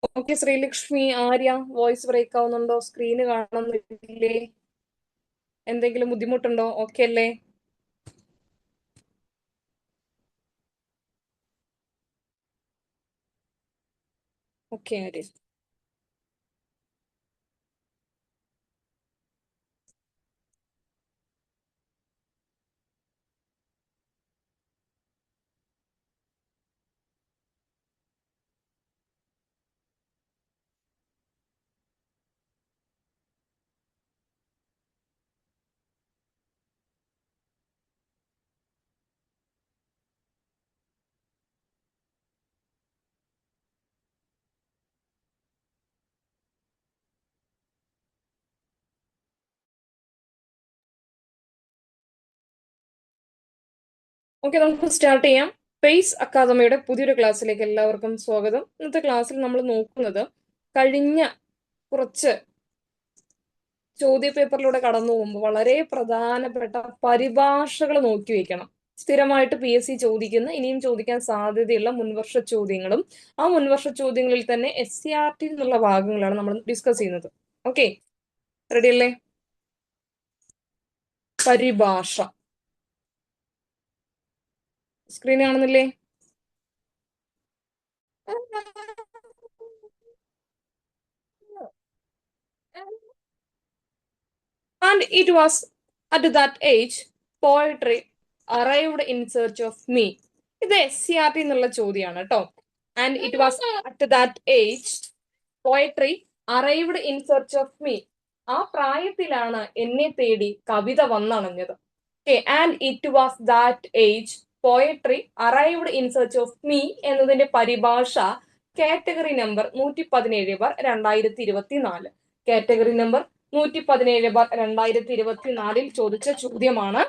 Okay Sreelakshmi, Arya, voice break ആവുന്നുണ്ടോ? Screen കാണുന്നില്ലേ? എന്തെങ്കിലും ബുദ്ധിമുട്ടുണ്ടോ? ഓക്കെ അല്ലേ? ഓക്കെ ആര്യ. ഓക്കെ, നമുക്ക് സ്റ്റാർട്ട് ചെയ്യാം. പേസ് അക്കാദമിയുടെ പുതിയൊരു ക്ലാസ്സിലേക്ക് എല്ലാവർക്കും സ്വാഗതം. ഇന്നത്തെ ക്ലാസ്സിൽ നമ്മൾ നോക്കുന്നത് കഴിഞ്ഞ കുറച്ച് ചോദ്യ പേപ്പറിലൂടെ കടന്നു പോകുമ്പോൾ വളരെ പ്രധാനപ്പെട്ട പരിഭാഷകൾ നോക്കി വെക്കണം. സ്ഥിരമായിട്ട് PSC ചോദിക്കുന്ന, ഇനിയും ചോദിക്കാൻ സാധ്യതയുള്ള മുൻവർഷ ചോദ്യങ്ങളും ആ മുൻവർഷ ചോദ്യങ്ങളിൽ തന്നെ SCRT എന്നുള്ള ഭാഗങ്ങളാണ് നമ്മൾ ഡിസ്കസ് ചെയ്യുന്നത്. ഓക്കെ, റെഡി അല്ലേ? പരിഭാഷ സ്ക്രീൻ കാണുന്നില്ലേ? And it was at that age poetry arrived in search of me. ഇത് SCRT എന്നുള്ള ചോദ്യമാണ് കേട്ടോ. And it was at that age poetry arrived in search of me. ആ പ്രായത്തിലാണ് എന്നെ തേടി കവിത വന്നണഞ്ഞത്. Okay, and it was that age poetry arrived in search of me എന്നതിന്റെ പരിഭാഷ കാറ്റഗറി നമ്പർ 117/2024. കാറ്റഗറി നമ്പർ 117/2024 ചോദിച്ച ചോദ്യമാണ്.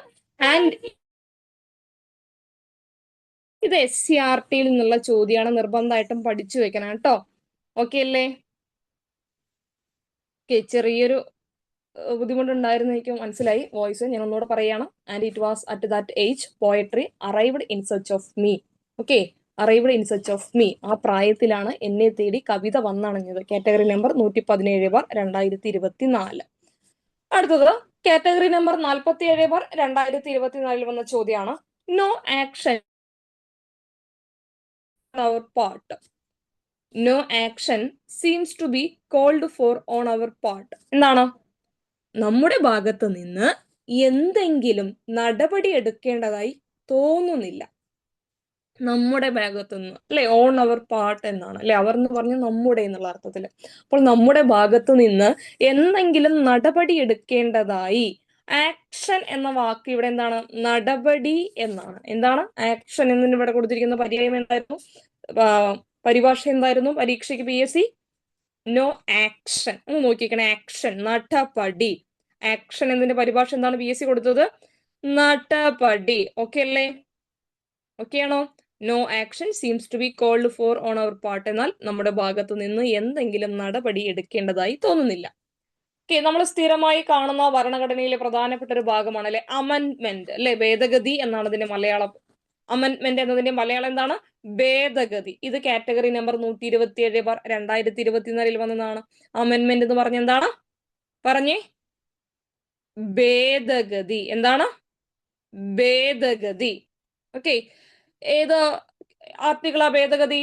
ആൻഡ് ഇത് SCRT നിന്നുള്ള ചോദ്യമാണ്. നിർബന്ധമായിട്ടും പഠിച്ചു വെക്കണം കേട്ടോ. ഓക്കെ അല്ലേ? ഓക്കെ, ചെറിയൊരു ബുദ്ധിമുട്ടുണ്ടായിരുന്നു, എനിക്ക് മനസ്സിലായി. വോയിസ് ഞാൻ ഒന്നുകൂടെ പറയാണ്. And it was at that age poetry arrived in search of me. Okay, arrived in search of me. ആ പ്രായത്തിലാണ് എന്നെ തേടി കവിത വന്നണഞ്ഞത്. Category number 117/2024. അടുത്തത് കാറ്റഗറി നമ്പർ 47/2024 വന്ന ചോദ്യമാണ്. No action our part. No action seems to be called for on our part. എന്താണ്? നമ്മുടെ ഭാഗത്ത് നിന്ന് എന്തെങ്കിലും നടപടി എടുക്കേണ്ടതായി തോന്നുന്നില്ല. നമ്മുടെ ഭാഗത്തു നിന്ന്, അല്ലെ? ഓൺ അവർ പാർട്ട് എന്നാണ്, അല്ലെ? അവർ എന്ന് പറഞ്ഞ നമ്മുടെ എന്നുള്ള അർത്ഥത്തില്. അപ്പോൾ നമ്മുടെ ഭാഗത്തു നിന്ന് എന്തെങ്കിലും നടപടി എടുക്കേണ്ടതായി. ആക്ഷൻ എന്ന വാക്ക് ഇവിടെ എന്താണ്? നടപടി എന്നാണ്. എന്താണ് ആക്ഷൻ എന്നതിന് ഇവിടെ കൊടുത്തിരിക്കുന്ന പര്യായം എന്തായിരുന്നു? പരിഭാഷ എന്തായിരുന്നു പരീക്ഷയ്ക്ക് PSC? No action. ഒന്ന് നോക്കിക്കണേ. ആക്ഷൻ, നടപടി. ആക്ഷൻ എന്നതിന്റെ പരിഭാഷ എന്താണ് PSC കൊടുത്തത്? നടപടി. ഓക്കെ അല്ലേ? ഓക്കെ ആണോ? No action seems to be called for on our part. എന്നാൽ നമ്മുടെ ഭാഗത്തു നിന്ന് എന്തെങ്കിലും നടപടി എടുക്കേണ്ടതായി തോന്നുന്നില്ല. ഓക്കെ, നമ്മൾ സ്ഥിരമായി കാണുന്ന ഭരണഘടനയിലെ പ്രധാനപ്പെട്ട ഒരു ഭാഗമാണ് അല്ലെ അമെൻമെന്റ്, അല്ലെ? ഭേദഗതി എന്നാണ് ഇതിന്റെ മലയാളം. അമെൻമെന്റ് എന്നതിന്റെ മലയാളം എന്താണ്? ഭേദഗതി. ഇത് കാറ്റഗറി നമ്പർ 127/2024 വന്നതാണ്. അമെൻമെന്റ് എന്ന് പറഞ്ഞ എന്താണ്? പറഞ്ഞേ. ഭേദഗതി. എന്താണ്? ഭേദഗതി. ഓക്കെ, ഏത് ആർട്ടിക്കിളാ ഭേദഗതി?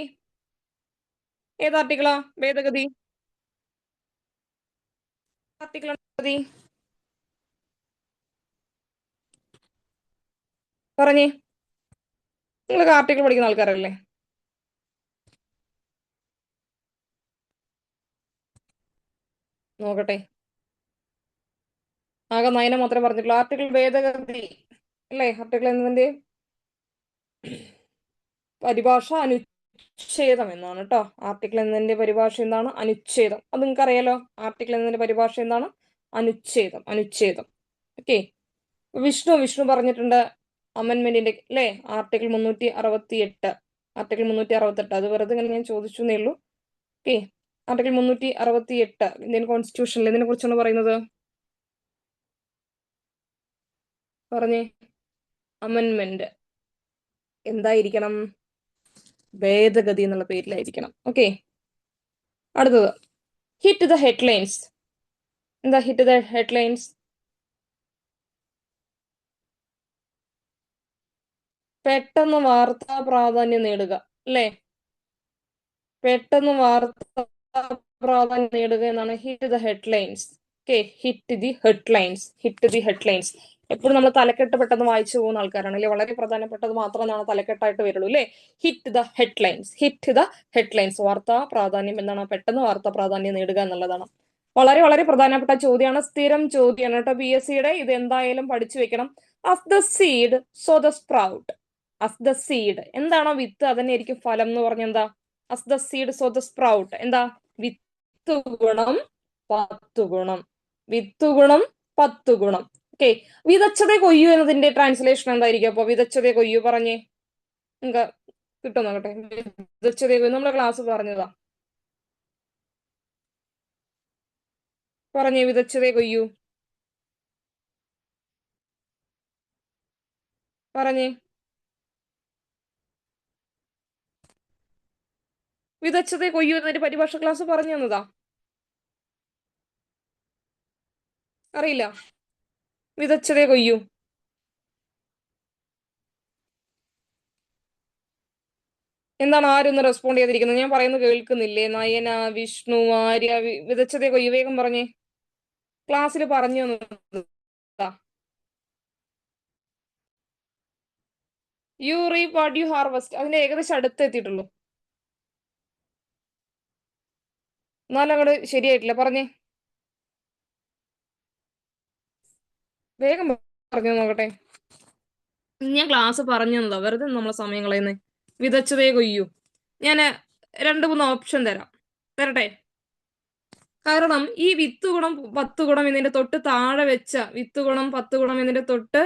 ഏത് ആർട്ടിക്കിളാ ഭേദഗതി? ആർട്ടിക്കിൾ ഭേദഗതി പറഞ്ഞേ. നിങ്ങൾക്ക് ആർട്ടിക്കിൾ പഠിക്കുന്ന ആൾക്കാരല്ലേ? നോക്കട്ടെ. ആകെ നയനം മാത്രമേ പറഞ്ഞിട്ടുള്ളൂ. ആർട്ടിക്കിൾ ഭേദഗതി, അല്ലേ? ആർട്ടിക്കിൾ എന്നതിന്റെ പരിഭാഷ അനുച്ഛേദം എന്നാണ് കേട്ടോ. ആർട്ടിക്കിൾ എന്നതിന്റെ പരിഭാഷ എന്താണ്? അനുച്ഛേദം. അത് നിങ്ങൾക്ക് അറിയാലോ. ആർട്ടിക്കിൾ എന്നതിന്റെ പരിഭാഷ എന്താണ്? അനുച്ഛേദം. അനുച്ഛേദം. ഓക്കെ, വിഷ്ണു പറഞ്ഞിട്ടുണ്ട് അമെന്മെന്റിന്റെ, അല്ലേ? ആർട്ടിക്കിൾ 368. ആർട്ടിക്കിൾ 368 അത് വെറുതെ ഇങ്ങനെ ഞാൻ ചോദിച്ചു എന്നേ ഉള്ളൂ. ഓക്കെ, ആർട്ടിക്കിൾ 368 ഇന്ത്യൻ കോൺസ്റ്റിറ്റ്യൂഷനിൽ ഇതിനെ കുറിച്ചാണ് പറയുന്നത്. പറഞ്ഞേ. അമെന്മെന്റ് എന്തായിരിക്കണം? ഭേദഗതി എന്നുള്ള പേരിലായിരിക്കണം. ഓക്കെ, അടുത്തത് ഹിറ്റ് ദ ഹെഡ്ലൈൻസ്. എന്താ ഹിറ്റ് ദ ഹെഡ്ലൈൻസ്? പെട്ടെന്ന് വാർത്താ പ്രാധാന്യം നേടുക അല്ലേ? പെട്ടെന്ന് വാർത്താ പ്രാധാന്യം നേടുക എന്നാണ് hit the headlines. Okay, hit the headlines, hit the headlines. എപ്പോഴും നമ്മൾ തലക്കെട്ട് പെട്ടെന്ന് വായിച്ചു പോകുന്ന ആൾക്കാരാണ് അല്ലെ? വളരെ പ്രധാനപ്പെട്ടത് മാത്രമാണ് തലക്കെട്ടായിട്ട് വരുള്ളൂ അല്ലെ? Hit the headlines, hit the headlines. വാർത്താ പ്രാധാന്യം എന്താണ്? പെട്ടെന്ന് വാർത്താ പ്രാധാന്യം നേടുക എന്നുള്ളതാണ്. വളരെ വളരെ പ്രധാനപ്പെട്ട ചോദ്യമാണ്, സ്ഥിരം ചോദ്യമാണ് കേട്ടോ പി എസ് സിയുടെ. ഇത് എന്തായാലും പഠിച്ചു വെക്കണം. Of the seed so the sprout. Of the seed എന്താണോ വിത്ത് അതന്നെ ആയിരിക്കും ഫലം എന്ന് പറഞ്ഞ എന്താ? as the seed so the sprout. എന്താ? വിത്ത് ഗുണം 10 ഗുണം, വിത്ത് ഗുണം 10 ഗുണം. ഓക്കെ, വിതച്ചതേ കൊയ്യു എന്നതിന്റെ ട്രാൻസ്ലേഷൻ എന്തായിരിക്കും? അപ്പൊ വിതച്ചതേ കൊയ്യു പറഞ്ഞേ, നിങ്ങൾക്ക് കിട്ടും നോക്കട്ടെ. വിതച്ചതേ കൊയ്യു നമ്മുടെ ക്ലാസ് പറഞ്ഞതാ. പറഞ്ഞേ, വിതച്ചതേ കൊയ്യു പറഞ്ഞേ. വിതച്ചതേ കൊയ്യു എന്നതിന്റെ പരിഭാഷ ക്ലാസ് പറഞ്ഞു തന്നതാ. അറിയില്ല? വിതച്ചതേ കൊയ്യു എന്താണ്? ആരും ഒന്ന് റെസ്പോണ്ട് ചെയ്തിരിക്കുന്നത്? ഞാൻ പറയുന്നത് കേൾക്കുന്നില്ലേ? നയന, വിഷ്ണു, ആര്യ. വിതച്ചതേ കൊയ്യു വേഗം പറഞ്ഞേ. ക്ലാസ്സിൽ പറഞ്ഞു തന്നതാ. U reap what you harvest. അതിന്റെ ഏകദേശം അടുത്ത് എത്തിയിട്ടുള്ളൂ. എന്നാലും അങ്ങോട്ട് ശരിയായിട്ടില്ല. പറഞ്ഞേ, വേഗം പറഞ്ഞു നോക്കട്ടെ. ഞാൻ ക്ലാസ് പറഞ്ഞു തന്നതാ, വെറുതെ നമ്മളെ സമയം കളയുന്നേ. വിതച്ചതേ കൊയ്യൂ. ഞാൻ 2-3 ഓപ്ഷൻ തരാം. തരട്ടെ? കാരണം ഈ വിത്ത് ഗുണം 10 ഗുണം എന്നതിന്റെ തൊട്ട് താഴെ വെച്ച വിത്ത് ഗുണം 10 ഗുണം എന്നതിന്റെ തൊട്ട്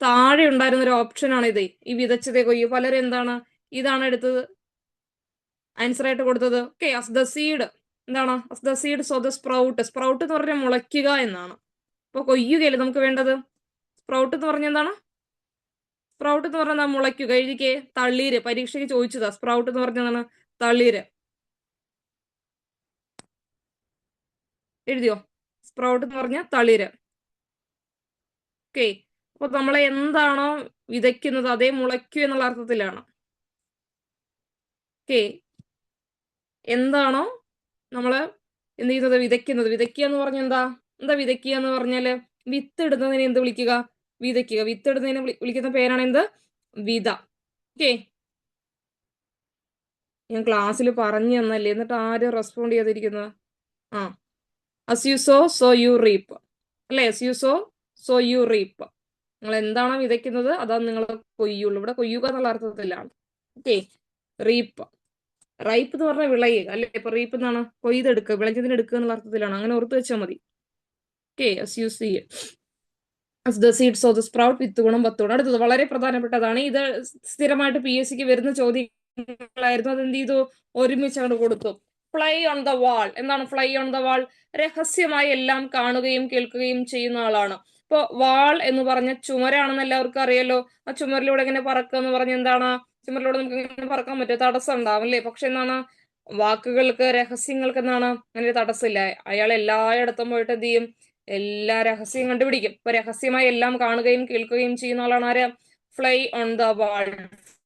താഴെ ഉണ്ടായിരുന്ന ഒരു ഓപ്ഷനാണ് ഇത്, ഈ വിതച്ചതേ കൊയ്യു. പലരും എന്താണ് ഇതാണ് എടുത്തത് ആൻസർ ആയിട്ട് കൊടുത്തത്. ഓക്കെ, അസ് ദ സീഡ് എന്താണ്? As the seed so the sprout. Sprout എന്ന് പറഞ്ഞാൽ മുളയ്ക്കുക എന്നാണ്. അപ്പൊ കൊയ്യുകയല്ലേ നമുക്ക് വേണ്ടത്? സ്പ്രൗട്ട് എന്ന് പറഞ്ഞ എന്താണ്? സ്പ്രൗട്ട് എന്ന് പറഞ്ഞാൽ മുളയ്ക്കുക. എഴുതിക്കേ, തളിര്. പരീക്ഷയ്ക്ക് ചോദിച്ചതാ. സ്പ്രൗട്ട് എന്ന് പറഞ്ഞതാണ് തളിര്. എഴുതിയോ? സ്പ്രൗട്ട് എന്ന് പറഞ്ഞ തളിര്. ഓക്കെ, അപ്പൊ നമ്മളെ എന്താണോ വിതയ്ക്കുന്നത് അതേ മുളയ്ക്കൂ എന്നുള്ള അർത്ഥത്തിലാണ്. ഓക്കെ, എന്താണോ നമ്മള് എന്ത് ചെയ്യുന്നത്? വിതയ്ക്കുന്നത്. വിതയ്ക്കുക എന്ന് പറഞ്ഞ എന്താ? എന്താ വിതയ്ക്കുക എന്ന് പറഞ്ഞാല്? വിത്ത് ഇടുന്നതിനെ എന്ത് വിളിക്കുക? വിതയ്ക്കുക. വിത്ത് ഇടുന്നതിനെ വിളിക്കുന്ന പേരാണ് എന്ത്? വിത. ഓക്കെ, ഞാൻ ക്ലാസ്സിൽ പറഞ്ഞു തന്നല്ലേ, എന്നിട്ട് ആരും റെസ്പോണ്ട് ചെയ്തിരിക്കുന്നത്? ആ, as you sow so you reap അല്ലെ? as you sow so you reap. നിങ്ങൾ എന്താണോ വിതയ്ക്കുന്നത് അതാണ് നിങ്ങൾ കൊയ്യുള്ളൂ. ഇവിടെ കൊയ്യുക എന്നുള്ള അർത്ഥത്തിലാണ്. ഓക്കെ, റീപ്പ്. റൈപ്പ് എന്ന് പറഞ്ഞാൽ വിളയുക അല്ലെ? ഇപ്പൊ റീപ്പ് എന്നാണ് കൊയ്തെടുക്കുക, വിളഞ്ഞതിന് എടുക്കുക എന്നുള്ള അർത്ഥത്തിലാണ്. അങ്ങനെ ഓർത്ത് വെച്ചാൽ മതി. Okay, as you see as the seed so the sprout. വിത്ത് ഗുണം 10 ഗുണം. അടുത്തത് വളരെ പ്രധാനപ്പെട്ടതാണ്. ഇത് സ്ഥിരമായിട്ട് പി എസ് സിക്ക് വരുന്ന ചോദ്യങ്ങളായിരുന്നു. അത് എന്ത് ചെയ്തു? ഒരുമിച്ച് അങ്ങോട്ട് കൊടുത്തു. ഫ്ലൈ ഓൺ ദ വാൾ. എന്താണ് ഫ്ലൈ ഓൺ ദ വാൾ? രഹസ്യമായി എല്ലാം കാണുകയും കേൾക്കുകയും ചെയ്യുന്ന ആളാണ്. ഇപ്പൊ വാൾ എന്ന് പറഞ്ഞ ചുമരാണെന്ന് എല്ലാവർക്കും അറിയാലോ. ആ ചുമരിലൂടെ എങ്ങനെ പറക്കുക എന്ന് പറഞ്ഞ എന്താണ്? ചുമരിലൂടെ നമുക്ക് ഇങ്ങനെ പറക്കാൻ പറ്റും, തടസ്സം ഉണ്ടാവും അല്ലേ? പക്ഷെ എന്താണ്, വാക്കുകൾക്ക് രഹസ്യങ്ങൾക്ക് എന്താണ് അങ്ങനെ ഒരു തടസ്സമില്ല. അയാൾ എല്ലായിടത്തും പോയിട്ട് എന്ത് ചെയ്യും? എല്ലാ രഹസ്യം കണ്ടുപിടിക്കും. ഇപ്പൊ രഹസ്യമായി എല്ലാം കാണുകയും കേൾക്കുകയും ചെയ്യുന്ന ആളാണ് ആര്? Fly on the wall.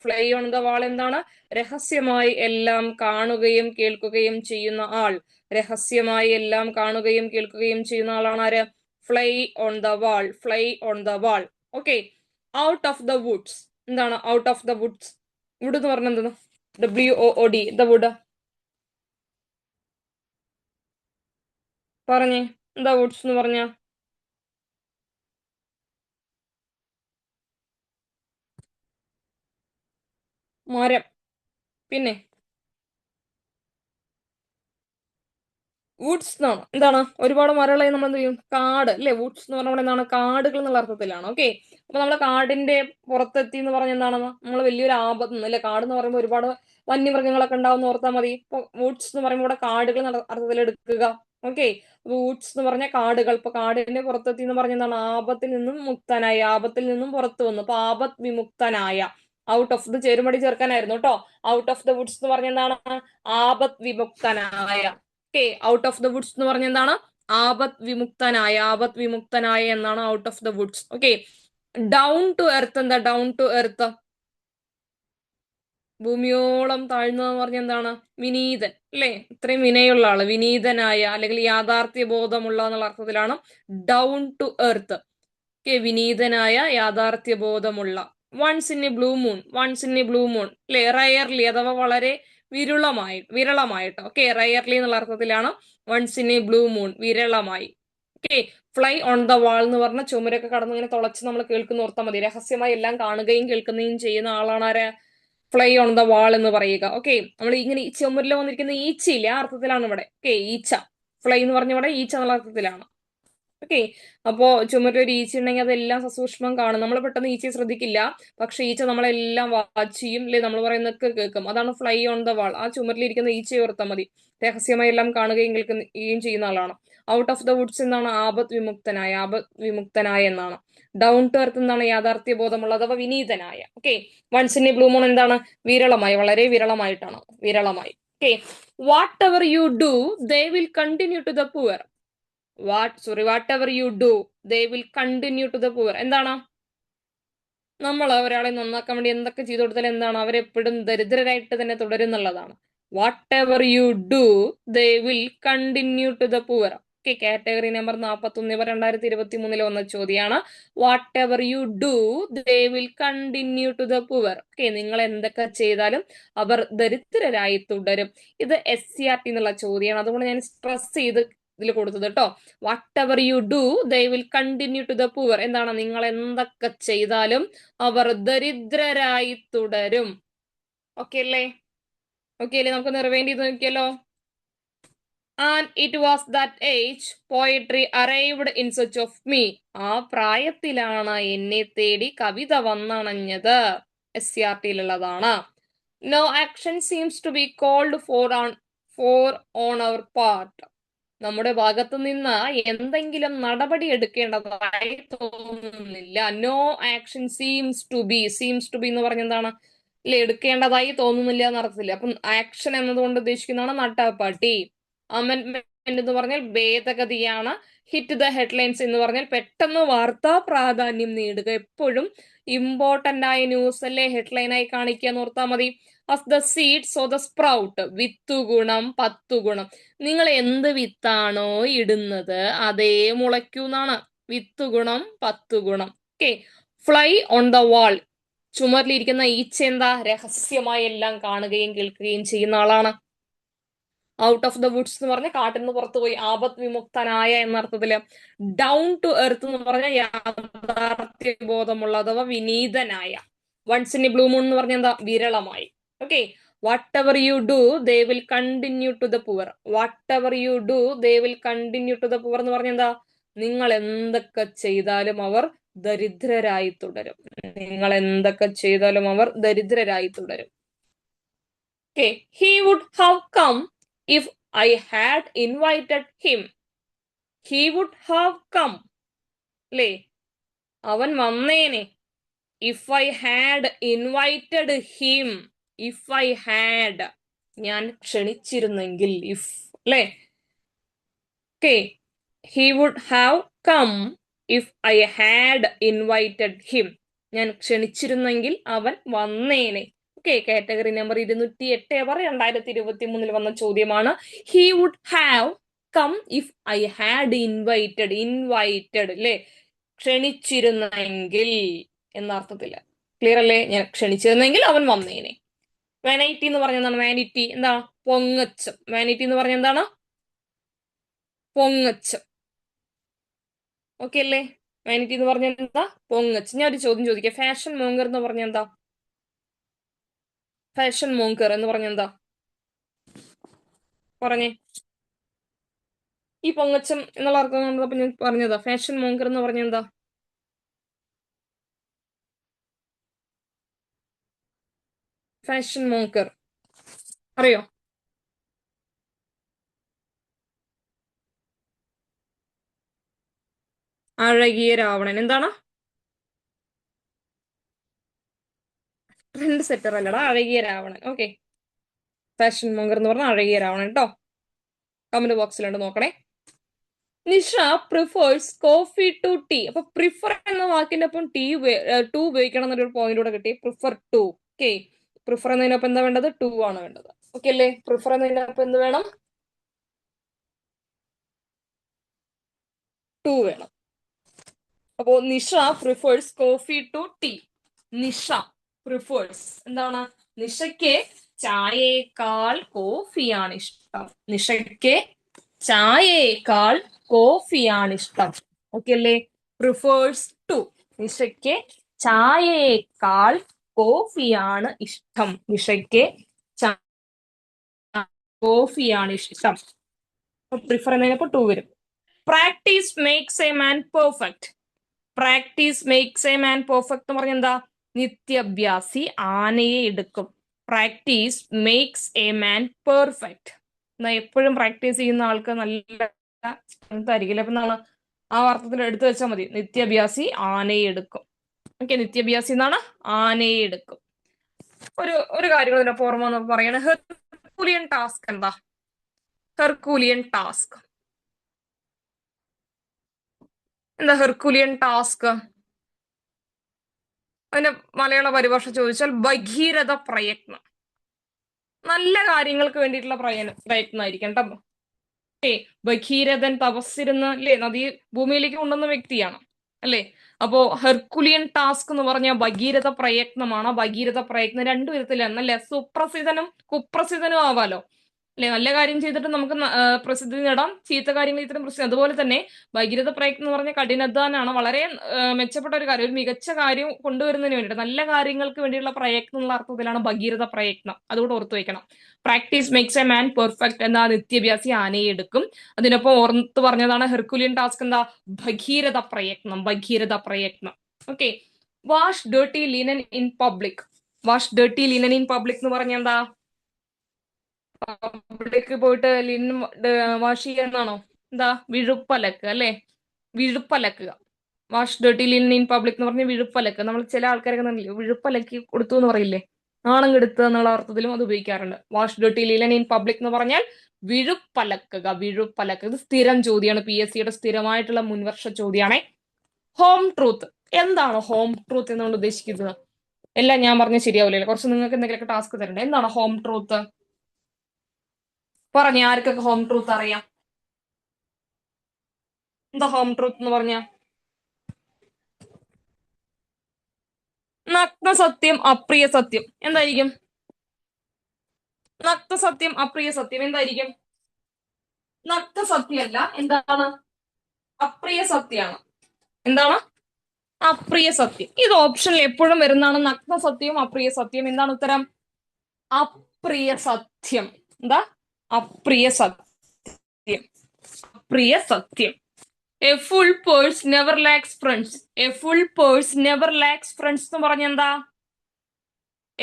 Fly on the വാൾ എന്താണ്? രഹസ്യമായി എല്ലാം കാണുകയും കേൾക്കുകയും ചെയ്യുന്ന ആൾ. രഹസ്യമായി എല്ലാം കാണുകയും കേൾക്കുകയും ചെയ്യുന്ന ആളാണ് ആര്? Fly on the wall. Fly on the wall. Okay, out of the woods. എന്താണ് out of the woods? Wood എന്ന് പറഞ്ഞ എന്താണ്? WOOD. ദ വുഡ് പറഞ്ഞേ. എന്താ വുഡ്സ് എന്ന് പറഞ്ഞ? മരം. പിന്നെ വുഡ്സ് എന്നാണ്. എന്താണ്? ഒരുപാട് മരങ്ങളെ നമ്മൾ എന്ത് ചെയ്യും? കാട് അല്ലെ? വുഡ്സ് എന്ന് പറഞ്ഞാൽ എന്താണ്? കാടുകൾ എന്നുള്ള അർത്ഥത്തിലാണ്. ഓക്കെ, അപ്പൊ നമ്മളെ കാടിന്റെ പുറത്തെത്തി എന്ന് പറഞ്ഞ എന്താണെന്ന്? നമ്മൾ വലിയൊരു ആപത്ത് അല്ലെ? കാട് എന്ന് പറയുമ്പോൾ ഒരുപാട് വന്യമൃഗങ്ങളൊക്കെ ഉണ്ടാവും ഓർത്താൽ മതി. ഇപ്പൊ വുഡ്സ് എന്ന് പറയുമ്പോൾ ഇവിടെ കാടുകൾ എന്നുള്ള അർത്ഥത്തിൽ എടുക്കുക. ഓക്കെ, വുഡ്സ് എന്ന് പറഞ്ഞ കാടുകൾ. ഇപ്പൊ കാടിന്റെ പുറത്തെത്തി എന്ന് പറഞ്ഞ എന്താണ്? ആപത്തിൽ നിന്നും മുക്തനായി, ആപത്തിൽ നിന്നും പുറത്തു വന്നു. അപ്പൊ ആപത്ത് വിമുക്തനായ. ഔട്ട് ഓഫ് ദ ചേരുമടി ചേർക്കാനായിരുന്നു കേട്ടോ. ഔട്ട് ഓഫ് ദ വുഡ്സ് എന്ന് പറഞ്ഞ എന്താണ്? ആപത്ത് വിമുക്തനായ. Okay, out of the woods എന്ന് പറഞ്ഞ എന്താണ്? ആപത് വിമുക്തനായ, ആപത് വിമുക്തനായ എന്നാണ് out of the woods. Okay, down to earth എന്താ? ഡൗൺ ടു എർത്ത് ഭൂമിയോളം താഴ്ന്നതെന്ന് പറഞ്ഞ എന്താണ്? വിനീതൻ അല്ലെ? ഇത്രയും വിനയുള്ള ആള്, വിനീതനായ അല്ലെങ്കിൽ യാഥാർത്ഥ്യ ബോധമുള്ള എന്നുള്ള അർത്ഥത്തിലാണ് ഡൗൺ ടു എർത്ത്. ഓക്കെ, വിനീതനായ, യാഥാർത്ഥ്യ ബോധമുള്ള. Once in a blue moon, once in a blue moon അല്ലെ? റയർലി അഥവാ വളരെ വിരളമായിട്ട്. ഓക്കെ, റയർലി എന്നുള്ള അർത്ഥത്തിലാണ് once in a blue moon, വിരളമായി. Okay, fly on the wall എന്ന് പറഞ്ഞ ചുമരൊക്കെ കടന്ന് ഇങ്ങനെ തുളച്ച് നമ്മൾ കേൾക്കുന്ന ഓർത്താൽ മതി. രഹസ്യമായി എല്ലാം കാണുകയും കേൾക്കുകയും ചെയ്യുന്ന ആളാണ് ആര്? ഫ്ലൈ ഓൺ ദ വാൾ എന്ന് പറയുക. ഓക്കെ, നമ്മൾ ഇങ്ങനെ ഈ ചുമരിൽ വന്നിരിക്കുന്ന ഈച്ചയില്ലേ, ആ അർത്ഥത്തിലാണ് ഇവിടെ. ഓക്കെ, ഈച്ച, ഫ്ലൈ എന്ന് പറഞ്ഞ ഇവിടെ ഈച്ച എന്നുള്ള അർത്ഥത്തിലാണ്. ഓക്കെ, അപ്പോ ചുമരിൽ ഒരു ഈച്ച ഉണ്ടെങ്കിൽ അതെല്ലാം സസൂക്ഷ്മം കാണും. നമ്മൾ പെട്ടെന്ന് ഈച്ചയെ ശ്രദ്ധിക്കില്ല, പക്ഷെ ഈച്ച നമ്മളെല്ലാം വാച്ച് ചെയ്യും അല്ലെ? നമ്മൾ പറയുന്നതൊക്കെ കേൾക്കും. അതാണ് ഫ്ലൈ ഓൺ ദ വാൾ. ആ ചുമരിലിരിക്കുന്ന ഈച്ചയെ ഓർത്താൽ മതി. രഹസ്യമായി എല്ലാം കാണുകയും കേൾക്കുകയും ചെയ്യുന്ന ആളാണ്. ഔട്ട് ഓഫ് ദ വുഡ്സ് എന്നാണ് ആപത് വിമുക്തനായ, ആപത് വിമുക്തനായ എന്നാണ്. ഡൗൺ ടു എർത്ത് എന്താണ്? യാഥാർത്ഥ്യ ബോധമുള്ള അഥവാ വിനീതനായ. Okay, once in a blue moon എന്താണ്? വിരളമായി, വളരെ വിരളമായിട്ടാണ്, വിരളമായി. Okay, whatever you do they will continue to the poor. Whatever you do they will continue to the poor. എന്താണ്? നമ്മൾ ഒരാളെ നന്നാക്കാൻ വേണ്ടി എന്തൊക്കെ ചെയ്തു കൊടുത്താലും എന്താണ്? അവരെപ്പോഴും ദരിദ്രരായിട്ട് തന്നെ തുടരുന്നുള്ളതാണ്. Whatever you do they will continue to the poor. Okay, category number 41 2023 വന്ന ചോദ്യമാണ്. Whatever you do they will continue to the poor. Okay, നിങ്ങൾ എന്തൊക്കെ ചെയ്താലും അവർ ദരിദ്രരായി തുടരും. ഇത് SCRT എന്നുള്ള ചോദ്യമാണ്, അതുകൊണ്ട് ഞാൻ സ്ട്രെസ് ചെയ്ത് ഇതിൽ കൊടുത്തത് കേട്ടോ. Whatever you do they will continue to the poor. എന്താണ്? നിങ്ങൾ എന്തൊക്കെ ചെയ്താലും അവർ ദരിദ്രരായി തുടരും. ഓക്കെ അല്ലേ? ഓക്കെ അല്ലേ? നമുക്ക് നിറവേണ്ടി നോക്കിയല്ലോ. And it was that age poetry arrived in search of me. ആ പ്രായത്തിലാണ് എന്നെ തേടി കവിത വന്നണഞ്ഞത്. SCRTയിലുള്ളതാണ്. No action seems to be called for on our part. നമ്മുടെ ഭാഗത്ത് നിന്ന് എന്തെങ്കിലും നടപടി എടുക്കേണ്ടതായി തോന്നുന്നില്ല. No action seems to be എന്ന് പറഞ്ഞ എന്താണ്? ഇല്ല, എടുക്കേണ്ടതായി തോന്നുന്നില്ല എന്നർത്ഥത്തില്ല. അപ്പം ആക്ഷൻ എന്നതുകൊണ്ട് ഉദ്ദേശിക്കുന്നതാണ് നട്ടാപ്പാട്ടി. അമെന്റ്മെന്റ് എന്ന് പറഞ്ഞാൽ ഭേദഗതിയാണ്. ഹിറ്റ് ദ ഹെഡ്ലൈൻസ് എന്ന് പറഞ്ഞാൽ പെട്ടെന്ന് വാർത്താ പ്രാധാന്യം നേടുക. എപ്പോഴും ഇമ്പോർട്ടന്റ് ആയ ന്യൂസ് അല്ലേ ഹെഡ്ലൈനായി കാണിക്കുക എന്ന് ഓർത്താൽ മതി. As the seed so the sprout. വിത്ത് ഗുണം 10 ഗുണം. നിങ്ങൾ എന്ത് വിത്താണോ ഇടുന്നത് അതേ മുളയ്ക്കൂന്നാണ്. വിത്ത് ഗുണം 10 ഗുണം. Okay, fly on the wall. ചുമരിലിരിക്കുന്ന ഈച്ച എന്താ? രഹസ്യമായി എല്ലാം കാണുകയും കേൾക്കുകയും ചെയ്യുന്ന ആളാണ്. ഔട്ട് ഓഫ് ദ വുഡ്സ് എന്ന് പറഞ്ഞ കാട്ടിൽ നിന്ന് പുറത്തു പോയി, ആപത് വിമുക്തനായ എന്നർത്ഥത്തില്. ഡൗൺ ടു എർത്ത് എന്ന് പറഞ്ഞ യാഥാർത്ഥ്യ ബോധമുള്ള അഥവാ വിനീതനായ. Once in a blue moon എന്ന് പറഞ്ഞ എന്താ? വിരളമായി. Okay, whatever you do they will continue to the poor. Whatever you do they will continue to the poor എന്ന് പറഞ്ഞ എന്താ? നിങ്ങൾ എന്തൊക്കെ ചെയ്താലും അവർ ദരിദ്രരായി തുടരും. നിങ്ങൾ എന്തൊക്കെ ചെയ്താലും അവർ ദരിദ്രരായി തുടരും. Okay, he would have come if I had invited him. He would have come അല്ലേ? അവൻ വന്നേനെ. If I had invited him. If I had, ഞാൻ ക്ഷണിച്ചിരുന്നെങ്കിൽ. ഇഫ് അല്ലേ? Okay, he would have come if I had invited him. ഞാൻ ക്ഷണിച്ചിരുന്നെങ്കിൽ അവൻ വന്നേനെ. ഓക്കെ, കാറ്റഗറി നമ്പർ 208 2023 വന്ന ചോദ്യമാണ്. He would have come if I had invited. Invited അല്ലേ? ക്ഷണിച്ചിരുന്നെങ്കിൽ എന്ന അർത്ഥത്തില്. ക്ലിയർ അല്ലേ? ഞാൻ ക്ഷണിച്ചിരുന്നെങ്കിൽ അവൻ വന്നേനെ. വാനിറ്റി എന്ന് പറഞ്ഞ എന്താണ്? വാനിറ്റി എന്താ? പൊങ്ങച്ചം. വാനിറ്റി എന്ന് പറഞ്ഞ എന്താണ്? പൊങ്ങച്ചം. ഓക്കെ അല്ലേ? വാനിറ്റി എന്ന് പറഞ്ഞ എന്താ? പൊങ്ങച്ചം. ഞാൻ ഒരു ചോദ്യം ചോദിക്കാം. ഫാഷൻ മോങ്കർ എന്ന് പറഞ്ഞ എന്താ? ഫാഷൻ മോങ്കർ എന്ന് പറഞ്ഞ എന്താ? പറഞ്ഞേ. ഈ പൊങ്ങച്ചം എന്നുള്ള അർത്ഥം കൊണ്ടപ്പോ ഞാൻ പറഞ്ഞതാ. ഫാഷൻ മോങ്കർ എന്ന് പറഞ്ഞ എന്താ? ഫാഷൻ മോങ്കർ അറിയോ? അഴകിയ രാവണൻ. എന്താണ്? ട്രെൻഡ് സെറ്റർ അല്ലടാ, അഴകിയ രാവണൻ. ഓക്കെ, ഫാഷൻ മോങ്കർ എന്ന് പറഞ്ഞ അഴകിയ രാവണൻ കേട്ടോ. കമന്റ് ബോക്സിലുണ്ട്, നോക്കണേ. Nisha prefers coffee to tea. അപ്പൊ പ്രിഫർ എന്ന വാക്കിന്റെ ഒപ്പം ടു ഉപയോഗിക്കണം എന്നൊരു പോയിന്റ് കൂടെ കിട്ടി. Prefer to. ഓക്കെ, പ്രിഫർ എന്നതിനൊപ്പം എന്താ വേണ്ടത്? ടു ആണ് വേണ്ടത്. ഓക്കെ അല്ലേ? പ്രിഫർ എന്നതിനൊപ്പം എന്ത് വേണം? ടു വേണം. അപ്പോ Nisha prefers coffee to tea. Nisha prefers എന്താണ്? നിഷയ്ക്ക് ചായയേക്കാൾ കോഫിയാണ് ഇഷ്ടം. നിഷയ്ക്ക് ചായയേക്കാൾ കോഫിയാണ് ഇഷ്ടം. ഓക്കെ അല്ലേ? Prefers to. നിഷയ്ക്ക് ചായയേക്കാൾ കോഫിയാണ് ഇഷ്ടം. നിഷയ്ക്ക് കോഫിയാണ് ഇഷ്ടം. പ്രിഫർ എന്നതിനപ്പോ ടു വരും. Practice makes a man perfect. Practice makes a man perfect എന്ന് പറഞ്ഞ എന്താ? നിത്യാഭ്യാസി ആനയെ എടുക്കും. Practice makes a man perfect. എന്നാ എപ്പോഴും പ്രാക്ടീസ് ചെയ്യുന്ന ആൾക്ക് നല്ല സ്ട്രെങ്ത് ആയിരിക്കില്ല. അപ്പൊ എന്താണ് ആ അർത്ഥത്തിൽ എടുത്തു വെച്ചാൽ മതി. നിത്യാഭ്യാസി ആനയെ എടുക്കും. ഓക്കെ, നിത്യാഭ്യാസി എന്നാണ് ആനയെ എടുക്കും. ഒരു കാര്യം ഇതിനൊപ്പം ഓർമ്മ എന്ന് പറയണ ഹെർക്കൂലിയൻ ടാസ്ക് എന്താ? ഹെർക്കൂലിയൻ ടാസ്ക് എന്താ? ഹെർക്കൂലിയൻ ടാസ്ക് അതിന്റെ മലയാള പരിഭാഷ ചോദിച്ചാൽ ഭഗീരഥ പ്രയത്നം. നല്ല കാര്യങ്ങൾക്ക് വേണ്ടിയിട്ടുള്ള പ്രയത്നമായിരിക്കും കേട്ടോ. ഭഗീരഥൻ തപസ്സിരുന്ന് അല്ലേ നദി ഭൂമിയിലേക്ക് കൊണ്ടുവന്ന വ്യക്തിയാണ് അല്ലേ? അപ്പോ ഹെർക്കുലിയൻ ടാസ്ക് എന്ന് പറഞ്ഞാൽ ഭഗീരഥ പ്രയത്നമാണ്. ഭഗീരഥ പ്രയത്നം രണ്ടു വിധത്തിലാണ് അല്ലെ? സുപ്രസിദ്ധനും കുപ്രസിദ്ധനും ആവാലോ അല്ലെ? നല്ല കാര്യം ചെയ്തിട്ട് നമുക്ക് പ്രസിദ്ധി നേടാം, ചീത്ത കാര്യങ്ങൾ ഇത്തരം പ്രസിദ്ധി. അതുപോലെ തന്നെ ഭഗീരഥ പ്രയത്നം എന്ന് പറഞ്ഞ കഠിനാധ്വാനാണ്. വളരെ മെച്ചപ്പെട്ട ഒരു കാര്യം, ഒരു മികച്ച കാര്യം കൊണ്ടുവരുന്നതിന് വേണ്ടിയിട്ട്, നല്ല കാര്യങ്ങൾക്ക് വേണ്ടിയുള്ള പ്രയത്നം എന്നുള്ള അർത്ഥത്തിലാണ് ഭഗീരഥ പ്രയത്നം. അതുകൊണ്ട് ഓർത്തു വെക്കണം. Practice makes a man perfect എന്ന നിത്യാഭ്യാസി ആനയെ എടുക്കും. അതിനൊപ്പം ഓർത്ത് പറഞ്ഞതാണ് ഹെർക്കുലിയൻ ടാസ്ക് എന്താ? ഭഗീരഥ പ്രയത്നം. ഭഗീരഥ പ്രയത്നം. Okay. Wash dirty linen in public. Wash dirty linen in public എന്ന് പറഞ്ഞ എന്താ? പബ്ലിക് പോയിട്ട് ലിനൻ വാഷ് ചെയ്യാന്നാണോ? എന്താ? വിഴുപ്പലക്ക് അല്ലെ? വിഴുപ്പലക്കുക. Wash dirty linen in public എന്ന് പറഞ്ഞ വിഴുപ്പലക്ക്. നമ്മൾ ചില ആൾക്കാരൊക്കെ വിഴുപ്പലക്കി കൊടുത്തു എന്ന് പറയില്ലേ? നാണം കെടുത്തുക എന്നുള്ള അർത്ഥത്തിലും അത് ഉപയോഗിക്കാറുണ്ട്. Wash dirty linen in public എന്ന് പറഞ്ഞാൽ വിഴുപ്പലക്കുക. വിഴുപ്പലക്കുക. ഇത് സ്ഥിരം ചോദ്യമാണ്. PSC യുടെ സ്ഥിരമായിട്ടുള്ള മുൻവർഷ ചോദ്യമാണേ. Home truth. എന്താണ് ഹോം ട്രൂത്ത് എന്നുകൊണ്ട് ഉദ്ദേശിക്കുന്നത്? എല്ലാം ഞാൻ പറഞ്ഞ ശരിയാവില്ലല്ലോ, കുറച്ച് നിങ്ങൾക്ക് എന്തെങ്കിലുമൊക്കെ ടാസ്ക് തരണ്ടേ. എന്താണ് ഹോം ട്രൂത്ത്? പറഞ്ഞ ആർക്കൊക്കെ ഹോം ട്രൂത്ത് അറിയാം? എന്താ ഹോം ട്രൂത്ത് എന്ന് പറഞ്ഞ? നഗ്ന സത്യം, അപ്രിയ സത്യം. എന്തായിരിക്കും? നഗ്ന സത്യം, അപ്രിയ സത്യം എന്തായിരിക്കും? നഗ്ന സത്യമല്ല, എന്താണ്? അപ്രിയ സത്യമാണ്. എന്താണ്? അപ്രിയ സത്യം. ഇത് ഓപ്ഷനിൽ എപ്പോഴും വരുന്നതാണ്. നഗ്ന സത്യവും അപ്രിയ സത്യം. എന്താണ് ഉത്തരം? അപ്രിയ സത്യം. എന്താ? അപ്രിയ സത്യം. അപ്രിയ സത്യം. A full purse never lacks friends. A full purse never lacks friends എന്ന് പറഞ്ഞ എന്താ?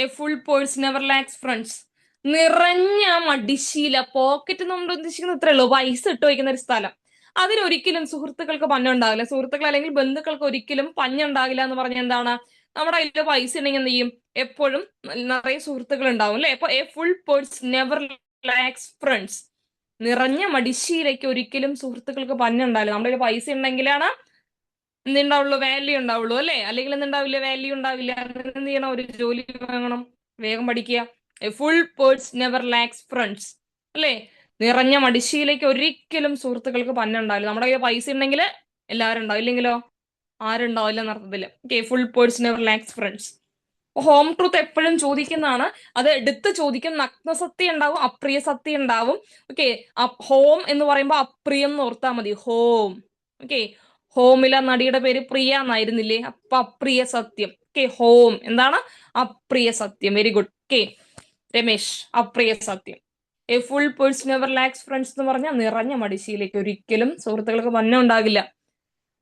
A full purse never lacks friends. നിറഞ്ഞ മടിശീല. പോക്കറ്റ് നമ്മൾ ഉദ്ദേശിക്കുന്നത് ഇത്രേ ഉള്ളൂ, പൈസ ഇട്ട് വയ്ക്കുന്ന ഒരു സ്ഥലം. അതിലൊരിക്കലും സുഹൃത്തുക്കൾക്ക് പഞ്ഞുണ്ടാവില്ല. സുഹൃത്തുക്കൾ അല്ലെങ്കിൽ ബന്ധുക്കൾക്ക് ഒരിക്കലും പഞ്ഞുണ്ടാകില്ല എന്ന് പറഞ്ഞ എന്താണ്? നമ്മുടെ കയ്യിൽ പൈസ ഉണ്ടെങ്കിൽ എന്ത് ചെയ്യും? എപ്പോഴും നിറയെ സുഹൃത്തുക്കൾ ഉണ്ടാവും അല്ലെ? അപ്പൊ A full purse never lacks friends. നിറഞ്ഞ മടിശീലയ്ക്ക് ഒരിക്കലും സുഹൃത്തുക്കൾക്ക് പഞ്ഞുണ്ടാവില്ല. നമ്മുടെ കയ്യിൽ പൈസ ഉണ്ടെങ്കിലാണ് എന്തുണ്ടാവുള്ളൂ? വാല്യൂ ഉണ്ടാവുള്ളൂ അല്ലെ? അല്ലെങ്കിൽ എന്തുണ്ടാവില്ല? വാല്യൂ ഉണ്ടാവില്ല. എന്ത് ചെയ്യണം? ഒരു ജോലി വാങ്ങണം, വേഗം പഠിക്കുക. A full purse never lacks friends അല്ലേ? നിറഞ്ഞ മടിശീലയ്ക്ക് ഒരിക്കലും സുഹൃത്തുക്കൾക്ക് പഞ്ഞുണ്ടാവില്ല. നമ്മുടെ കയ്യിൽ പൈസ ഉണ്ടെങ്കിൽ എല്ലാവരും ഉണ്ടാവും, ഇല്ലെങ്കിലോ ആരും ഉണ്ടാവില്ല എന്നർത്ഥത്തില്. Okay, full purse never lacks friends. Home truth എപ്പോഴും ചോദിക്കുന്നതാണ്. അത് എടുത്ത് ചോദിക്കും. നഗ്നസത്യം ഉണ്ടാവും, അപ്രിയ സത്യം ഉണ്ടാവും. ഓക്കെ, ഹോം എന്ന് പറയുമ്പോൾ അപ്രിയം എന്ന് ഓർത്താൽ മതി. ഹോം. ഓക്കെ, ഹോമിലെ നടിയുടെ പേര് പ്രിയ എന്നായിരുന്നില്ലേ? അപ്പൊ അപ്രിയ സത്യം. ഓക്കെ, ഹോം എന്താണ്? അപ്രിയ സത്യം. Very good. ഓക്കെ രമേശ്, അപ്രിയ സത്യം. A full purse never lacks friends എന്ന് പറഞ്ഞാൽ നിറഞ്ഞ മടിശീലേക്ക് ഒരിക്കലും സുഹൃത്തുക്കൾക്ക് പഞ്ഞം ഉണ്ടാകില്ല.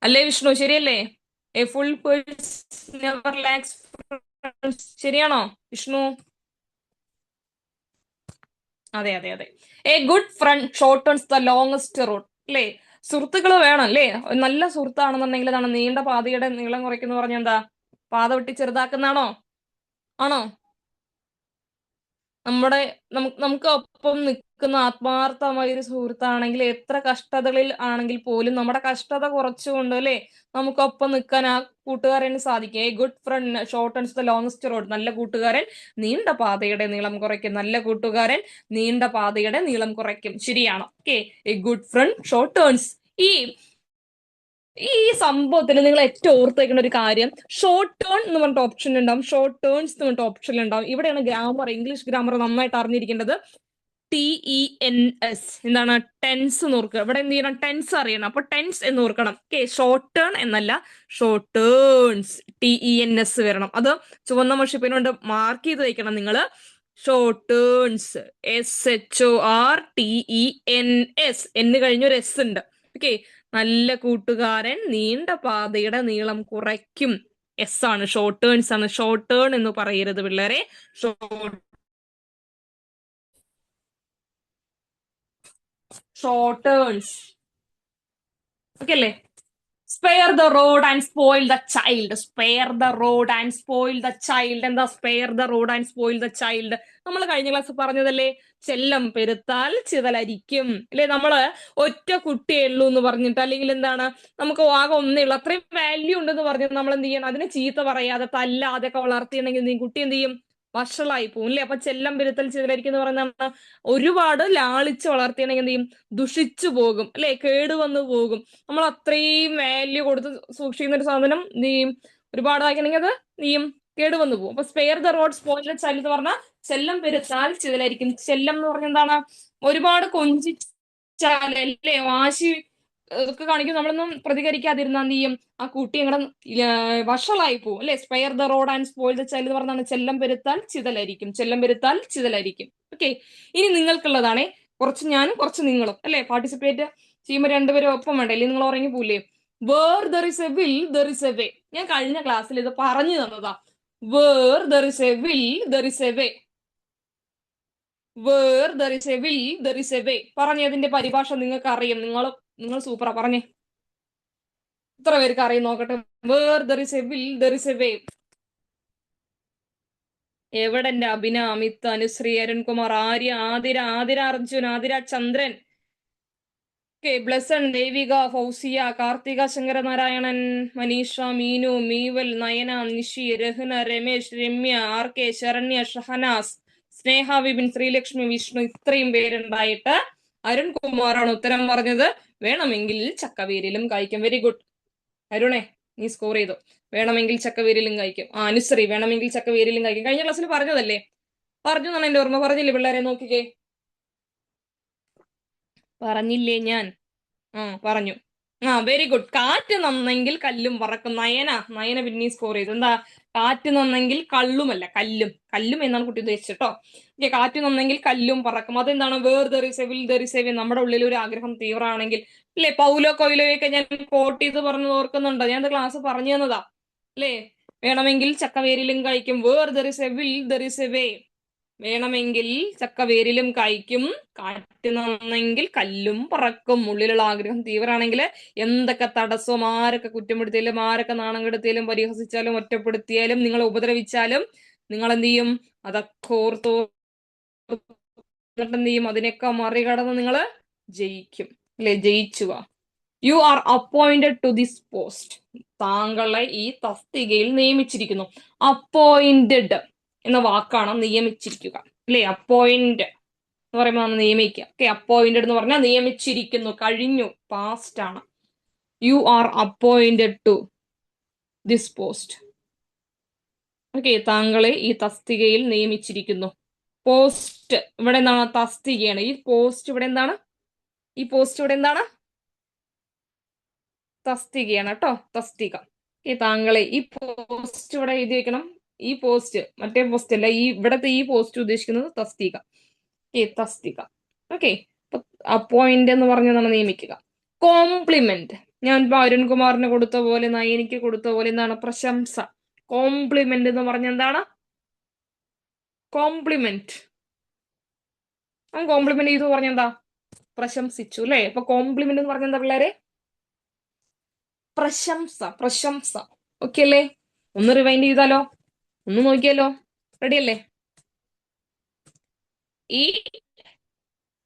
അല്ലേ വിഷ്ണു? ശരിയല്ലേ? A full purse never lacks friends. ശരിയാണോ വിഷ്ണു? അതെ അതെ അതെ. A good friend shortens the longest road അല്ലേ? സുഹൃത്തുക്കൾ വേണം അല്ലേ? നല്ല സുഹൃത്താണെന്നുണ്ടെങ്കിൽ അതാണ് നീണ്ട പാതയുടെ നീളം കുറയ്ക്കുന്ന പറഞ്ഞ എന്താ? പാത വെട്ടി ചെറുതാക്കുന്നതാണോ? ആണോ? നമുക്ക് ഒപ്പം നിൽക്കുക കേൾക്കുന്ന ആത്മാർത്ഥമായ ഒരു സുഹൃത്താണെങ്കിൽ എത്ര കഷ്ടതകളിൽ ആണെങ്കിൽ പോലും നമ്മുടെ കഷ്ടത കുറച്ചുകൊണ്ട് അല്ലെ നമുക്കൊപ്പം നിൽക്കാൻ ആ കൂട്ടുകാരന് സാധിക്കും. A good front shortens the longest road. നല്ല കൂട്ടുകാരൻ നീണ്ട പാതയുടെ നീളം കുറയ്ക്കും. നല്ല കൂട്ടുകാരൻ നീണ്ട പാതയുടെ നീളം കുറയ്ക്കും. ശരിയാണ്. Okay, a good friend shortens. ഈ ഈ സംഭവത്തിൽ നിങ്ങൾ ഏറ്റവും ഓർത്ത് വെക്കുന്ന ഒരു കാര്യം, ഷോർട്ട് ടേൺ എന്ന് പറഞ്ഞിട്ട് ഓപ്ഷൻ ഉണ്ടാവും, ഷോർട്ട് ടേൺസ് എന്ന് പറഞ്ഞിട്ട് ഓപ്ഷൻ ഉണ്ടാവും. ഇവിടെയാണ് ഗ്രാമർ, ഇംഗ്ലീഷ് ഗ്രാമർ നന്നായിട്ട് അറിഞ്ഞിരിക്കേണ്ടത്. TENS എന്താണ്? ടെൻസ് എന്ന് ഓർക്കുക. ഇവിടെ എന്ത് ചെയ്യണം? ടെൻസ് അറിയണം. അപ്പൊ ടെൻസ് എന്ന് ഓർക്കണം. ഓക്കെ, ഷോർട്ട് ടേൺ എന്നല്ല, ഷോർട്ട് ടേൺസ്. TENS വരണം. അത് ചുവന്ന മഷിപ്പിനുകൊണ്ട് മാർക്ക് ചെയ്ത് വയ്ക്കണം നിങ്ങൾ. Short turns, SHORTENS. എന്ന് കഴിഞ്ഞൊരു S ഉണ്ട്. ഓക്കെ, നല്ല കൂട്ടുകാരൻ നീണ്ട പാതയുടെ നീളം കുറയ്ക്കും. ആണ്, ഷോർട്ട് ടേൺസ് ആണ്. ഷോർട്ട് ടേൺ എന്ന് പറയരുത് പിള്ളേരെ. Shortens. ഓക്കെ അല്ലേ? Spare the rod and spoil the child. Spare the rod and spoil the child. എന്താ spare the rod and spoil the child? നമ്മൾ കഴിഞ്ഞ ക്ലാസ് പറഞ്ഞതല്ലേ, ചെല്ലം പെരുത്താൽ ചിതലരിക്കും അല്ലെ? നമ്മള് ഒറ്റ കുട്ടിയേ ഉള്ളൂ എന്ന് പറഞ്ഞിട്ട്, അല്ലെങ്കിൽ എന്താണ്, നമുക്ക് ആകെ ഒന്നേ ഉള്ളൂ, അത്രയും വാല്യൂ ഉണ്ടെന്ന് പറഞ്ഞിട്ട് നമ്മൾ എന്ത് ചെയ്യണം? അതിനെ ചീത്ത പറയാതെ തല്ലാതെ ഒക്കെ വളർത്തിയിട്ടുണ്ടെങ്കിൽ നീ കുട്ടി എന്ത് ചെയ്യും? വഷളായി പോകും അല്ലെ? അപ്പൊ ചെല്ലം പെരുത്തൽ ചിതലരിക്കും എന്ന് പറയുന്ന ഒരുപാട് ലാളിച്ച് വളർത്തിയിട്ടുണ്ടെങ്കിൽ എന്ത് ചെയ്യും? ദുഷിച്ചു പോകും അല്ലെ? കേടുവന്നു പോകും. നമ്മൾ അത്രയും വാല്യൂ കൊടുത്ത് സൂക്ഷിക്കുന്ന ഒരു സാധനം നീ ഒരുപാട് ആക്കണമെങ്കിൽ അത് നീയും കേടുവന്നു പോകും. അപ്പൊ spare the road spoil the child എന്ന് പറഞ്ഞാൽ ചെല്ലം പെരുത്താൽ ചിതലായിരിക്കും. ചെല്ലം എന്ന് പറഞ്ഞ എന്താണ്? ഒരുപാട് കൊഞ്ചിച്ചാൽ അല്ലേ, വാശി ഒക്കെ കാണിക്കും, നമ്മളൊന്നും പ്രതികരിക്കാതിരുന്നാൽ നീയും ആ കുട്ടി അങ്ങനെ വഷളായി പോകും അല്ലെ? Spare the rod and spoil the child എന്ന് പറഞ്ഞാൽ ചെല്ലം പെരുത്താൽ ചിതലായിരിക്കും. ചെല്ലം പെരുത്താൽ ചിതലായിരിക്കും. ഓക്കെ, ഇനി നിങ്ങൾക്കുള്ളതാണേ, കുറച്ച് ഞാനും കുറച്ച് നിങ്ങളും അല്ലെ പാർട്ടിസിപ്പേറ്റ് ചെയ്യുമ്പോൾ രണ്ടുപേരും ഒപ്പം വേണ്ട, അല്ലെങ്കിൽ നിങ്ങൾ ഉറങ്ങി പോലേ. Where there is a will there is a way. ഞാൻ കഴിഞ്ഞ ക്ലാസ്സിൽ ഇത് പറഞ്ഞു തന്നതാ. Where there is a will there is a way. Where there is a will there is a way. പറഞ്ഞതിന്റെ പരിഭാഷ നിങ്ങൾക്ക് അറിയാം. നിങ്ങൾ സൂപ്പറാ, പറഞ്ഞേ. ഇത്ര പേർക്ക് അറിയും നോക്കട്ടെ. Where there is a will there is a way. എവിടെ എന്റെ അഭിന, അമിത്, അനുശ്രീ, അരുൺകുമാർ, ആര്യ, ആതിര അർജുൻ, ആതിര ചന്ദ്രൻ, ബ്ലസൺ, ദേവിക, ഫൗസിയ, കാർത്തിക, ശങ്കരനാരായണൻ, മനീഷ, മീനു, മീവൽ, നയന, നിഷി, രഹ്ന, രമേശ്, രമ്യ, RK, ശരണ്യ, ഷഹനാസ്, സ്നേഹ, വിപിൻ, ശ്രീലക്ഷ്മി, വിഷ്ണു, ഇത്രയും പേരുണ്ടായിട്ട് അരുൺകുമാറാണ് ഉത്തരം പറഞ്ഞത്. വേണമെങ്കിൽ ചക്കവേരിലും കഴിക്കും. വെരി ഗുഡ് അരുണേ, നീ സ്കോർ ചെയ്തു. വേണമെങ്കിൽ ചക്കവേരിലും കഴിക്കും. അനുശ്രീ, വേണമെങ്കിൽ ചക്കവേരിലും കഴിക്കും. കഴിഞ്ഞ ക്ലാസ്സിൽ പറഞ്ഞതല്ലേ? പറഞ്ഞു എന്നാണ് എന്റെ ഓർമ്മ. പറഞ്ഞില്ലേ പിള്ളേരെ? നോക്കിക്കേ, പറഞ്ഞില്ലേ ഞാൻ? പറഞ്ഞു. Very good. കാറ്റ് നന്നെങ്കിൽ കല്ലും പറക്കും. നയന പിന്നെ സ്കോർ ചെയ്തു. എന്താ? കാറ്റ് നന്നെങ്കിൽ കള്ളുമല്ല, കല്ലും എന്നാണ് കുട്ടി ഉദ്ദേശിച്ചത് കേട്ടോ. ഓക്കെ, കാറ്റ് നന്നെങ്കിൽ കല്ലും പറക്കും. അതെന്താണ്? Where there is a will there is a way. നമ്മുടെ ഉള്ളിൽ ഒരു ആഗ്രഹം തീവ്രമാണെങ്കിൽ അല്ലെ, പൗലോ കൊയ്ലോയൊക്കെ ഞാൻ കോട്ട് ചെയ്ത് പറഞ്ഞു ഓർക്കുന്നുണ്ടോ? ഞാൻ ക്ലാസ് പറഞ്ഞു തന്നതാ അല്ലേ? വേണമെങ്കിൽ ചക്കവേരിലും കഴിക്കും. Where there is a will there is a way. വേണമെങ്കിൽ ചക്കവേരിലും കായ്ക്കും, കാറ്റ് നന്നെങ്കിൽ കല്ലും പറക്കും. ഉള്ളിലുള്ള ആഗ്രഹം തീവ്രമാണെങ്കിൽ എന്തൊക്കെ തടസ്സവും, ആരൊക്കെ കുറ്റപ്പെടുത്തിയാലും, ആരൊക്കെ നാണം കെടുത്തിയാലും, പരിഹസിച്ചാലും, ഒറ്റപ്പെടുത്തിയാലും, നിങ്ങളെ ഉപദ്രവിച്ചാലും നിങ്ങൾ എന്ത് ചെയ്യും? അതൊക്കെ ഓർത്തോ എന്ത് ചെയ്യും? അതിനൊക്കെ മറികടന്ന് നിങ്ങൾ ജയിക്കും അല്ലെ? ജയിച്ചുക. You are appointed to this post. താങ്കളെ ഈ തസ്തികയിൽ നിയമിച്ചിരിക്കുന്നു. അപ്പോയിന്റഡ് എന്ന വാക്കാണ് നിയമിച്ചിരിക്കുക അല്ലെ? അപ്പോയിന്റ് എന്ന് പറയുമ്പോൾ നമ്മൾ നിയമിക്കുക. ഓക്കെ, അപ്പോയിന്റഡ് എന്ന് പറഞ്ഞാൽ നിയമിച്ചിരിക്കുന്നു, കഴിഞ്ഞു, പാസ്റ്റ് ആണ്. You are appointed to this post. Okay, താങ്കളെ ഈ തസ്തികയിൽ നിയമിച്ചിരിക്കുന്നു. പോസ്റ്റ് ഇവിടെ എന്താണ്? തസ്തികയാണ്. ഈ പോസ്റ്റ് ഇവിടെ എന്താണ്? ഈ പോസ്റ്റ് ഇവിടെ എന്താണ്? തസ്തികയാണ് കേട്ടോ, തസ്തിക. ഈ താങ്കളെ ഈ പോസ്റ്റ് ഇവിടെ എഴുതി വെക്കണം. ഈ പോസ്റ്റ് മറ്റേ പോസ്റ്റ് അല്ല, ഈ ഇവിടത്തെ ഈ പോസ്റ്റ് ഉദ്ദേശിക്കുന്നത് തസ്തിക. തസ്തിക. ഓക്കെ, അപ്പോയിന്റ് എന്ന് പറഞ്ഞ് നമ്മൾ നിയമിക്കുക. കോംപ്ലിമെന്റ്. ഞാൻ ഇപ്പൊ അരുൺകുമാറിന് കൊടുത്ത പോലെ, നയനിക്ക് കൊടുത്ത പോലെ എന്താണ്? പ്രശംസ. കോംപ്ലിമെന്റ് എന്ന് പറഞ്ഞ എന്താണ്? കോംപ്ലിമെന്റ്. കോംപ്ലിമെന്റ് ചെയ്തു പറഞ്ഞ എന്താ? പ്രശംസിച്ചു അല്ലെ? അപ്പൊ കോംപ്ലിമെന്റ് എന്ന് പറഞ്ഞ എന്താ പിള്ളേരെ? പ്രശംസ, പ്രശംസ. ഓക്കെ അല്ലേ? ഒന്ന് റിവൈൻഡ് ചെയ്താലോ? ഒന്ന് നോക്കിയാലോ? റെഡി അല്ലേ? ഈ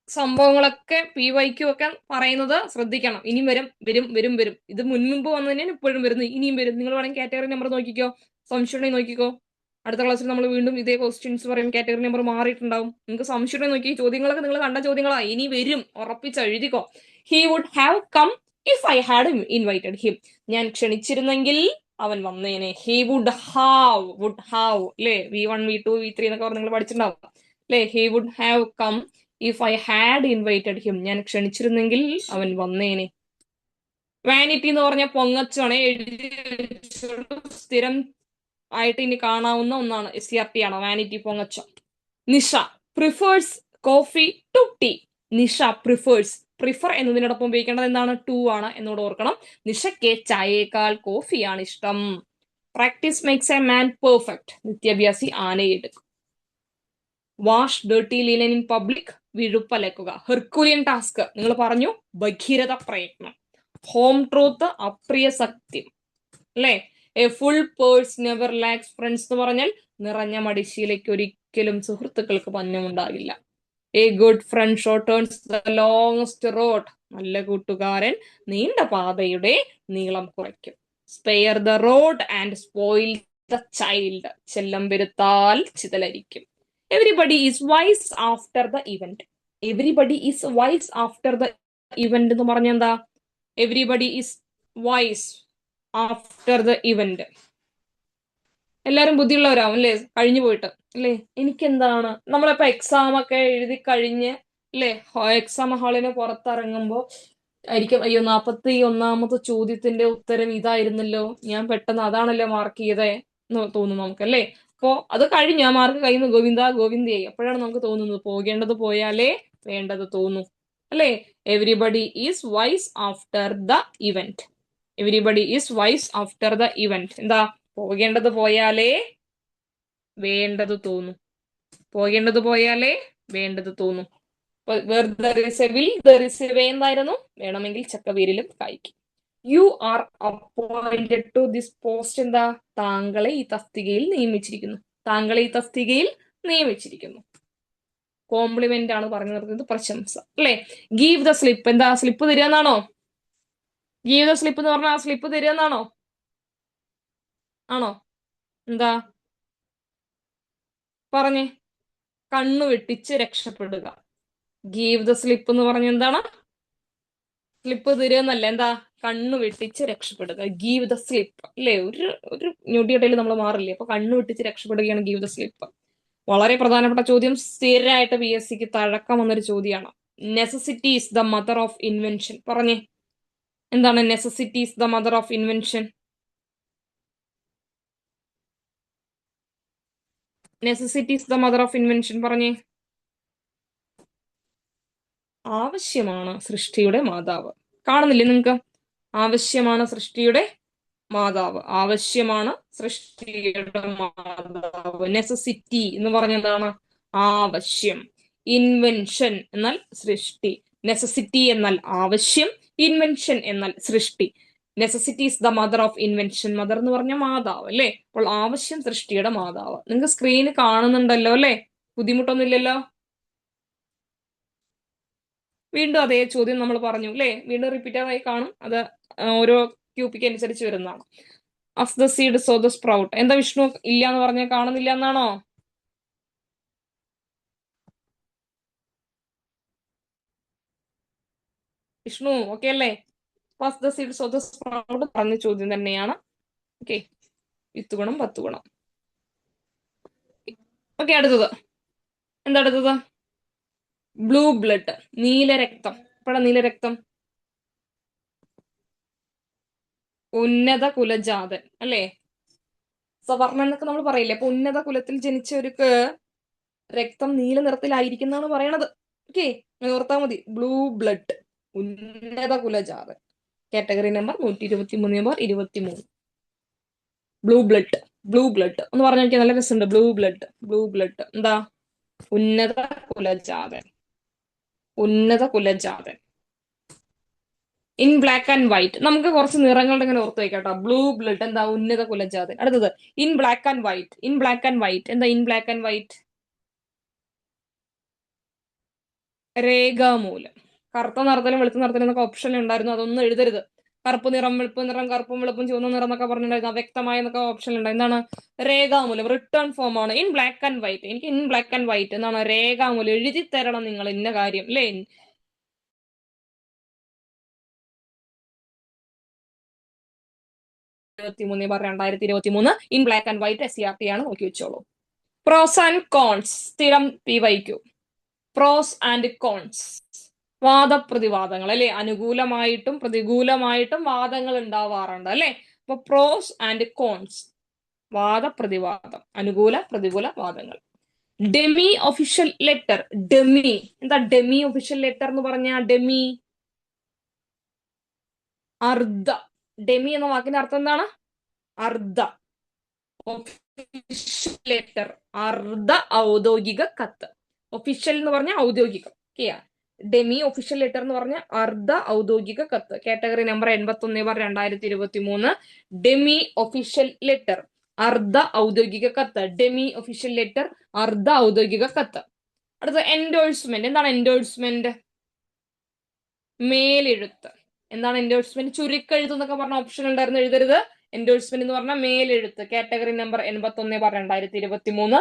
സംഭവങ്ങളൊക്കെ PYQ ഒക്കെ പറയുന്നത് ശ്രദ്ധിക്കണം. ഇനിയും വരും വരും വരും വരും. ഇത് മുൻപ് വന്നതിന് ഇപ്പോഴും വരുന്നു, ഇനിയും വരും. നിങ്ങൾ വേണമെങ്കിൽ കാറ്റഗറി നമ്പർ നോക്കിക്കോ, സംശയം ഉണ്ടെങ്കിൽ നോക്കിക്കോ. അടുത്ത ക്ലാസ്സിൽ നമ്മൾ വീണ്ടും ഇതേ ക്വസ്റ്റ്യൻസ് പറയും, കാറ്റഗറി നമ്പർ മാറിയിട്ടുണ്ടാവും. നിങ്ങൾക്ക് സംശയം ഉണ്ടെങ്കിൽ നോക്കി. ചോദ്യങ്ങളൊക്കെ നിങ്ങൾ കണ്ട ചോദ്യങ്ങളാ, ഇനി വരും, ഉറപ്പിച്ച് എഴുതിക്കോ. He would have come if I had invited him. ഞാൻ ക്ഷണിച്ചിരുന്നെങ്കിൽ അവൻ വന്നേനെ. ഹി വുഡ് ഹാവ് അല്ലേ, V1 V2 V3 എന്നൊക്കെ നിങ്ങൾ പഠിച്ചിട്ടുണ്ടാവും അല്ലേ. He would have come if I had invited him. ഞാൻ ക്ഷണിച്ചിരുന്നെങ്കിൽ അവൻ വന്നേനെ. വാനിറ്റി എന്ന് പറഞ്ഞ പൊങ്ങച്ചാണ്, എഴുതി സ്ഥിരം ആയിട്ട് ഇനി കാണാവുന്ന ഒന്നാണ്. SCRT ആണ് വാനിറ്റി, പൊങ്ങച്ച. Nisha prefers coffee to tea. Nisha prefers, prefer എന്നതിനോടൊപ്പം ഉപയോഗിക്കേണ്ടത് എന്താണ്? ടു ആണ് എന്നോട് ഓർക്കണം. നിഷയ്ക്ക് ചായയേക്കാൾ കോഫിയാണ് ഇഷ്ടം. Practice makes a man perfect. നിത്യാഭ്യാസി ആനയെടുക്കും. Wash dirty linen in public. വിഴുപ്പലക്കുക. ഹെർക്കുലിയൻ ടാസ്ക്, നിങ്ങൾ പറഞ്ഞു, ഭഗീരഥ പ്രയത്നം. ഹോം ട്രൂത്ത്, അപ്രിയ സത്യം അല്ലേ. A full purse never lacks friends എന്ന് പറഞ്ഞാൽ നിറഞ്ഞ മടിശീലയ്ക്ക് ഒരിക്കലും സുഹൃത്തുക്കൾക്ക് പഞ്ഞമുണ്ടാകില്ല. A good friend shortens the longest road. നല്ല കൂട്ടുകാരൻ നീണ്ട പാതയുടെ നീളം കുറയ്ക്കും. Spare the rod and spoil the child. ചെല്ലം വരുത്താൽ ചിതലരിക്കും. Everybody is wise after the event. Everybody is wise after the event എന്ന് പറഞ്ഞ എന്താ? Everybody is wise after the event. എല്ലാരും ബുദ്ധിയുള്ളവരാവും അല്ലേ, കഴിഞ്ഞു പോയിട്ട് അല്ലേ. എനിക്കെന്താണ്, നമ്മളിപ്പോ എക്സാം ഒക്കെ എഴുതി കഴിഞ്ഞ് അല്ലേ, എക്സാം ഹാളിന് പുറത്തിറങ്ങുമ്പോ ആയിരിക്കും, അയ്യോ 41ാമത്തെ ചോദ്യത്തിന്റെ ഉത്തരം ഇതായിരുന്നല്ലോ, ഞാൻ പെട്ടെന്ന് അതാണല്ലോ മാർക്ക് ചെയ്തേ എന്ന് തോന്നും നമുക്ക് അല്ലേ. അപ്പോ അത് കഴിഞ്ഞു, ആ മാർക്ക് കയ്യിൽ നിന്ന് ഗോവിന്ദ ഗോവിന്ദയായി. അപ്പോഴാണ് നമുക്ക് തോന്നുന്നത് പോകേണ്ടത് പോയാലേ വേണ്ടത് തോന്നും അല്ലേ. Everybody is wise after the event. Everybody is wise after the event. എന്താ? പോകേണ്ടത് പോയാലേ വേണ്ടത് തോന്നും. പോകേണ്ടത് പോയാലേ വേണ്ടത് തോന്നും. Where there is a will, there is a way എന്തായിരുന്നു? വേണമെങ്കിൽ ചക്കവീരിലും കായ്ക്കും. You are appointed to this post. എന്താ? താങ്കളെ ഈ തസ്തികയിൽ നിയമിച്ചിരിക്കുന്നു. താങ്കളെ ഈ തസ്തികയിൽ നിയമിച്ചിരിക്കുന്നു. കോംപ്ലിമെന്റ് ആണ് പറഞ്ഞു നിർത്തുന്നത്, പ്രശംസ അല്ലെ. Give the slip. എന്താ? സ്ലിപ്പ് തരിക എന്നാണോ? ഗീവ് ദ സ്ലിപ്പ് എന്ന് പറഞ്ഞാൽ ആ സ്ലിപ്പ് തരിക എന്നാണോ? ആണോ? എന്താ പറഞ്ഞേ? കണ്ണു വെട്ടിച്ച് രക്ഷപ്പെടുക. ഗീവ് ദ സ്ലിപ്പ് എന്ന് പറഞ്ഞ എന്താണ്? സ്ലിപ്പ് തരിക എന്നല്ല, എന്താ? കണ്ണു വെട്ടിച്ച് രക്ഷപ്പെടുക. ഗീവ് ദ സ്ലിപ്പ് അല്ലേ. ഒരു ഞൊടിയിടയിൽ നമ്മൾ മാറില്ലേ. അപ്പൊ കണ്ണു വെട്ടിച്ച് രക്ഷപ്പെടുകയാണ് ഗീവ് ദ സ്ലിപ്പ്. വളരെ പ്രധാനപ്പെട്ട ചോദ്യം, സ്ഥിരമായിട്ട് PSCക്ക് തഴക്കം വന്നൊരു ചോദ്യമാണ്. Necessity is the mother of invention. പറഞ്ഞേ, എന്താണ് necessity is the mother of invention? Necessity is the mother of invention പറഞ്ഞേ. ആവശ്യമാണ് സൃഷ്ടിയുടെ മാതാവ്. കാണുന്നില്ലേ നിങ്ങൾക്ക്? ആവശ്യമാണ് സൃഷ്ടിയുടെ മാതാവ്. ആവശ്യമാണ് സൃഷ്ടിയുടെ മാതാവ്. നെസസിറ്റി എന്ന് പറഞ്ഞ എന്താണ്? ആവശ്യം. ഇൻവെൻഷൻ എന്നാൽ സൃഷ്ടി. നെസസിറ്റി എന്നാൽ ആവശ്യം, ഇൻവെൻഷൻ എന്നാൽ സൃഷ്ടി. Necessity is the mother of invention. Mother എന്ന് പറഞ്ഞ മാതാവ് അല്ലേ. അപ്പോൾ ആവശ്യം സൃഷ്ടിയുടെ മാതാവ്. നിങ്ങൾക്ക് സ്ക്രീന് കാണുന്നുണ്ടല്ലോ അല്ലേ? ബുദ്ധിമുട്ടൊന്നുമില്ലല്ലോ? വീണ്ടും അതേ ചോദ്യം നമ്മൾ പറഞ്ഞു അല്ലേ. വീണ്ടും റിപ്പീറ്റ് ആയി കാണും. അത് ഓരോ ക്യൂപ്പിക്ക് അനുസരിച്ച് വരുന്നതാണ്. As the seed so the sprout. എന്താ വിഷ്ണു ഇല്ല എന്ന് പറഞ്ഞ? കാണുന്നില്ല എന്നാണോ? വിഷ്ണു ഓക്കെ അല്ലേ? First the seed so the sprout പറഞ്ഞ ചോദ്യം തന്നെയാണ്. ഓക്കെ, 10 ഗുണം 10 ഗുണം. ഓക്കെ, അടുത്തത് എന്താ? അടുത്തത് ബ്ലൂ ബ്ലഡ്, നീലരക്തം. ഇപ്പഴാ നീലരക്തം. ഉന്നത കുലജാതൻ അല്ലേ. സവർണൻ എന്നൊക്കെ നമ്മൾ പറയില്ലേ. അപ്പൊ ഉന്നത കുലത്തിൽ ജനിച്ചവർക്ക് രക്തം നീല നിറത്തിലായിരിക്കും എന്നാണ് പറയണത്. ഓക്കെ, ഓർത്താ മതി. ബ്ലൂ ബ്ലഡ്, ഉന്നത കുലജാതൻ. Category number 123/23. Blue blood, blue blood ഒന്ന് പറഞ്ഞു നോക്കിയാൽ നല്ല രസമുണ്ട്. ബ്ലൂ ബ്ലഡ്, ബ്ലൂ ബ്ലഡ് എന്താ? ഉന്നത കുലജാതൻ, ഉന്നത കുലജാതൻ. In black and white. നമുക്ക് കുറച്ച് നിറങ്ങളുടെ ഇങ്ങനെ ഓർത്ത് വെക്കാട്ടോ. ബ്ലൂ ബ്ലഡ് എന്താ? ഉന്നത കുലജാതൻ. അടുത്തത് in black and white. In black and white എന്താ? ഇൻ ബ്ലാക്ക് ആൻഡ് വൈറ്റ് രേഖാമൂലം. കറുത്ത നിറത്തിലും വെളുത്ത നിറത്തിലും എന്നൊക്കെ ഓപ്ഷൻ ഉണ്ടായിരുന്നു, അതൊന്നും എഴുതരുത്. കറുപ്പ് നിറം, വെളുപ്പ് നിറം, കറുപ്പും വെളുപ്പും ചുവന്ന നിറം എന്നൊക്കെ പറഞ്ഞിട്ടുണ്ടായിരുന്നു, അവ്യക്തമായ എന്നൊക്കെ ഓപ്ഷൻ ഉണ്ട്. എന്താണ് രേഖാമൂലം? റിട്ടേൺ ഫോം ആണ്, ഇൻ ബ്ലാക്ക് ആൻഡ് വൈറ്റ്. എനിക്ക് ഇൻ ബ്ലാക്ക് ആൻഡ് വൈറ്റ് എന്താണ് രേഖാമൂലം എഴുതി തരണം നിങ്ങൾ ഇന്ന കാര്യം, അല്ലേ? 23/2023 in black and white SCRT ആണ്, നോക്കി വെച്ചോളൂ. പ്രോസ് ആൻഡ് കോൺസ്, സ്ഥിരം PYQ. പ്രോസ് ആൻഡ് കോൺസ്, വാദപ്രതിവാദങ്ങൾ അല്ലെ, അനുകൂലമായിട്ടും പ്രതികൂലമായിട്ടും വാദങ്ങൾ ഉണ്ടാവാറുണ്ട് അല്ലെ. അപ്പൊ പ്രോസ് ആൻഡ് കോൺസ്, വാദപ്രതിവാദം, അനുകൂല പ്രതികൂല വാദങ്ങൾ. Demi official letter. ഡെമി, എന്താ ഡെമി ഒഫീഷ്യൽ ലെറ്റർ എന്ന് പറഞ്ഞ? ഡെമി അർദ്ധ. ഡെമി എന്ന വാക്കിന്റെ അർത്ഥം എന്താണ്? അർദ്ധ. ഒഫീഷ്യൽ ലെറ്റർ, അർദ്ധ ഔദ്യോഗിക കത്ത്. ഒഫീഷ്യൽ എന്ന് പറഞ്ഞ ഔദ്യോഗികം, ഓക്കെയാ. ഡെമി ഒഫീഷ്യൽ ലെറ്റർ എന്ന് പറഞ്ഞ അർദ്ധ ഔദ്യോഗിക കത്ത്. Category number 81/2023. Demi official letter, അർദ്ധ ഔദ്യോഗിക കത്ത്. ഡെമി ഒഫീഷ്യൽ ലെറ്റർ, അർദ്ധ ഔദ്യോഗിക കത്ത്. അടുത്ത എൻഡോഴ്സ്മെന്റ്. എന്താണ് എൻഡോഴ്സ്മെന്റ്? മേലെഴുത്ത്. എന്താണ് എൻഡോഴ്സ്മെന്റ്? ചുരുക്കെഴുത്ത് എന്നൊക്കെ പറഞ്ഞ ഓപ്ഷൻ ഉണ്ടായിരുന്നു, എഴുതരുത്. എൻഡോഴ്സ്മെന്റ് എന്ന് പറഞ്ഞാൽ മേലെഴുത്ത്. Category number 81/2023.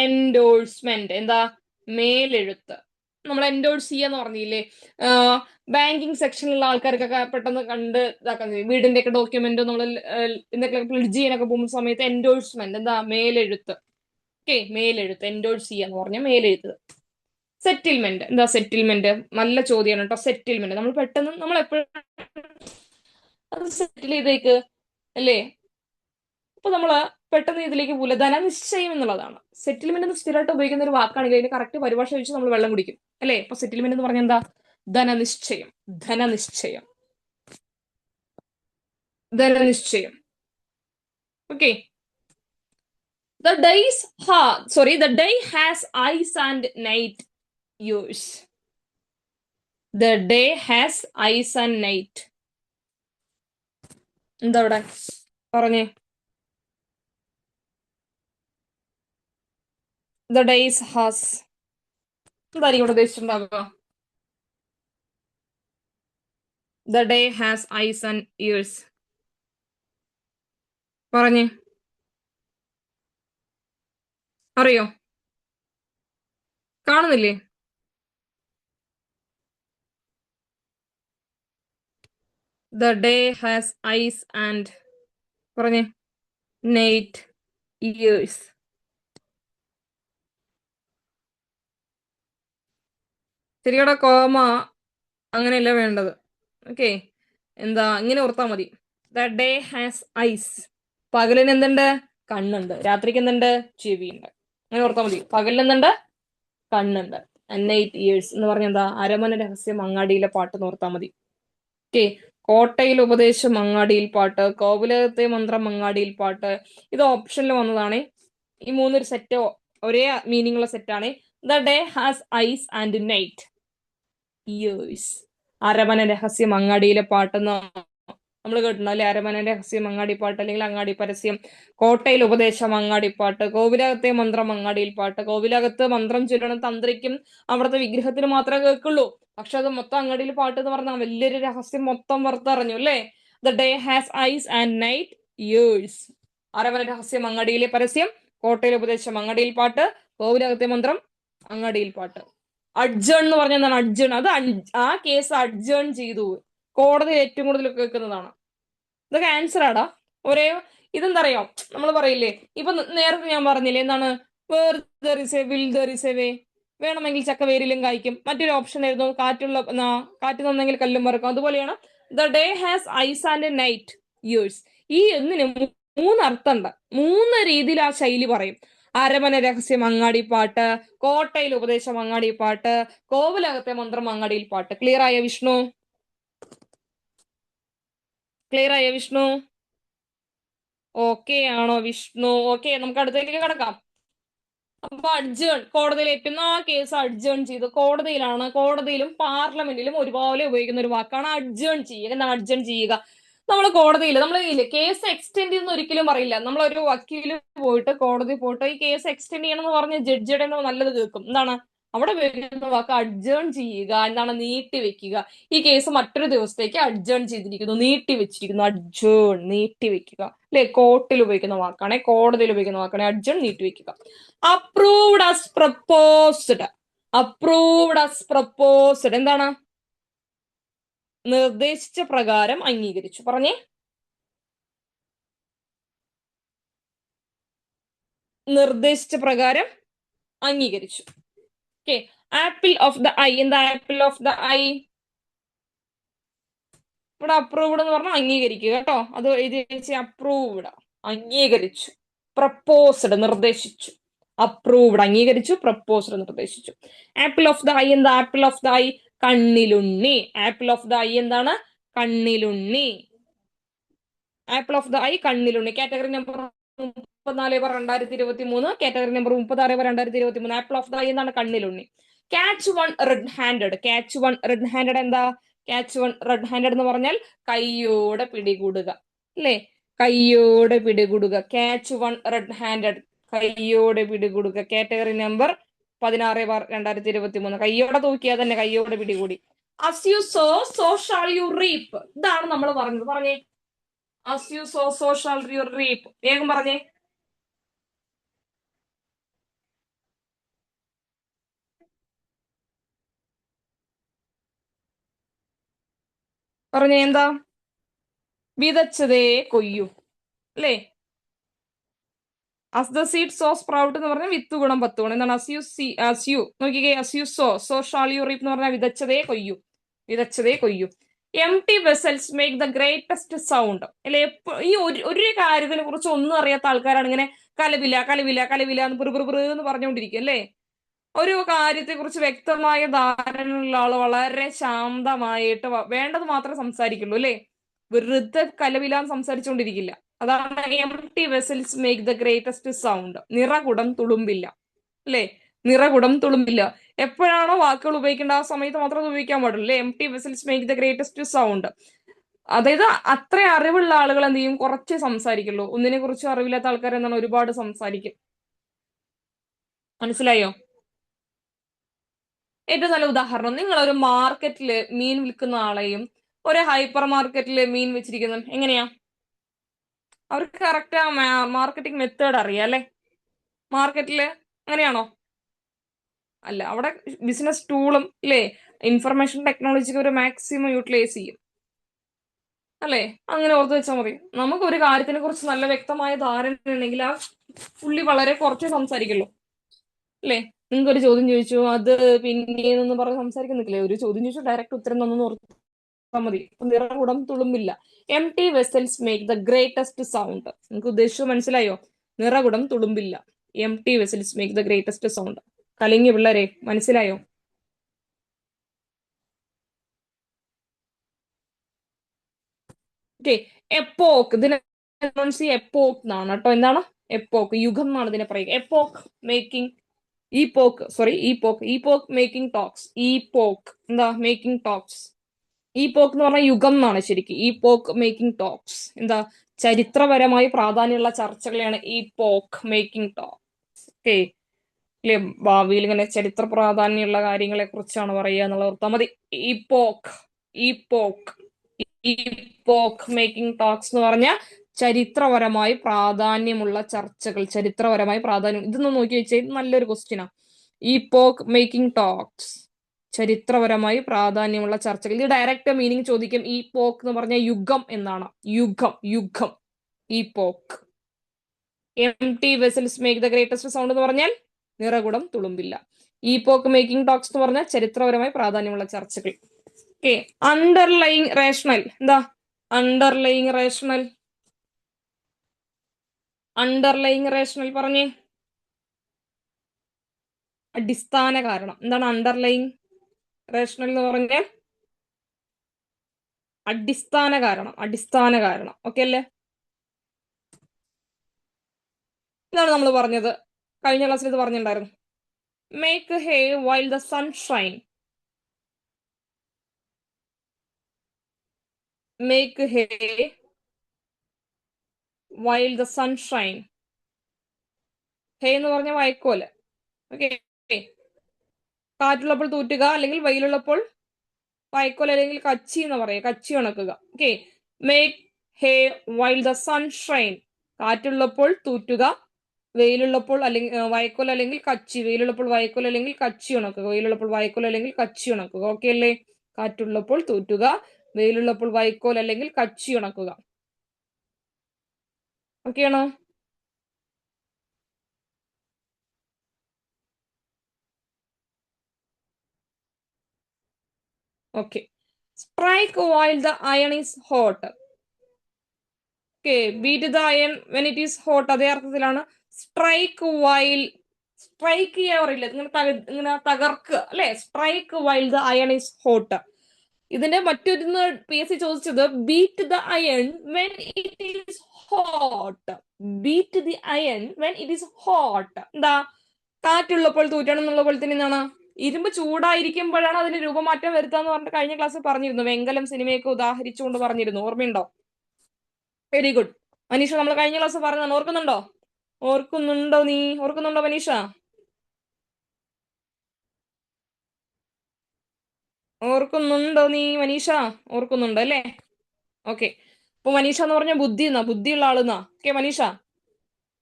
എൻഡോഴ്സ്മെന്റ് എന്താ? മേലെഴുത്ത്. നമ്മൾ എൻഡോഴ്സ് ചെയ്യാന്ന് പറഞ്ഞില്ലേ, ബാങ്കിങ് സെക്ഷനിലുള്ള ആൾക്കാർക്കൊക്കെ പെട്ടെന്ന് കണ്ട് ഇതാക്കാൻ, വീടിന്റെ ഒക്കെ ഡോക്യുമെന്റ് നമ്മൾ എന്തൊക്കെ പ്ലിഡ്ജ് ചെയ്യാനൊക്കെ പോകുന്ന സമയത്ത് എൻഡോഴ്സ്മെന്റ് എന്താ? മേലെഴുത്ത്. ഓക്കെ, മേലെഴുത്ത്. എൻഡോഴ്സ് ചെയ്യാന്ന് പറഞ്ഞ മേലെഴുത്ത്. സെറ്റിൽമെന്റ്. എന്താ സെറ്റിൽമെന്റ്? നല്ല ചോദ്യമാണ് കേട്ടോ. സെറ്റിൽമെന്റ് നമ്മൾ പെട്ടെന്ന്, നമ്മൾ എപ്പോഴും അത് സെറ്റിൽ ചെയ്തേക്ക് അല്ലേ. അപ്പൊ നമ്മള് പെട്ടെന്ന് ഇതിലേക്ക് പോലെ ധനനിശ്ചയം എന്നുള്ളതാണ്. സെറ്റിൽമെന്റ് എന്ന് സ്ഥിരമായിട്ട് ഉപയോഗിക്കുന്ന ഒരു വാക്കാണെങ്കിൽ അതിന് കറക്റ്റ് പരിഭാഷ വെച്ച് നമ്മൾ വെള്ളം കുടിക്കും അല്ലേ. അപ്പൊ സെറ്റിൽമെന്റ് എന്ന് പറഞ്ഞാൽ എന്താ? ധനനിശ്ചയം. ധനനിശ്ചയം, ധനനിശ്ചയം. Okay. The day has eyes and night years. The day has eyes and night. എന്താ ഇവിടെ പറഞ്ഞേ? The days has, എന്തായിരിക്കും ഇവിടെ ഉദ്ദേശിച്ചിട്ടുണ്ടാവുക? The day has eyes and ears. പറഞ്ഞേ, അറിയോ? കാണുന്നില്ലേ? The day has eyes and, പറഞ്ഞേ, night ears. ശരിയടാ, കോമ അങ്ങനെയല്ല വേണ്ടത്. ഓക്കെ, എന്താ ഇങ്ങനെ ഓർത്താ മതി. The day has eyes. പകലിന് എന്തുണ്ട്? കണ്ണുണ്ട്. രാത്രിക്ക് എന്തുണ്ട്? ചെവിയുണ്ട്. അങ്ങനെ ഓർത്താ മതി. പകലിന് എന്തുണ്ട്? കണ്ണുണ്ട്. നൈറ്റ് ഇയേഴ്സ് എന്ന് പറഞ്ഞ എന്താ? അരമന രഹസ്യം അങ്ങാടിയിലെ പാട്ട് എന്ന് ഓർത്താ മതി. ഓക്കെ. കോട്ടയിൽ ഉപദേശം അങ്ങാടിയിൽ പാട്ട്, കോവിലകത്തെ മന്ത്രം അങ്ങാടിയിൽ പാട്ട്. ഇത് ഓപ്ഷനിൽ വന്നതാണ്. ഈ മൂന്നൊരു സെറ്റ് ഒരേ മീനിങ് ഉള്ള സെറ്റാണ്. The day has eyes and night ears. അരമന രഹസ്യം അങ്ങാടിയിലെ പാട്ടെന്ന് നമ്മൾ കേട്ടിട്ടുണ്ടോ അല്ലെ? അരമന രഹസ്യം അങ്ങാടിപ്പാട്ട്, അല്ലെങ്കിൽ അങ്ങാടി പരസ്യം. കോട്ടയിൽ ഉപദേശം അങ്ങാടിപ്പാട്ട്, കോവിലകത്തെ മന്ത്രം അങ്ങാടിയിൽ പാട്ട്. കോവിലകത്ത് മന്ത്രം ചൊല്ലണം തന്ത്രിക്കും അവിടുത്തെ വിഗ്രഹത്തിന് മാത്രമേ കേൾക്കുള്ളൂ. പക്ഷെ അത് മൊത്തം അങ്ങാടിയിൽ പാട്ട് എന്ന് പറഞ്ഞാൽ വലിയൊരു രഹസ്യം മൊത്തം പുറത്തറിഞ്ഞു അല്ലേ. The day has eyes and night ears. അരമന രഹസ്യം അങ്ങാടിയിലെ പരസ്യം, കോട്ടയിൽ ഉപദേശം അങ്ങാടിയിൽ പാട്ട്, കോവിലകത്തെ മന്ത്രം അങ്ങാടിയിൽ പാട്ട്. അഡ്ജേൺ എന്ന് പറഞ്ഞാൽ എന്താണ്? അഡ്ജേൺ, അത് ആ കേസ് അഡ്ജേൺ ചെയ്തു, കോടതിയിൽ ഏറ്റവും കൂടുതൽ കേൾക്കുന്നതാണ്. ഇതൊക്കെ ആൻസർ ആടാ. ഒരേ ഇതെന്തറിയോ, നമ്മൾ പറയില്ലേ, ഇപ്പൊ നേരത്തെ ഞാൻ പറഞ്ഞില്ലേ എന്താണ്? Where there is a will there is a way. വേണമെങ്കിൽ ചക്ക വേരിലും കായ്ക്കും. മറ്റൊരു ഓപ്ഷൻ ആയിരുന്നു കാറ്റ് നന്നെങ്കിൽ കല്ലും മറക്കും. അതുപോലെയാണ് the day has eyes and night ears. ഈ എന്നിന് മൂന്നർത്ഥം ഉണ്ട്. മൂന്ന് രീതിയിൽ ആ ശൈലി പറയും. അരമന രഹസ്യം അങ്ങാടി പാട്ട്, കോട്ടയിൽ ഉപദേശം അങ്ങാടി പാട്ട്, കോവിലകത്തെ മന്ത്രം അങ്ങാടിയിൽ പാട്ട്. ക്ലിയർ ആയ വിഷ്ണു? ക്ലിയർ ആയ വിഷ്ണു? ഓക്കെ ആണോ വിഷ്ണു? ഓക്കെ, നമുക്ക് അടുത്തേക്ക് കിടക്കാം. അപ്പൊ അഡ്ജേൺ, കോടതിയിൽ എത്തുന്ന ആ കേസ് അഡ്ജേൺ ചെയ്തു. കോടതിയിലാണ്, കോടതിയിലും പാർലമെന്റിലും ഒരുപോലെ ഉപയോഗിക്കുന്ന ഒരു വാക്കാണ് അഡ്ജേൺ ചെയ്യുക. എന്താണ് അഡ്ജേൺ ചെയ്യുക? നമ്മൾ കോടതിയിൽ നമ്മൾ കേസ് എക്സ്റ്റെൻഡ് ചെയ്യുന്ന ഒരിക്കലും പറയില്ല. നമ്മളൊരു വക്കീല് പോയിട്ട് കോടതി പോയിട്ട് ഈ കേസ് എക്സ്റ്റെൻഡ് ചെയ്യണം എന്ന് പറഞ്ഞ് ജഡ്ജിയുടെ നല്ലത് കേൾക്കും. എന്താണ്? അവിടെ ഉപയോഗിക്കുന്ന വാക്ക് അഡ്ജേൺ ചെയ്യുക, എന്താണ് നീട്ടി വെക്കുക. ഈ കേസ് മറ്റൊരു ദിവസത്തേക്ക് അഡ്ജേൺ ചെയ്തിരിക്കുന്നു, നീട്ടി വെച്ചിരിക്കുന്നു. അഡ്ജേൺ നീട്ടി വെക്കുക അല്ലെ, കോർട്ടിൽ ഉപയോഗിക്കുന്ന വാക്കാണ്, കോടതിയിൽ ഉപയോഗിക്കുന്ന വാക്കാണ് അഡ്ജേൺ നീട്ടി വെക്കുക. Approved as proposed. Approved as proposed എന്താണ്? നിർദ്ദേശിച്ച പ്രകാരം അംഗീകരിച്ചു. പറഞ്ഞേ. നിർദ്ദേശിച്ച പ്രകാരം അംഗീകരിച്ചു. Okay. Apple of the eye. എന്താ ആപ്പിൾ ഓഫ് ദ ഐ? ഇവിടെ അപ്രൂവ്ഡ് എന്ന് പറഞ്ഞാൽ അംഗീകരിക്കുക കേട്ടോ. അത് എഴുതി വെച്ച് അപ്രൂവ്ഡ്, അംഗീകരിച്ചു. പ്രപ്പോസ്ഡ് നിർദ്ദേശിച്ചു. അപ്രൂവ്ഡ് അംഗീകരിച്ചു, പ്രപ്പോസ്ഡ് നിർദ്ദേശിച്ചു. ആപ്പിൾ ഓഫ് ദ ഐ എന്താ? ആപ്പിൾ ഓഫ് ദ ഐ കണ്ണിലുണ്ണി. ആപ്പിൾ ഓഫ് ദ ഐ എന്താണ്? കണ്ണിലുണ്ണി. ആപ്പിൾ ഓഫ് ദ ഐ കണ്ണിലുണ്ണി. Category number 34/2023. Category number 36/2023. Apple of the eye എന്താണ്? കണ്ണിലുണ്ണി. Catch one red handed. Catch one red handed എന്താ? Catch one red handed എന്ന് പറഞ്ഞാൽ കയ്യോടെ പിടികൂടുക അല്ലേ? കയ്യോടെ പിടികൂടുക. ക്യാച്ച് വൺ റെഡ് ഹാൻഡഡ്, കയ്യോടെ പിടികൂടുക. Category number 16/2023. കയ്യോടെ തൂക്കിയാൽ തന്നെ കയ്യോടെ പിടികൂടി. as you sow so shall you reap. ഇതാണ് നമ്മൾ പറഞ്ഞത്. പറഞ്ഞേ. as you sow so shall you reap. വേഗം പറഞ്ഞേ. പറഞ്ഞേ എന്താ? വിതച്ചതേ കൊയ്യൂ അല്ലേ? as the seed so sprout എന്ന് പറഞ്ഞാൽ വിത്ത് ഗുണം 10 ഗുണം. എന്താണ്? as you നോക്കിക്കേ, as you so shall you reap എന്ന് പറഞ്ഞാൽ വിതച്ചതേ കൊയ്യൂ, വിതച്ചതേ കൊയ്യൂ. empty vessels make the greatest sound അല്ലെ? ഈ ഒരു കാര്യത്തിനെ കുറിച്ച് ഒന്നും അറിയാത്ത ആൾക്കാരാണ് ഇങ്ങനെ കലവില കലവില കലവില എന്ന് പുറു എന്ന് പറഞ്ഞുകൊണ്ടിരിക്കും അല്ലേ? ഒരു കാര്യത്തെ കുറിച്ച് വ്യക്തമായ ധാരണയുള്ള ആള് വളരെ ശാന്തമായിട്ട് വേണ്ടത് മാത്രമേ സംസാരിക്കുള്ളൂ അല്ലേ? വെറുതെ കലവിലാന്ന് സംസാരിച്ചുകൊണ്ടിരിക്കില്ല. അതാണ് empty vessels make the greatest sound. നിറകുടം തുളുമ്പില്ല അല്ലേ? നിറകുടം തുളുമ്പില്ല. എപ്പോഴാണോ വാക്കുകൾ ഉപയോഗിക്കേണ്ട ആ സമയത്ത് മാത്രം അത് ഉപയോഗിക്കാൻ പാടുള്ളൂ അല്ലേ? empty vessels make the greatest sound. അതായത് അത്ര അറിവുള്ള ആളുകൾ എന്ത് ചെയ്യും? കുറച്ചേ സംസാരിക്കുള്ളൂ. ഒന്നിനെ കുറിച്ച് അറിവില്ലാത്ത ആൾക്കാർ എന്താണ്? ഒരുപാട് സംസാരിക്കും. മനസ്സിലായോ? ഏറ്റവും നല്ല ഉദാഹരണം, നിങ്ങൾ ഒരു മാർക്കറ്റില് മീൻ വിൽക്കുന്ന ആളെയും ഒരു ഹൈപ്പർ മാർക്കറ്റില് മീൻ വെച്ചിരിക്കുന്നതും എങ്ങനെയാ? അവർക്ക് കറക്റ്റ് ആ മാർക്കറ്റിംഗ് മെത്തേഡ് അറിയാം അല്ലെ? മാർക്കറ്റില് അങ്ങനെയാണോ? അല്ല, അവിടെ ബിസിനസ് ടൂളും അല്ലേ, ഇൻഫർമേഷൻ ടെക്നോളജിക്ക് ഒരു മാക്സിമം യൂട്ടിലൈസ് ചെയ്യും അല്ലേ? അങ്ങനെ ഓർത്ത് വെച്ചാൽ മതി. നമുക്ക് ഒരു കാര്യത്തിനെ കുറിച്ച് നല്ല വ്യക്തമായ ധാരണ ഉണ്ടെങ്കിൽ ആ പുള്ളി വളരെ കുറച്ചേ സംസാരിക്കുള്ളൂ അല്ലേ? നിങ്ങൾക്ക് ഒരു ചോദ്യം ചോദിച്ചു, അത് പിന്നീന്ന് പറഞ്ഞ് സംസാരിക്കുന്നില്ലേ? ഒരു ചോദ്യം ചോദിച്ചു ഡയറക്റ്റ് ഉത്തരം തന്നു മതി. നിറകുടം തുളുമ്പില്ല. empty vessels make the greatest sound. നിങ്ങൾക്ക് ഉദ്ദേശിച്ചു മനസ്സിലായോ? നിറകുടം തുളുമ്പില്ല. empty vessels make the greatest sound. കലിങ്ങി പിള്ളേരെ, മനസ്സിലായോ? ഓക്കെ. എപ്പോക്ക്, ഇതിനെ എപ്പോക്ക് എന്നാണ് കേട്ടോ. എന്താണ്? എപ്പോക്ക്, യുഗം എന്നാണ് ഇതിനെ പറയുക. എപ്പോക്ക് മേക്കിംഗ്, ഈപോക്ക് മേക്കിംഗ് ടോക്സ്. ഈപോക്ക് എന്താ? Making talks. ഈപോക്ക് എന്ന് പറഞ്ഞാൽ യുഗം എന്നാണ് ശരിക്കും. ഈപോക്ക് മേക്കിംഗ് ടോക്സ് എന്താ? ചരിത്രപരമായി പ്രാധാന്യമുള്ള ചർച്ചകളെയാണ് ഈപോക്ക് മേക്കിംഗ് ടോക്സ്. ഓക്കെ. അല്ലെ? ഭാവിയിൽ ഇങ്ങനെ ചരിത്ര പ്രാധാന്യമുള്ള കാര്യങ്ങളെ കുറിച്ചാണ് പറയുക എന്നുള്ള ഓർത്താൽ മതി. ഈപോക്ക്, ഈപോക്ക്, ഈപോക്ക് മേക്കിംഗ് ടോക്സ് എന്ന് പറഞ്ഞാൽ ചരിത്രപരമായി പ്രാധാന്യമുള്ള ചർച്ചകൾ. ചരിത്രപരമായി പ്രാധാന്യം, ഇതൊന്ന് നോക്കി വെച്ചേ, നല്ലൊരു ക്വസ്റ്റ്യനാ. ഈപോക്ക് മേക്കിംഗ് ടോക്സ്, ചരിത്രപരമായി പ്രാധാന്യമുള്ള ചർച്ചകൾ. ഇത് ഡയറക്റ്റ് മീനിങ് ചോദിക്കും. ഈ പോക്ക് എന്ന് പറഞ്ഞ യുഗം എന്നാണ്. യുഗം, യുഗം, ഈ പോക്ക്. empty vessels make the greatest sound എന്ന് പറഞ്ഞാൽ നിറകുടം തുളുമ്പില്ല. ഈ പോക്ക് മേക്കിംഗ് ടോക്സ് എന്ന് പറഞ്ഞാൽ ചരിത്രപരമായി പ്രാധാന്യമുള്ള ചർച്ചകൾ. ഓക്കെ. അണ്ടർലൈങ് റേഷണൽ എന്താ? അണ്ടർലൈങ് റേഷണൽ, അണ്ടർലൈങ് റേഷണൽ പറഞ്ഞേ. അടിസ്ഥാന കാരണം. എന്താണ് അണ്ടർലൈങ് റേഷണൽ എന്ന് പറഞ്ഞാൽ? അടിസ്ഥാന കാരണം, അടിസ്ഥാന കാരണം. ഓക്കെ അല്ലേ? ഇതാണ് നമ്മൾ പറഞ്ഞത്. കഴിഞ്ഞ ക്ലാസ്സിൽ ഇത് പറഞ്ഞിട്ടുണ്ടായിരുന്നു. Make hay while the sun shine. Make hay while the sun shine. Hay എന്ന് പറഞ്ഞ വൈക്കോല്. ഓക്കെ. കാറ്റുള്ളപ്പോൾ തൂറ്റുക, അല്ലെങ്കിൽ വെയിലുള്ളപ്പോൾ വൈക്കോൽ അല്ലെങ്കിൽ കച്ചി എന്ന് പറയാം, കച്ചി ഉണക്കുക. Okay, make hay while the sunshine. കാറ്റുള്ളപ്പോൾ തൂറ്റുക, വെയിലുള്ളപ്പോൾ അല്ലെങ്കിൽ വൈക്കോൽ അല്ലെങ്കിൽ കച്ചി, വെയിലുള്ളപ്പോൾ വൈക്കോൽ അല്ലെങ്കിൽ കച്ചി ഉണക്കുക, വെയിലുള്ളപ്പോൾ വൈക്കോൽ അല്ലെങ്കിൽ കച്ചി ഉണക്കുക. ഓക്കെ അല്ലേ? കാറ്റുള്ളപ്പോൾ തൂറ്റുക, വെയിലുള്ളപ്പോൾ വൈക്കോൽ അല്ലെങ്കിൽ കച്ചി ഉണക്കുക. ഓക്കെ ആണോ? Okay. Strike while the iron is hot. Okay, beat the iron when it is hot, അതേ അർത്ഥത്തിലാണ്. സ്ട്രൈക്ക് വൈൽ, സ്ട്രൈക്ക് ചെയ്യാറില്ല, ഇങ്ങനെ തകർക്കുക അല്ലെ? Strike while the iron is hot. ഇതിന്റെ മറ്റൊരു PSC ചോദിച്ചത് beat the iron when it is hot. Beat the iron when it is hot എന്താ? കാറ്റുള്ളപ്പോൾ തൂറ്റണം എന്നുള്ള പോലെ തന്നെ എന്താണ്? ഇരുമ്പ് ചൂടായിരിക്കുമ്പോഴാണ് അതിന് രൂപമാറ്റം വരുത്താന്ന് പറഞ്ഞിട്ട് കഴിഞ്ഞ ക്ലാസ്സിൽ പറഞ്ഞിരുന്നു. വെങ്കലം സിനിമയൊക്കെ ഉദാഹരിച്ചുകൊണ്ട് പറഞ്ഞിരുന്നു. ഓർമ്മയുണ്ടോ? Very good. മനീഷ, നമ്മൾ കഴിഞ്ഞ ക്ലാസ് പറഞ്ഞതാണ്, ഓർക്കുന്നുണ്ടോ? ഓർക്കുന്നുണ്ടോ മനീഷ? ഓർക്കുന്നുണ്ടോ നീ മനീഷ? ഓർക്കുന്നുണ്ട് അല്ലേ? ഓക്കെ. അപ്പൊ മനീഷ എന്ന് പറഞ്ഞ ബുദ്ധിയുള്ള ആളെന്നാ. ഓക്കെ മനീഷ,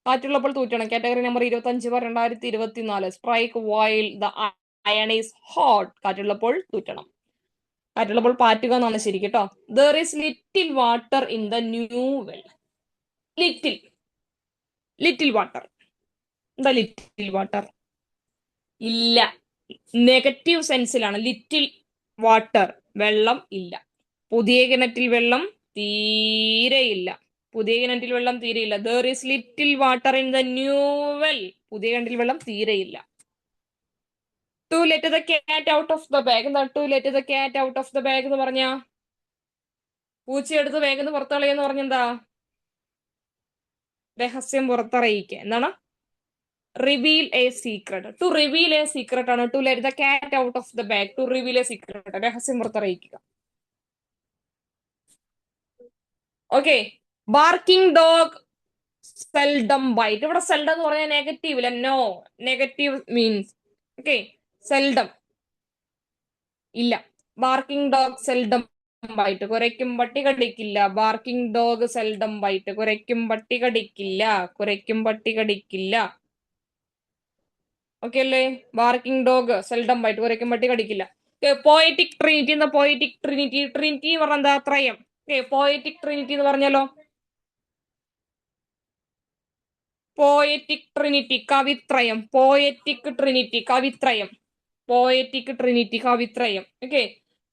കാറ്റുള്ളപ്പോൾ തൂറ്റണം. Category number 25/2024. Strike while the iron is hot. കാറ്റുള്ളപ്പോൾ തൂറ്റണം. കാറ്റുള്ളപ്പോൾ പാറ്റുക എന്നാണ് ശരി കേട്ടോ. There is little water in the new well. Little, little water. എന്താ ലിറ്റിൽ വാട്ടർ? ഇല്ല, നെഗറ്റീവ് സെൻസിലാണ്. ലിറ്റിൽ വാട്ടർ, വെള്ളം ഇല്ല. പുതിയ കിണറ്റിൽ വെള്ളം തീരെയില്ല. പുതിയ കിണറ്റിൽ വെള്ളം തീരെയില്ല. There is little water in the new well. പുതിയ കിണറ്റിൽ വെള്ളം തീരെയില്ല. To let the cat out of the bag. എന്താ to let the cat out of the bag എന്ന് പറഞ്ഞ? പൂച്ചയെടുത്ത് ബാഗ് പുറത്തളയെന്ന് പറഞ്ഞെന്താ? രഹസ്യം പുറത്തറിയിക്കുക. എന്താണ്? Reveal a secret. To reveal a secret ആണ് to let the cat out of the bag. To reveal a secret, രഹസ്യം പുറത്തറിയിക്കുക. Okay. Barking dog seldom bite. ഇവിടെ സെൽഡം എന്ന് പറഞ്ഞാൽ നെഗറ്റീവ് ഇല്ല. No, negative means. Okay, seldom ഇല്ല. Barking dog seldom bite. കുരയ്ക്കും പട്ടി കടിക്കില്ല. Barking dog seldom bite. കുരയ്ക്കും പട്ടി കടിക്കില്ല. കുരയ്ക്കും പട്ടി കടിക്കില്ല. ഓക്കെ അല്ലേ? Barking dog seldom bite. കുരയ്ക്കും പട്ടി കടിക്കില്ല. Poetic trinity. എന്താ പോയറ്റിക് ട്രിനിറ്റി? ട്രിനിറ്റി എന്ന് പറഞ്ഞാൽ എന്താ? ത്രയം. പോയറ്റിക് ട്രിനിറ്റി എന്ന് പറഞ്ഞാലോ? പോയറ്റിക് ട്രിനിറ്റി, കവിത്രയം. പോയറ്റിക് ട്രിനിറ്റി, കവിത്രയം. പോയറ്റിക് ട്രിനിറ്റി, കവിത്രയം. Okay.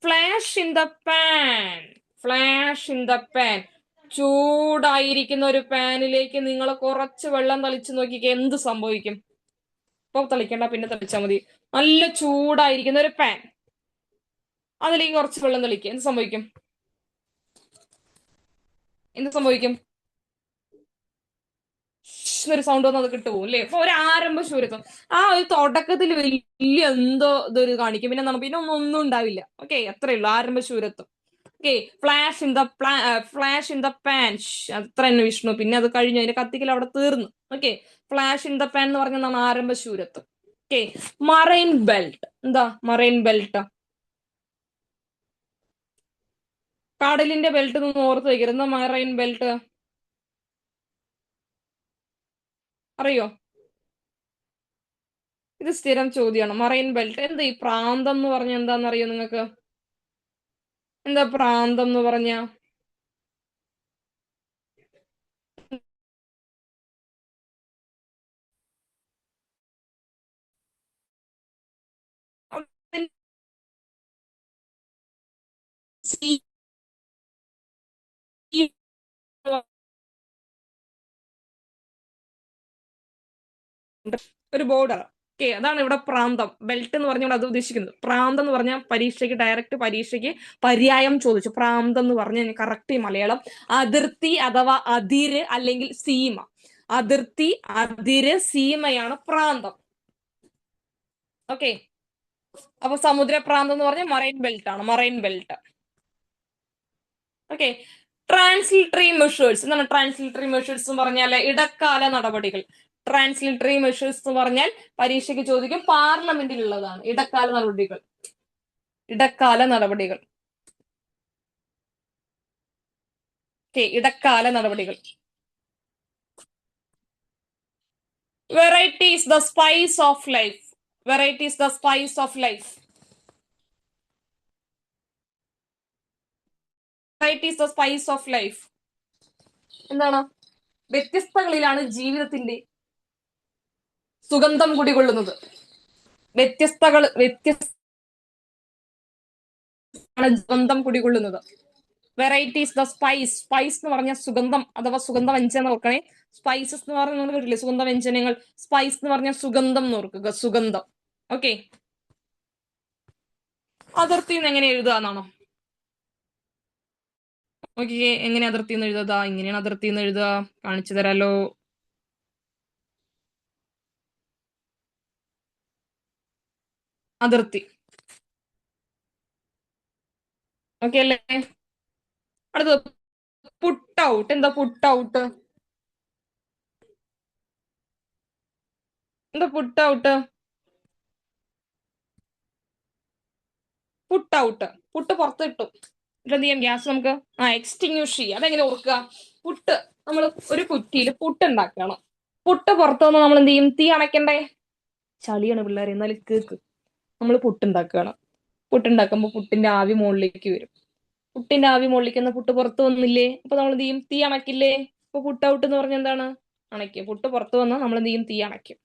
Flash in the pan. Flash in the pan. ചൂടായിരിക്കുന്ന ഒരു പാനിലേക്ക് നിങ്ങൾ കുറച്ച് വെള്ളം തളിച്ചു നോക്കിക്കേ, എന്ത് സംഭവിക്കും? ഇപ്പൊ തളിക്കണ്ട, പിന്നെ തളിച്ചാൽ മതി. നല്ല ചൂടായിരിക്കുന്ന ഒരു പാൻ, അതിലേക്ക് കുറച്ച് വെള്ളം തളിക്കുക, എന്ത് സംഭവിക്കും? എന്ത് സംഭവിക്കും? ഒരു സൗണ്ട് വന്ന് അത് കിട്ടുപോകും അല്ലേ? അപ്പൊ ഒരു ആരംഭ ശൂരത്വം. ആ ഒരു തുടക്കത്തിൽ വലിയ എന്തോ ഇതൊരു കാണിക്കും, പിന്നെ പിന്നെ ഒന്നും ഉണ്ടാവില്ല. ഓക്കെ, അത്രേ ഉള്ളൂ ആരംഭ ശൂരത്വം. Okay. Flash in the flash in the pan, അത്ര തന്നെ വിഷ്ണു. പിന്നെ അത് കഴിഞ്ഞു, അതിന്റെ കത്തിക്കൽ അവിടെ തീർന്നു. Okay. Flash in the pan എന്ന് പറഞ്ഞതാണ് ആരംഭ ശൂരത്വം. ഓക്കെ. Marine belt. എന്താ മറൈൻ ബെൽറ്റ്? കടലിന്റെ ബെൽറ്റ് നിന്ന് ഓർത്ത് വയ്ക്കരുത്. എന്താ മറൈൻ ബെൽറ്റ്? അറിയോ? ഇത് സ്ഥിരം ചോദ്യമാണ്. Marine belt. എന്താ ഈ പ്രാന്തം എന്ന് പറഞ്ഞ എന്താണെന്നറിയോ നിങ്ങൾക്ക്? എന്താ പ്രാന്തം എന്ന് പറഞ്ഞ? ഒരു ബോർഡർ. ഓക്കെ, അതാണ് ഇവിടെ പ്രാന്തം. ബെൽറ്റ് എന്ന് പറഞ്ഞാൽ അത് ഉദ്ദേശിക്കുന്നത്. പ്രാന്തം എന്ന് പറഞ്ഞാൽ പരീക്ഷയ്ക്ക്, ഡയറക്റ്റ് പരീക്ഷയ്ക്ക് പര്യായം ചോദിച്ചു. പ്രാന്തം എന്ന് പറഞ്ഞാൽ കറക്റ്റ് മലയാളം അതിർത്തി അഥവാ അതിര് അല്ലെങ്കിൽ സീമ. അതിർത്തി, അതിര്, സീമയാണ് പ്രാന്തം. ഓക്കെ. അപ്പൊ സമുദ്രപ്രാന്തം എന്ന് പറഞ്ഞാൽ മറൈൻ ബെൽറ്റ് ആണ്. Marine belt. Okay. Transitory measures. എന്താണ് ട്രാൻസിറ്ററി മെഷേഴ്സ് എന്ന് പറഞ്ഞാൽ? ഇടക്കാല നടപടികൾ. ട്രാൻസ്ലിറ്ററി മെഷേഴ്സ് എന്ന് പറഞ്ഞാൽ പരീക്ഷയ്ക്ക് ചോദിക്കും, പാർലമെന്റിലുള്ളതാണ്. ഇടക്കാല നടപടികൾ. ഇടക്കാല നടപടികൾ. ഇടക്കാല നടപടികൾ. Variety is the spice of life. Variety is the spice of life. Variety is the spice of life. എന്താണ്? വ്യത്യസ്തകളിലാണ് ജീവിതത്തിന്റെ സുഗന്ധം കുടികൊള്ളുന്നത്. സുഗന്ധം കുടികൊള്ളുന്നത്. Variety is the spice. Spice എന്ന് പറഞ്ഞ സുഗന്ധം അഥവാ സുഗന്ധവ്യഞ്ജനം ഓർക്കണേ. സ്പൈസസ് എന്ന് പറഞ്ഞാൽ നിങ്ങൾ കേട്ടില്ലേ, സുഗന്ധവ്യഞ്ജനങ്ങൾ. സ്പൈസ് എന്ന് പറഞ്ഞ സുഗന്ധം എന്ന് ഓർക്കുക, സുഗന്ധം. ഓക്കെ, അതിർത്തി എന്ന് എങ്ങനെ എഴുതുക എന്നാണോ? ഓക്കെ, എങ്ങനെ അതിർത്തി എന്ന് എഴുതുക? ഇങ്ങനെയാണ് അതിർത്തി എന്ന് എഴുതുക. കാണിച്ചു തരാലോ. അതിർത്തി. ഓക്കെ അല്ലേ? അടുത്തത് പുട്ട് ഔട്ട്. എന്താ പുട്ട് ഔട്ട്? എന്താ put out? Put out, put പുറത്തിട്ടു. എന്ത് ചെയ്യാം? ഗ്യാസ് നമുക്ക് എക്സ്റ്റിങ്യൂഷ് ചെയ്യാം. അതെങ്ങനെ ഓർക്കുക? പുട്ട്, നമ്മൾ ഒരു കുറ്റിയിൽ പുട്ട് ഉണ്ടാക്കണം. പുട്ട് പുറത്തു വന്ന് നമ്മൾ എന്ത് ചെയ്യും? തീ അണയ്ക്കണ്ടേ? ചളിയാണ് പിള്ളേരെ, എന്നാലും കേക്ക്. നമ്മൾ പുട്ടുണ്ടാക്കുകയാണ്. പുട്ടുണ്ടാക്കുമ്പോൾ പുട്ടിന്റെ ആവി മുകളിലേക്ക് വരും. പുട്ടിന്റെ ആവി മുകളിലേക്ക് വന്ന പുട്ട് പുറത്ത് വന്നില്ലേ? അപ്പൊ നമ്മൾ എന്ത് ചെയ്യും? തീ അണയ്ക്കില്ലേ? അപ്പൊ പുട്ട് ഔട്ട് എന്ന് പറഞ്ഞ എന്താണ്? അണയ്ക്കും. പുട്ട് പുറത്ത് വന്നാൽ നമ്മൾ എന്ത് ചെയ്യും? തീ അണയ്ക്കും.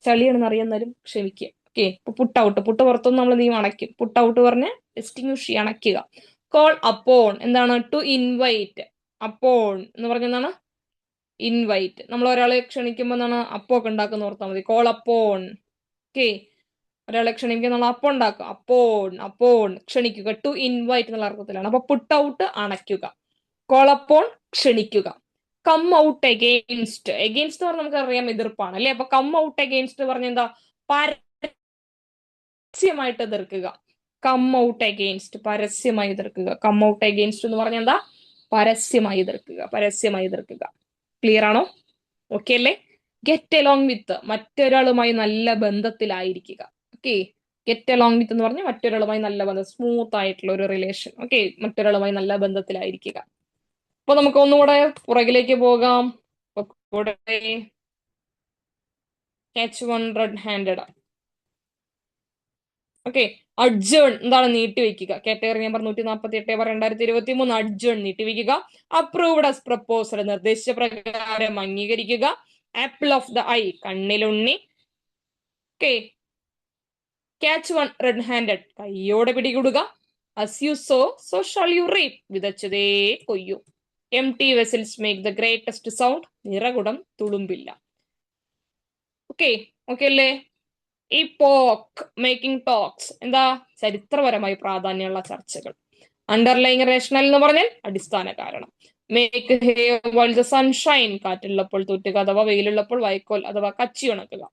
ചളിയാണെന്ന് അറിയാന്നാലും ക്ഷമിക്കുക. ഓക്കെ, ഇപ്പൊ പുട്ട് ഔട്ട്. പുട്ട് പുറത്തുനിന്ന് നമ്മൾ എന്ത് ചെയ്യും? അണയ്ക്കും. പുട്ട് ഔട്ട് പറഞ്ഞ എക്സ്റ്റിങ്യൂഷ്, അണയ്ക്കുക. Call upon. എന്താണ്? To invite. അപ്പോൺ എന്ന് പറഞ്ഞ എന്താണ്? ഇൻവൈറ്റ്. നമ്മൾ ഒരാളെ ക്ഷണിക്കുമ്പോൾ എന്താണ്? അപ്പം ഒക്കെ ഉണ്ടാക്കുന്ന ഓർത്താൽ മതി. Call upon. ഓക്കെ, ഒരാളെ ക്ഷണിക്കുക, നമ്മൾ അപ്പം ഉണ്ടാക്കുക. അപ്പോൺ, അപ്പോൺ ക്ഷണിക്കുക. ടു ഇൻവൈറ്റ് എന്നുള്ള അർത്ഥത്തിലാണ്. അപ്പൊ പുട്ട് ഔട്ട് അണയ്ക്കുക, കോൾ അപ്പോൺ ക്ഷണിക്കുക. Come out against. എഗെയിൻസ്റ്റ് പറഞ്ഞാൽ നമുക്ക് അറിയാം എതിർപ്പാണ് അല്ലെ? അപ്പൊ കം ഔട്ട് എഗെയിൻസ്റ്റ് പറഞ്ഞ എന്താ? പരസ്യമായിട്ട് എതിർക്കുക. കം ഔട്ട് എഗെയിൻസ്റ്റ്, പരസ്യമായി എതിർക്കുക. കം ഔട്ട് എഗെയിൻസ്റ്റ് എന്ന് പറഞ്ഞ എന്താ? പരസ്യമായി എതിർക്കുക, പരസ്യമായി എതിർക്കുക. ക്ലിയർ ആണോ? ഓക്കെ അല്ലേ? ഗെറ്റ് അലോങ് വിത്ത്, മറ്റൊരാളുമായി നല്ല ബന്ധത്തിലായിരിക്കുക. ഓക്കെ, ഗെറ്റ് അലോങ് വിത്ത് എന്ന് പറഞ്ഞാൽ മറ്റൊരാളുമായി നല്ല ബന്ധം, സ്മൂത്ത് ആയിട്ടുള്ള ഒരു റിലേഷൻ. ഓക്കെ, മറ്റൊരാളുമായി നല്ല ബന്ധത്തിലായിരിക്കുക. അപ്പൊ നമുക്ക് ഒന്നുകൂടെ പുറകിലേക്ക് പോകാം. Catch one red handed. Okay, adjourn എന്താണ്? നീട്ടിവെക്കുക. Category number 148/2023. അഡ്ജേൺ നീട്ടിവെക്കുക. അപ്രൂവ്ഡ് ആസ് പ്രപ്പോസൽ നിർദ്ദേശിച്ച പ്രകാരം അംഗീകരിക്കുക. ആപ്പിൾ ഓഫ് ദ ഐ കണ്ണിലുണ്ണി. Okay, catch one red handed കൈയോടെ പിടികൂടുക. as you sow so shall you reap. വിതച്ചതേ കൊയ്യൂ. empty vessels make the greatest sound. നിറകുടം തുളുമ്പില്ല. ഓക്കെ, ഓക്കെ അല്ലേ? Epoch making talks. എന്താ? ചരിത്രപരമായി പ്രാധാന്യമുള്ള ചർച്ചകൾ. അണ്ടർലൈങ് റേഷണൽ എന്ന് പറഞ്ഞാൽ അടിസ്ഥാന കാരണം. Make hay while the sunshine, കാറ്റുള്ളപ്പോൾ തൂറ്റുക അഥവാ വെയിലുള്ളപ്പോൾ വൈക്കോൽ അഥവാ കച്ചി ഉണക്കുക.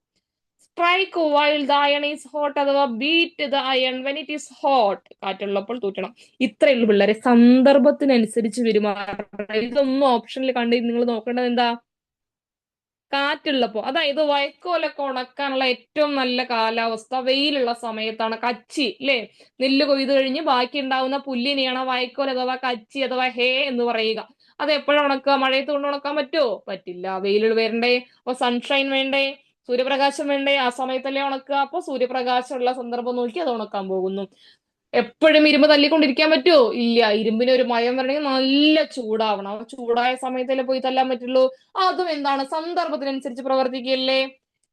Strike while the iron is hot അഥവാ beat the iron when it is hot, കാറ്റുള്ളപ്പോൾ തൂറ്റണം. ഇത്രയുള്ളൂ പിള്ളേരെ. സന്ദർഭത്തിനനുസരിച്ച് പെരുമാറണം. ഇതൊന്നും ഓപ്ഷനിൽ കണ്ട് നിങ്ങൾ നോക്കേണ്ടത് എന്താ? കാറ്റുള്ളപ്പോ, അതായത് വൈക്കോലൊക്കെ ഉണക്കാനുള്ള ഏറ്റവും നല്ല കാലാവസ്ഥ വെയിലുള്ള സമയത്താണ്. കച്ചി അല്ലെ? നെല്ല് കൊയ്ത് കഴിഞ്ഞ് ബാക്കി ഉണ്ടാവുന്ന പുല്ലിനെയാണ് വൈക്കോൽ അഥവാ കച്ചി അഥവാ ഹേ എന്ന് പറയുക. അത് എപ്പോഴും ഉണക്കുക? മഴയത്ത് കൊണ്ട് ഉണക്കാൻ പറ്റുമോ? പറ്റില്ല. വെയിൽ വരണ്ടേ? അപ്പൊ സൺഷൈൻ വേണ്ടേ? സൂര്യപ്രകാശം വേണ്ടേ? ആ സമയത്തല്ലേ ഉണക്കുക. അപ്പൊ സൂര്യപ്രകാശമുള്ള സന്ദർഭം നോക്കി അത് ഉണക്കാൻ പോകുന്നു. എപ്പോഴും ഇരുമ്പ് തല്ലിക്കൊണ്ടിരിക്കാൻ പറ്റുമോ? ഇല്ല. ഇരുമ്പിന് ഒരു മയം വരണമെങ്കിൽ നല്ല ചൂടാവണം. ചൂടായ സമയത്തല്ലേ പോയി തല്ലാൻ പറ്റുള്ളൂ. അതും എന്താണ്? സന്ദർഭത്തിനനുസരിച്ച് പ്രവർത്തിക്കുകയല്ലേ?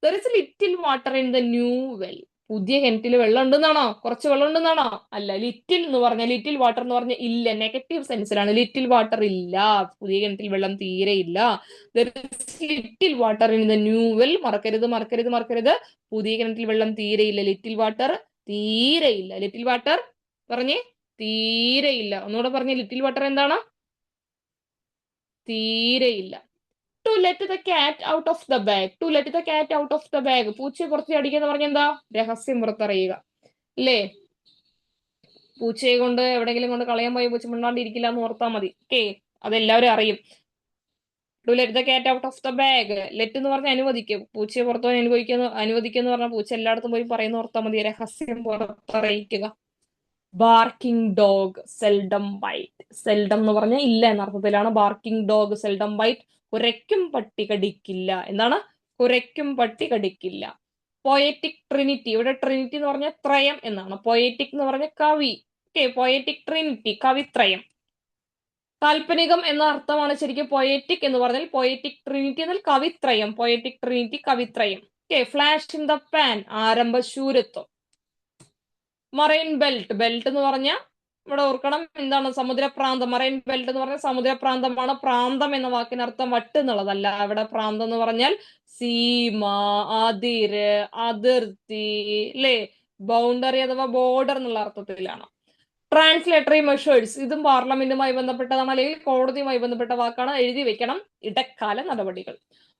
There is little water in the new well. പുതിയ കിണറ്റിൽ വെള്ളം ഉണ്ടെന്നാണോ? കുറച്ച് വെള്ളം ഉണ്ടെന്നാണോ? അല്ല. ലിറ്റിൽ എന്ന് പറഞ്ഞ, ലിറ്റിൽ വാട്ടർ എന്ന് പറഞ്ഞ ഇല്ല, നെഗറ്റീവ് സെൻസിലാണ്. ലിറ്റിൽ വാട്ടർ ഇല്ല, പുതിയ കിണറ്റിൽ വെള്ളം തീരെ ഇല്ല. There is little water in the new well. മറക്കരുത്, മറക്കരുത്, മറക്കരുത്. പുതിയ കിണറ്റിൽ വെള്ളം തീരെ ഇല്ല. ലിറ്റിൽ വാട്ടർ തീരെയില്ല. ലിറ്റിൽ വാട്ടർ പറഞ്ഞേ, തീരെയില്ല. ഒന്നുകൂടെ പറഞ്ഞേ, ലിറ്റിൽ വാട്ടർ എന്താണ്? തീരെയില്ല. To let the cat out of the bag. To let the cat out of the bag. പൂച്ചയെ പുറത്ത് അടിക്കുക എന്ന് പറഞ്ഞ എന്താ? രഹസ്യം പുറത്തറിയുക അല്ലേ? പൂച്ചയെ കൊണ്ട് എവിടെയെങ്കിലും കൊണ്ട് കളയാൻ പോയി പൂച്ച മിണ്ടാണ്ടിരിക്കില്ല എന്ന് ഓർത്താൽ മതി. ഓക്കെ, അതെല്ലാവരും അറിയും. Do let the cat out of the bag. Let എന്ന് പറഞ്ഞാൽ അനുവദിക്കും. പൂച്ചയെ പുറത്തു പോയി അനുവദിക്കുന്നു പറഞ്ഞാൽ പൂച്ച എല്ലായിടത്തും പോയി പറയുന്ന ഓർത്താൽ മതി. രഹസ്യം പുറത്തറിയിക്കുക. Barking dog seldom bite. Seldom എന്ന് പറഞ്ഞാൽ ഇല്ല എന്ന അർത്ഥത്തിലാണ്. Barking dog seldom bite. കുരയ്ക്കും പട്ടി കടിക്കില്ല. എന്താണ്? കുരയ്ക്കും പട്ടി കടിക്കില്ല. Poetic trinity. ഇവിടെ ട്രിനിറ്റി എന്ന് പറഞ്ഞാൽ ത്രയം എന്നാണ്. പോയറ്റിക് എന്ന് പറഞ്ഞ കവി. ഓക്കെ, പോയറ്റിക് ട്രിനിറ്റി കവിത്രയം. കാൽപ്പനികം എന്ന അർത്ഥമാണ് ശരിക്കും പൊയറ്റിക് എന്ന് പറഞ്ഞാൽ. പൊയറ്റിക് ട്രിനിറ്റി എന്നാൽ കവിത്രയം. പൊയറ്റിക് ട്രിനിറ്റി കവിത്രയം. Okay, flash in the pan ആരംഭ ശൂരത്വം. Marine belt. ബെൽറ്റ് എന്ന് പറഞ്ഞാൽ ഇവിടെ ഓർക്കണം എന്താണ്? സമുദ്രപ്രാന്തം. മറൈൻ ബെൽറ്റ് എന്ന് പറഞ്ഞാൽ സമുദ്രപ്രാന്തമാണ്. പ്രാന്തം എന്ന വാക്കിനർത്ഥം വട്ട് എന്നുള്ളതല്ല. ഇവിടെ പ്രാന്തം എന്ന് പറഞ്ഞാൽ സീമ, അതിര്, അതിർത്തി, അല്ലേ? ബൗണ്ടറി അഥവാ ബോർഡർ എന്നുള്ള അർത്ഥത്തിലാണ്. Translatory measures. ഇതും പാർലമെന്റുമായി ബന്ധപ്പെട്ടതാണ്, അല്ലെങ്കിൽ കോടതിയുമായി ബന്ധപ്പെട്ട വാക്കാണ്. എഴുതി വെക്കണം. ഇടക്കാല നടപടികൾ.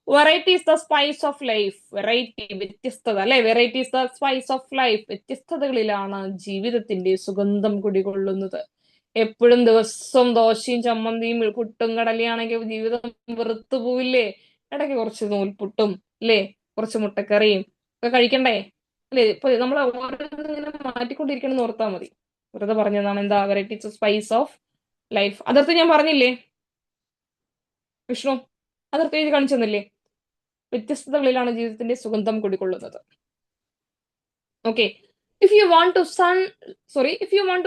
Variety is the spice of life. Variety വ്യത്യസ്തത, അല്ലെ? Variety is the spice of life. വ്യത്യസ്തതകളിലാണ് ജീവിതത്തിന്റെ സുഗന്ധം കുടികൊള്ളുന്നത്. എപ്പോഴും ദിവസവും ദോശയും ചമ്മന്തിയും പുട്ടും കടലയാണെങ്കിൽ ജീവിതം വെറുത്തു പോവില്ലേ? ഇടയ്ക്ക് കുറച്ച് നൂൽപുട്ടും, അല്ലേ? കുറച്ച് മുട്ടക്കറിയും ഒക്കെ കഴിക്കണ്ടേ? അല്ലേ? ഇപ്പൊ നമ്മൾ ഓരോന്നിങ്ങനെ മാറ്റിക്കൊണ്ടിരിക്കണം എന്ന് ഓർത്താൽ മതി. വെറുതെ പറഞ്ഞതാണ്. എന്താ? Variety is the spice of life. അതർത്ഥം ഞാൻ പറഞ്ഞില്ലേ വിഷ്ണു? അതർത്ഥം എഴുതി കാണിച്ചു തന്നില്ലേ? വ്യത്യസ്തതകളിലാണ് ജീവിതത്തിന്റെ സുഗന്ധം കുടികൊള്ളുന്നത്. Okay, if you want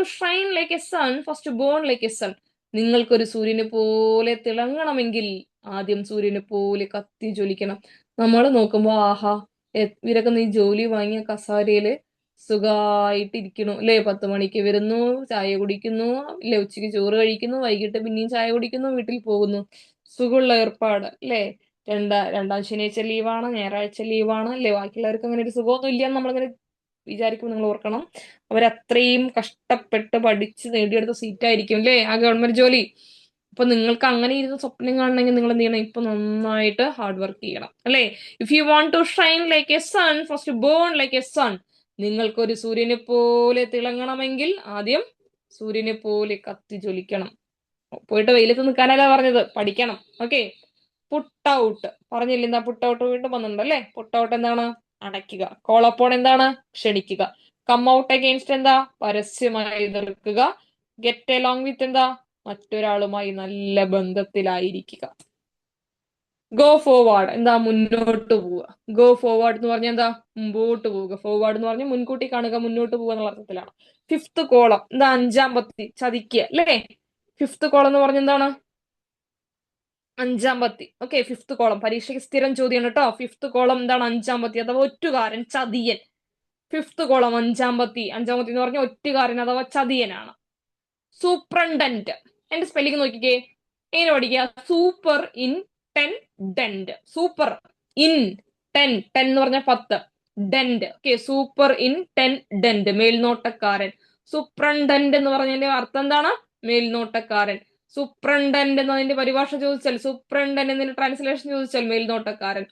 to shine like a sun, first burn like a sun. നിങ്ങൾക്കൊരു സൂര്യനെ പോലെ തിളങ്ങണമെങ്കിൽ ആദ്യം സൂര്യനെ പോലെ കത്തി ജ്വലിക്കണം. നമ്മൾ നോക്കുമ്പോ ആഹാ, ഇവരൊക്കെ നീ ജോലി വാങ്ങിയ കസാരയില് സുഖമായിട്ടിരിക്കണു, അല്ലെ? 10 മണിക്ക് വരുന്നു, ചായ കുടിക്കുന്നു, അല്ലെ? ഉച്ചയ്ക്ക് ചോറ് കഴിക്കുന്നു, വൈകിട്ട് പിന്നെയും ചായ കുടിക്കുന്നു, വീട്ടിൽ പോകുന്നു. സുഖമുള്ള ഏർപ്പാട്, അല്ലെ? രണ്ടാം ശനിയാഴ്ച ലീവാണ്, ഞായറാഴ്ച ലീവാണ്, അല്ലെ? ബാക്കിയുള്ളവർക്ക് അങ്ങനെ ഒരു സുഖമൊന്നും ഇല്ല നമ്മളിങ്ങനെ വിചാരിക്കുമ്പോൾ നിങ്ങൾ ഓർക്കണം, അവരത്രയും കഷ്ടപ്പെട്ട് പഠിച്ച് നേടിയെടുത്ത സീറ്റായിരിക്കും, അല്ലേ? ആ ഗവൺമെന്റ് ജോലി. അപ്പൊ നിങ്ങൾക്ക് അങ്ങനെ ഇരുന്ന് സ്വപ്നം കാണണമെങ്കിൽ നിങ്ങൾ എന്ത് ചെയ്യണം? ഇപ്പൊ നന്നായിട്ട് ഹാർഡ് വർക്ക് ചെയ്യണം, അല്ലെ? If you want to shine like a sun, first burn like a sun. നിങ്ങൾക്കൊരു സൂര്യനെ പോലെ തിളങ്ങണമെങ്കിൽ ആദ്യം സൂര്യനെ പോലെ കത്തി ജ്വലിക്കണം. പോയിട്ട് വെയിലത്ത് നിൽക്കാനല്ല പറഞ്ഞത്, പഠിക്കണം. ഓക്കെ, പുട്ട് ഔട്ട് പറഞ്ഞില്ല. എന്താ പുട്ട് ഔട്ട്? വീണ്ടും വന്നിട്ടുണ്ട്, അല്ലെ? പുട്ട് ഔട്ട് എന്താണ്? അടയ്ക്കുക. കോൾ അപ്പോൺ എന്താണ്? ക്ഷണിക്കുക. കം ഔട്ട് അഗെയിൻസ്റ്റ് എന്താ? പരസ്യമായി എതിർക്കുക. ഗെറ്റ് എലോങ് വിത്ത് എന്താ? മറ്റൊരാളുമായി നല്ല ബന്ധത്തിലായിരിക്കുക. ഗോ ഫോർവേഡ് എന്താ? മുന്നോട്ട് പോവുക. ഗോ ഫോർവേഡ് എന്ന് പറഞ്ഞാൽ എന്താ? മുമ്പോട്ട് പോവുക. ഫോർവേഡ് എന്ന് പറഞ്ഞാൽ മുൻകൂട്ടി കാണുക, മുന്നോട്ട് പോവുക എന്നുള്ള അർത്ഥത്തിലാണ്. ഫിഫ്ത്ത് കോളം എന്താ? 5-ാം പത്തി, ചതിക്കുക, അല്ലേ? ഫിഫ്ത്ത് കോളം എന്ന് പറഞ്ഞ എന്താണ്? 5-ാം പത്തി. ഓക്കെ, ഫിഫ്ത്ത് കോളം പരീക്ഷയ്ക്ക് സ്ഥിരം ചോദ്യമാണ് കേട്ടോ. ഫിഫ്ത്ത് കോളം എന്താണ്? 5-ാം പത്തി അഥവാ ഒറ്റുകാരൻ, ചതിയൻ. ഫിഫ്ത്ത് കോളം 5-ാം പത്തി. 5-ാം പത്തി എന്ന് പറഞ്ഞാൽ ഒറ്റുകാരൻ അഥവാ ചതിയനാണ്. സൂപ്രണ്ടന്റ്. എന്റെ സ്പെല്ലിംഗ് നോക്കിക്കേ. എങ്ങനെ പഠിക്കുക? Super in ten dent. Super in ten, ten എന്ന് പറഞ്ഞ 10, dent. Okay, super in ten dent, മേൽനോട്ടക്കാരൻ. സൂപ്രണ്ടന്റ് എന്ന് പറഞ്ഞതിന്റെ അർത്ഥം എന്താണ്? മേൽനോട്ടക്കാരൻ. സൂപ്രണ്ടന്റ് എന്നതിന്റെ പരിഭാഷ ചോദിച്ചാൽ, സൂപ്രണ്ടന്റ് എന്നതിന്റെ ട്രാൻസ്ലേഷൻ ചോദിച്ചാൽ മേൽനോട്ടക്കാരൻ.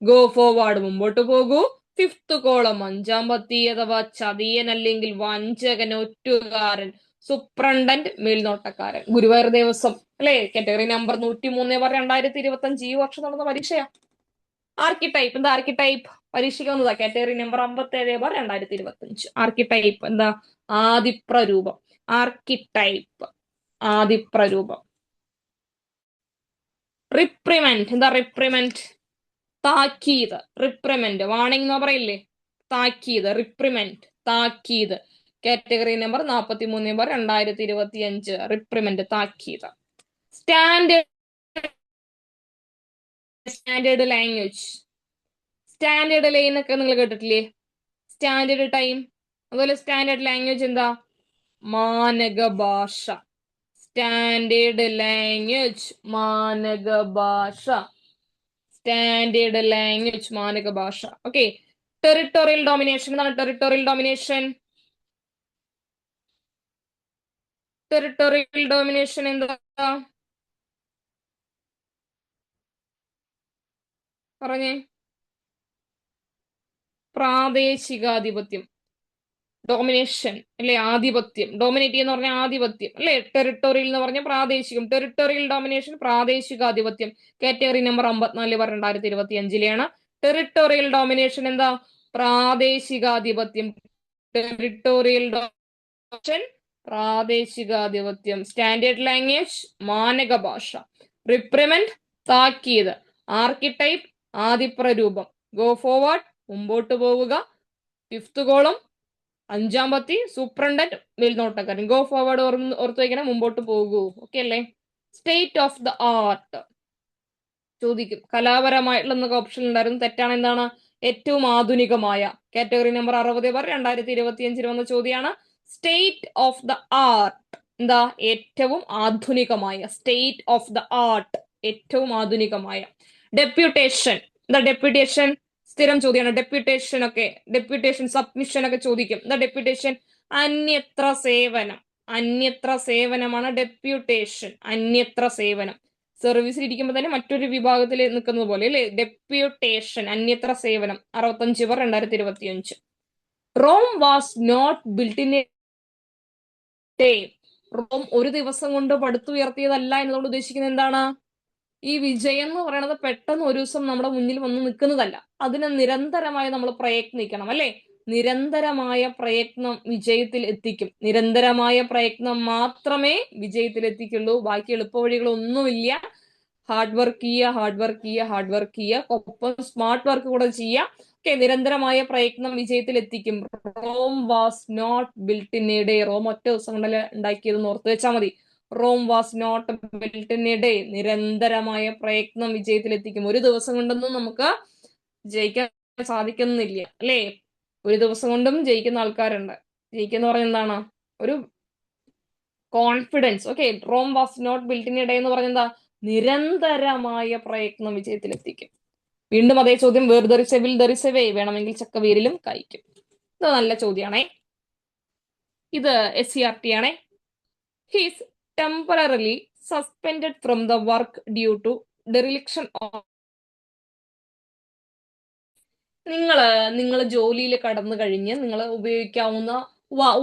ഗോ ഫോർവേഡ് മുമ്പോട്ട് പോകൂ. ഫിഫ്ത്ത് കോളം 5-ാം പത്തി അഥവാ ചതിയൻ അല്ലെങ്കിൽ വഞ്ചകൻ, ഒറ്റുകാരൻ. സൂപ്രണ്ടന്റ് മേൽനോട്ടക്കാരൻ. ഗുരുവായൂർ ദേവസ്വം, അല്ലെ? കാറ്റഗറി നമ്പർ 103/2025 ഈ വർഷം നടന്ന പരീക്ഷയാ. ആർക്കിടൈപ്പ് എന്താ? ആർക്കിടൈപ്പ് പരീക്ഷയ്ക്ക് വന്നതാ. Category number 57/2025. ആർക്കിടൈപ്പ് എന്താ? ആദിപ്രരൂപം. ആർക്കിടൈപ്പ് ആദിപ്രരൂപം. റിപ്രിമെന്റ് എന്താ? റിപ്രിമെന്റ് താക്കീത്. റിപ്രിമെന്റ് വാണിംഗ് എന്ന് പറയില്ലേ? താക്കീത്. റിപ്രിമെന്റ് താക്കീത്. Category number 43/2025. റിപ്രിമെന്റ് താക്കീത്. Standard language. സ്റ്റാൻഡേർഡ് ലൈൻ ഒക്കെ നിങ്ങൾ കേട്ടിട്ടില്ലേ? Standard time. അതുപോലെ സ്റ്റാൻഡേർഡ് ലാംഗ്വേജ് എന്താ? മാനക ഭാഷ. സ്റ്റാൻഡേർഡ് ലാംഗ്വേജ് മാനക ഭാഷ. സ്റ്റാൻഡേർഡ് ലാംഗ്വേജ് മാനക ഭാഷ. ഓക്കെ, ടെറിട്ടോറിയൽ ഡോമിനേഷൻ എന്താണ്? Territorial domination. ടെറിട്ടോറിയൽ ഡോമിനേഷൻ എന്താ? പറഞ്ഞേ. പ്രാദേശികാധിപത്യം. ഡോമിനേഷൻ അല്ലെ, ആധിപത്യം. ഡോമിനേറ്റ് എന്ന് പറഞ്ഞാൽ ആധിപത്യം അല്ലെ. ടെറിട്ടോറിയൽ എന്ന് പറഞ്ഞാൽ പ്രാദേശികം. ടെറിട്ടോറിയൽ ഡോമിനേഷൻ, പ്രാദേശികാധിപത്യം. കാറ്റഗറി നമ്പർ 54 2025-ലെയാണ്. ടെറിട്ടോറിയൽ ഡോമിനേഷൻ എന്താ? പ്രാദേശികാധിപത്യം. ടെറിട്ടോറിയൽ ഡോമിനേഷൻ, പ്രാദേശികാധിപത്യം. സ്റ്റാൻഡേർഡ് ലാംഗ്വേജ്, മാനക ഭാഷ. റിപ്രിമെന്റ്, താക്കീത്. ആർക്കിടൈപ്പ്, ആദിപ്രരൂപം. ഗോ ഫോർവേഡ്, മുമ്പോട്ട് പോവുക. ഫിഫ്ത് കോളം, 5-ാം പത്തി, സൂപ്രണ്ടന്റ്, മേൽനോട്ടക്കാരൻ. ഗോ ഫോർവേഡ് ഓർത്ത് വയ്ക്കണം, മുമ്പോട്ട് പോകൂ. ഓക്കെ അല്ലേ? സ്റ്റേറ്റ് ഓഫ് ദ ആർട്ട് ചോദിക്കും. കലാപരമായിട്ടുള്ള ഓപ്ഷൻ ഉണ്ടായിരുന്നു. തെറ്റാണ്. എന്താണ്? ഏറ്റവും ആധുനികമായ. കാറ്റഗറി നമ്പർ 60/2025 വന്ന ചോദ്യമാണ്. സ്റ്റേറ്റ് ഓഫ് ദ ആർട്ട് എന്താ? ഏറ്റവും ആധുനികമായ. സ്റ്റേറ്റ് ഓഫ് ദ ആർട്ട്, ഏറ്റവും ആധുനികമായ. ഡെപ്യൂട്ടേഷൻ എന്താ? ഡെപ്യൂട്ടേഷൻ സ്ഥിരം ചോദ്യമാണ്. ഡെപ്യൂട്ടേഷൻ ഒക്കെ, ഡെപ്യൂട്ടേഷൻ സബ്മിഷൻ ഒക്കെ ചോദിക്കും. എന്താ ഡെപ്യൂട്ടേഷൻ? അന്യത്ര സേവനം. അന്യത്ര സേവനമാണ് ഡെപ്യൂട്ടേഷൻ. അന്യത്ര സേവനം. സർവീസിൽ ഇരിക്കുമ്പോൾ തന്നെ മറ്റൊരു വിഭാഗത്തിൽ നിൽക്കുന്നത് പോലെ അല്ലെ. ഡെപ്യൂട്ടേഷൻ, അന്യത്ര സേവനം. 65/2025. Rome was not built in a day. Rome ഒരു ദിവസം കൊണ്ട് പടുത്തുയർത്തിയതല്ല എന്നതുകൊണ്ട് ഉദ്ദേശിക്കുന്നത് എന്താണ്? ഈ വിജയം എന്ന് പറയുന്നത് പെട്ടെന്ന് ഒരു ദിവസം നമ്മുടെ മുന്നിൽ വന്ന് നിൽക്കുന്നതല്ല. അതിന് നിരന്തരമായി നമ്മൾ പ്രയത്നിക്കണം അല്ലെ. നിരന്തരമായ പ്രയത്നം വിജയത്തിൽ എത്തിക്കും. നിരന്തരമായ പ്രയത്നം മാത്രമേ വിജയത്തിൽ എത്തിക്കുള്ളൂ. ബാക്കി എളുപ്പവഴികളൊന്നുമില്ല. ഹാർഡ് വർക്ക് ചെയ്യുക, ഹാർഡ് വർക്ക് ചെയ്യുക, ഹാർഡ് വർക്ക് ചെയ്യുക. ഒപ്പം സ്മാർട്ട് വർക്ക് കൂടെ ചെയ്യുക. ഓക്കെ, നിരന്തരമായ പ്രയത്നം വിജയത്തിൽ എത്തിക്കും. Rome was not built in a day. Rome ഒറ്റ ദിവസം കൊണ്ടല്ല ഉണ്ടാക്കിയതെന്ന് ഓർത്ത് വെച്ചാൽ മതി. Rome was not built in a day. നിരന്തരമായ പ്രയത്നം വിജയത്തിലെത്തിക്കും. ഒരു ദിവസം കൊണ്ടൊന്നും നമുക്ക് ജയിക്കാൻ സാധിക്കുന്നില്ല അല്ലേ. ഒരു ദിവസം കൊണ്ടും ജയിക്കുന്ന ആൾക്കാരുണ്ട്. ജയിക്കുന്ന പറഞ്ഞ എന്താണ്? ഒരു confidence. Okay, Rome was not built in a day എന്ന് പറഞ്ഞെന്താ? നിരന്തരമായ പ്രയത്നം വിജയത്തിലെത്തിക്കും. വീണ്ടും അതേ ചോദ്യം. Where there is a will there is a way. വേണമെങ്കിൽ ചക്കവേരിലും കായ്ക്കും. ഇത് നല്ല ചോദ്യമാണേ. ഇത് SCRT ആണേ. He's temporarily suspended from the work due to dereliction of. നിങ്ങൾ ജോലിയിൽ കടന്നു കഴിഞ്ഞ് നിങ്ങൾ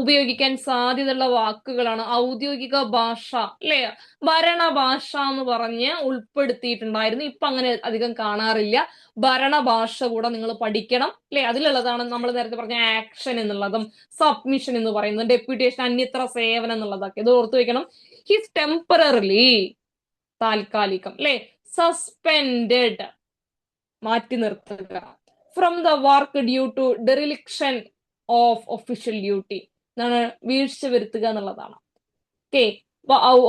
ഉപയോഗിക്കാൻ സാധ്യതയുള്ള വാക്കുകളാണ് ഔദ്യോഗിക ഭാഷ അല്ലെ. ഭരണഭാഷ എന്ന് പറഞ്ഞ് ഉൾപ്പെടുത്തിയിട്ടുണ്ടായിരുന്നു. ഇപ്പൊ അങ്ങനെ അധികം കാണാറില്ല. ഭരണഭാഷ കൂടെ നിങ്ങൾ പഠിക്കണം അല്ലെ. അതിലുള്ളതാണ് നമ്മൾ നേരത്തെ പറഞ്ഞ ആക്ഷൻ എന്നുള്ളതും സബ്മിഷൻ എന്ന് പറയുന്നത്, ഡെപ്യൂട്ടേഷൻ, അന്യത്ര സേവനം എന്നുള്ളതൊക്കെ. ഇത് ഓർത്തു വെക്കണം. ഹിസ് ടെമ്പററിലി, താൽക്കാലികം അല്ലെ. സസ്പെൻഡഡ്, മാറ്റി നിർത്തുക. From the work due to dereliction of official duty. എന്താണ്? വീഴ്ച വരുത്തുക എന്നുള്ളതാണ്. ഓക്കെ,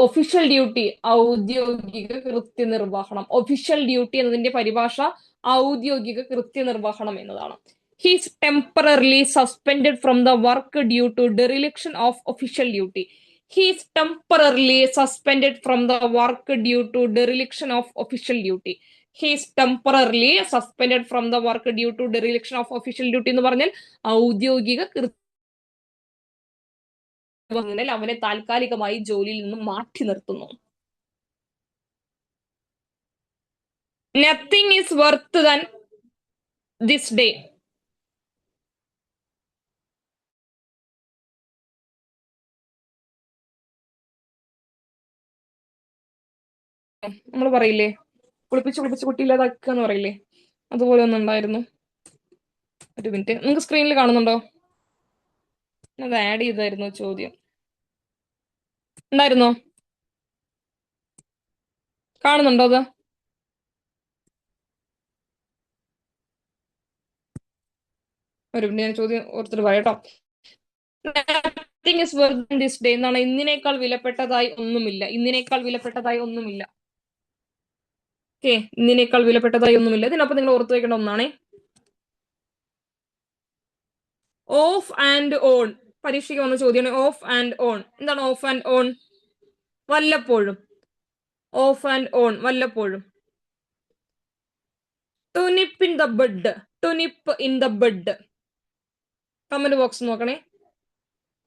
ഒഫീഷ്യൽ ഡ്യൂട്ടി, ഔദ്യോഗിക കൃത്യനിർവഹണം. ഒഫീഷ്യൽ ഡ്യൂട്ടി എന്നതിന്റെ പരിഭാഷ ഔദ്യോഗിക കൃത്യനിർവഹണം എന്നതാണ്. He's temporarily suspended from the work due to dereliction of official duty. He's temporarily suspended from the work due to dereliction of official duty. He's temporarily suspended from the work due to dereliction of official duty എന്ന് പറഞ്ഞാൽ ഔദ്യോഗിക അവനെ താൽക്കാലികമായി ജോലിയിൽ നിന്നും മാറ്റി നിർത്തുന്നു. Nothing is worth than this day. നമ്മൾ പറയില്ലേ, കുളിപ്പിച്ച് കുളിപ്പിച്ച് കുട്ടിയില്ലാതാക്കുക എന്ന് പറയില്ലേ, അതുപോലെ ഒന്നും ഉണ്ടായിരുന്നു. ഒരു മിനിറ്റ്, നിങ്ങൾക്ക് സ്ക്രീനിൽ കാണുന്നുണ്ടോ? അത് ആഡ് ചെയ്തായിരുന്നു ചോദ്യം. ഉണ്ടായിരുന്നോ? കാണുന്നുണ്ടോ അത്? ഒരു മിനിറ്റ്, ഞാൻ ചോദ്യം ഓർത്തിട്ട് പറയാം കേട്ടോ. Nothing is worth than this day എന്നാണ്. ഇന്നിനേക്കാൾ വിലപ്പെട്ടതായി ഒന്നുമില്ല. ഇന്നിനേക്കാൾ വിലപ്പെട്ടതായി ഒന്നുമില്ല. ഓക്കെ, ഇന്നിനേക്കാൾ വിലപ്പെട്ടതായി ഒന്നുമില്ല. ഇതിനൊപ്പം നിങ്ങൾ ഓർത്തു വയ്ക്കേണ്ട ഒന്നാണേ. ഓഫ് ആൻഡ് ഓൺ, പരീക്ഷയ്ക്ക് വന്ന ചോദ്യമാണ്. ഓഫ് ആൻഡ് ഓൺ എന്താണ്? ഓഫ് ആൻഡ് ഓൺ വല്ലപ്പോഴും. ഓഫ് ആൻഡ് ഓൺ വല്ലപ്പോഴും. To nip in the bud. To nip in the bud. Comment box നോക്കണേ.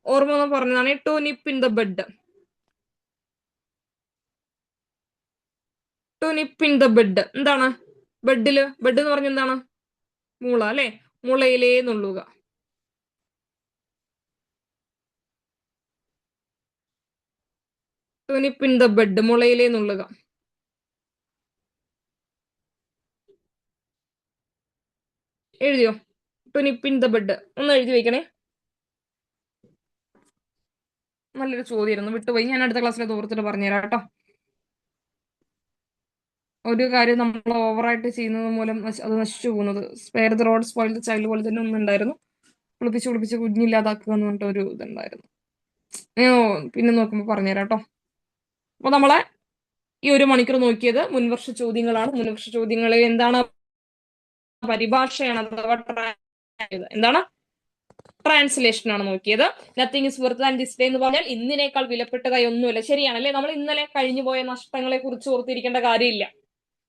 ഓർമ്മ പറഞ്ഞതാണ്. To nip in the bud. To nip in the bud എന്താണ്? ബെഡില്, bed എന്ന് പറഞ്ഞ എന്താണ്? മുള അല്ലെ. മുളയിലേ നുള്ളുക. Turnip in the bed, മുളയിലെ നുള്ളുക. എഴുതിയോ? Turnip in the bed. ഒന്ന് എഴുതി വെക്കണേ. നല്ലൊരു ചോദ്യമായിരുന്നു, വിട്ടുപോയി. ഞാൻ അടുത്ത ക്ലാസ്സിൽ ഓർത്തിട്ട് പറഞ്ഞുതരാം കേട്ടോ. ഒരു കാര്യം നമ്മൾ ഓവറായിട്ട് ചെയ്യുന്നത് മൂലം അത് നശിച്ചു പോകുന്നത്. Spare the road spoil the child പോലെ തന്നെ ഒന്നുണ്ടായിരുന്നു. കുളിപ്പിച്ച് കുഞ്ഞില്ലാതാക്കുക എന്ന് പറഞ്ഞിട്ട് ഒരു ഇതുണ്ടായിരുന്നു. പിന്നെ നോക്കുമ്പോൾ പറഞ്ഞുതരാം കേട്ടോ. അപ്പൊ നമ്മളെ ഈ 1 മണിക്കൂർ നോക്കിയത് മുൻവർഷ ചോദ്യങ്ങളാണ്. മുൻവർഷ ചോദ്യങ്ങളിൽ എന്താണ് പരിഭാഷയാണ്, അഥവാ എന്താണ് ട്രാൻസ്ലേഷൻ ആണ് നോക്കിയത്. Nothing is worth and this day എന്ന് പറഞ്ഞാൽ ഇന്നിനേക്കാൾ വിലപ്പെട്ടതായി ഒന്നുമില്ല. ശരിയാണല്ലേ? നമ്മൾ ഇന്നലെ കഴിഞ്ഞു പോയ നഷ്ടങ്ങളെ കുറിച്ച് ഓർത്തിരിക്കേണ്ട കാര്യമില്ല.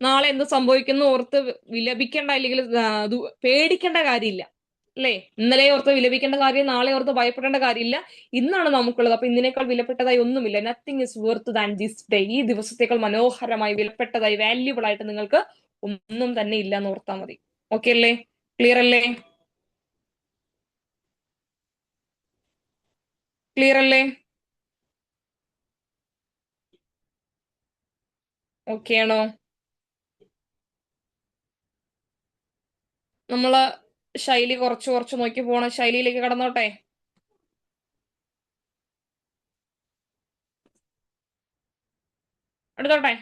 നാളെ എന്ത് സംഭവിക്കുന്നു ഓർത്ത് വിലപിക്കേണ്ട, അല്ലെങ്കിൽ പേടിക്കേണ്ട കാര്യമില്ല. അല്ലേ? ഇന്നലെ ഓർത്ത് വിലപിക്കേണ്ട കാര്യം, നാളെ ഓർത്ത് ഭയപ്പെടേണ്ട കാര്യമില്ല. ഇന്നാണ് നമുക്കുള്ളത്. അപ്പൊ ഇന്നിനേക്കാൾ വിലപ്പെട്ടതായി ഒന്നുമില്ല. Nothing is worth than this day. ഈ ദിവസത്തേക്കാൾ മനോഹരമായി, വിലപ്പെട്ടതായി, വാല്യുബിൾ ആയിട്ട് നിങ്ങൾക്ക് ഒന്നും തന്നെ ഇല്ല എന്ന് ഓർത്താൽ മതി. ഓക്കെ അല്ലേ? ക്ലിയർ അല്ലേ? ക്ലിയർ അല്ലേ? ഓക്കെ ആണോ? നമ്മള് ശൈലി കുറച്ച് കുറച്ച് നോക്കി പോണ ശൈലിയിലേക്ക് കടന്നോട്ടെ. എടുത്തോട്ടെ.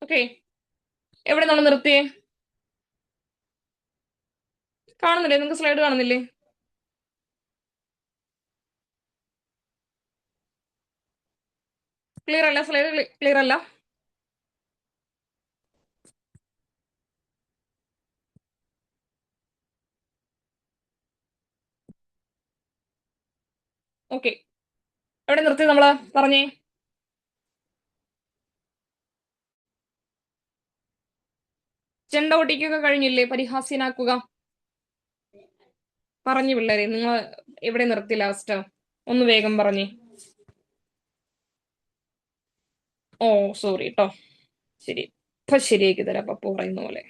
ഓക്കെ, എവിടെ നമ്മൾ നിർത്തിയേ? കാണുന്നില്ലേ? നിങ്ങൾക്ക് സ്ലൈഡ് കാണുന്നില്ലേ? ക്ലിയർ അല്ല? സ്ലൈഡ് ക്ലിയർ അല്ല? ഓക്കെ, എവിടെ നിർത്തി നമ്മള്? പറഞ്ഞേ. ചെണ്ട ഒട്ടിക്കൊക്കെ കഴിഞ്ഞില്ലേ? പരിഹാസ്യനാക്കുക. പറഞ്ഞു പിള്ളേരെ, നിങ്ങൾ എവിടെ നിർത്തി ലാസ്റ്റ്? ഒന്ന് വേഗം പറഞ്ഞേ. ഓ സോറി കേട്ടോ. ശരി, ഇപ്പൊ ശരിയാക്കി തരാം പപ്പ പറയുന്ന പോലെ.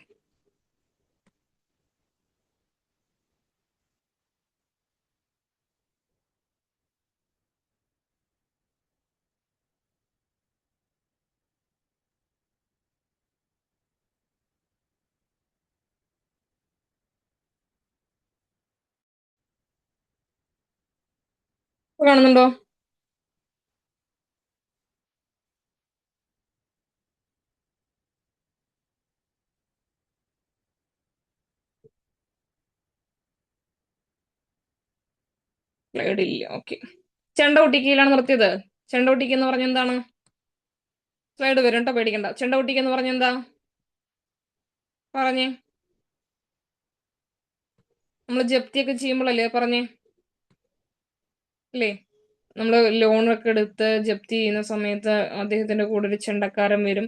കാണുന്നുണ്ടോ? സ്ലൈഡ് ഇല്ല. ഓക്കെ, ചെണ്ട ഒട്ടിക്കയിലാണ് നിർത്തിയത്. ചെണ്ട ഒട്ടിക്ക എന്ന് പറഞ്ഞ എന്താണ്? സ്ലൈഡ് വരും കേട്ടോ, പേടിക്കണ്ട. ചെണ്ട ഒട്ടിക്ക എന്ന് പറഞ്ഞ എന്താ? പറഞ്ഞേ. നമ്മൾ ജപ്തിയൊക്കെ ചെയ്യുമ്പോഴല്ലേ പറഞ്ഞേ? അല്ലേ? നമ്മൾ ലോണൊക്കെ എടുത്ത് ജപ്തി ചെയ്യുന്ന സമയത്ത് അദ്ദേഹത്തിന്റെ കൂടെ ഒരു ചെണ്ടക്കാരൻ വരും.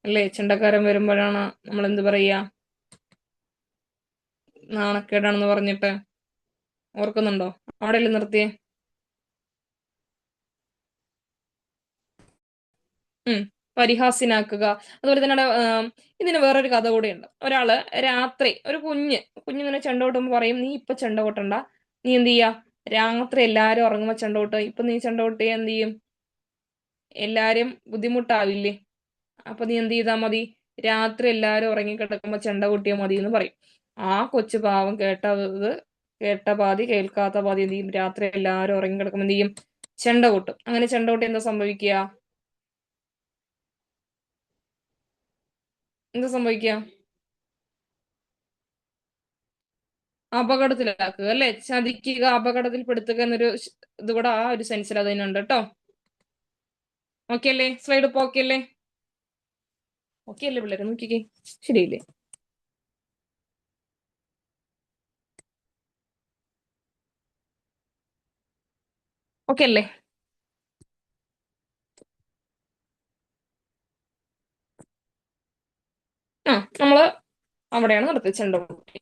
അല്ലേ? ചെണ്ടക്കാരൻ വരുമ്പോഴാണ് നമ്മൾ എന്ത് പറയാ? നാണക്കേടാണെന്ന് പറഞ്ഞിട്ട്. ഓർക്കുന്നുണ്ടോ? അവിടെയല്ലേ നിർത്തിയേ? പരിഹാസ്യനാക്കുക. അതുപോലെ തന്നെ ഇതിന് വേറൊരു കഥ കൂടെയുണ്ട്. ഒരാള് രാത്രി, ഒരു കുഞ്ഞിങ്ങനെ ചെണ്ട കൊട്ടുമ്പോ പറയും, നീ ഇപ്പൊ ചെണ്ട കൊട്ടണ്ട, നീ എന്ത് ചെയ്യാ, രാത്രി എല്ലാരും ഉറങ്ങുമ്പോ ചെണ്ട കൊട്ടുക. ഇപ്പൊ നീ ചെണ്ട കൊട്ടിയാ എന്ത് ചെയ്യും? എല്ലാരും ബുദ്ധിമുട്ടാവില്ലേ? അപ്പൊ നീ എന്ത് ചെയ്താ മതി, രാത്രി എല്ലാരും ഉറങ്ങിക്കിടക്കുമ്പോ ചെണ്ട കൊട്ടിയാ മതി എന്ന് പറയും. ആ കൊച്ചു പാവം കേട്ട പാതി കേൾക്കാത്ത പാതി എന്ത് ചെയ്യും? രാത്രി എല്ലാരും ഉറങ്ങിക്കിടക്കുമ്പോ എന്ത് ചെയ്യും? ചെണ്ട കൊട്ടും. അങ്ങനെ ചെണ്ട കൊട്ടി എന്താ സംഭവിക്കുക? എന്താ സംഭവിക്കുക? അപകടത്തിലാക്കുക, അല്ലെ? ചതിക്കുക, അപകടത്തിൽപ്പെടുത്തുക എന്നൊരു ഇത് കൂടെ ആ ഒരു സെൻസിൽ അതിനുണ്ട് കേട്ടോ. ഓക്കെ അല്ലേ? സ്ലൈഡ് ഇപ്പൊ ഓക്കെ അല്ലേ? ഓക്കെ അല്ലേ പിള്ളേരെ? നോക്കിക്കേ, ശരിയല്ലേ? ഓക്കെ അല്ലേ? നമ്മള് അവിടെയാണ് നിർത്തിയത്. ചെണ്ട കൊട്ടി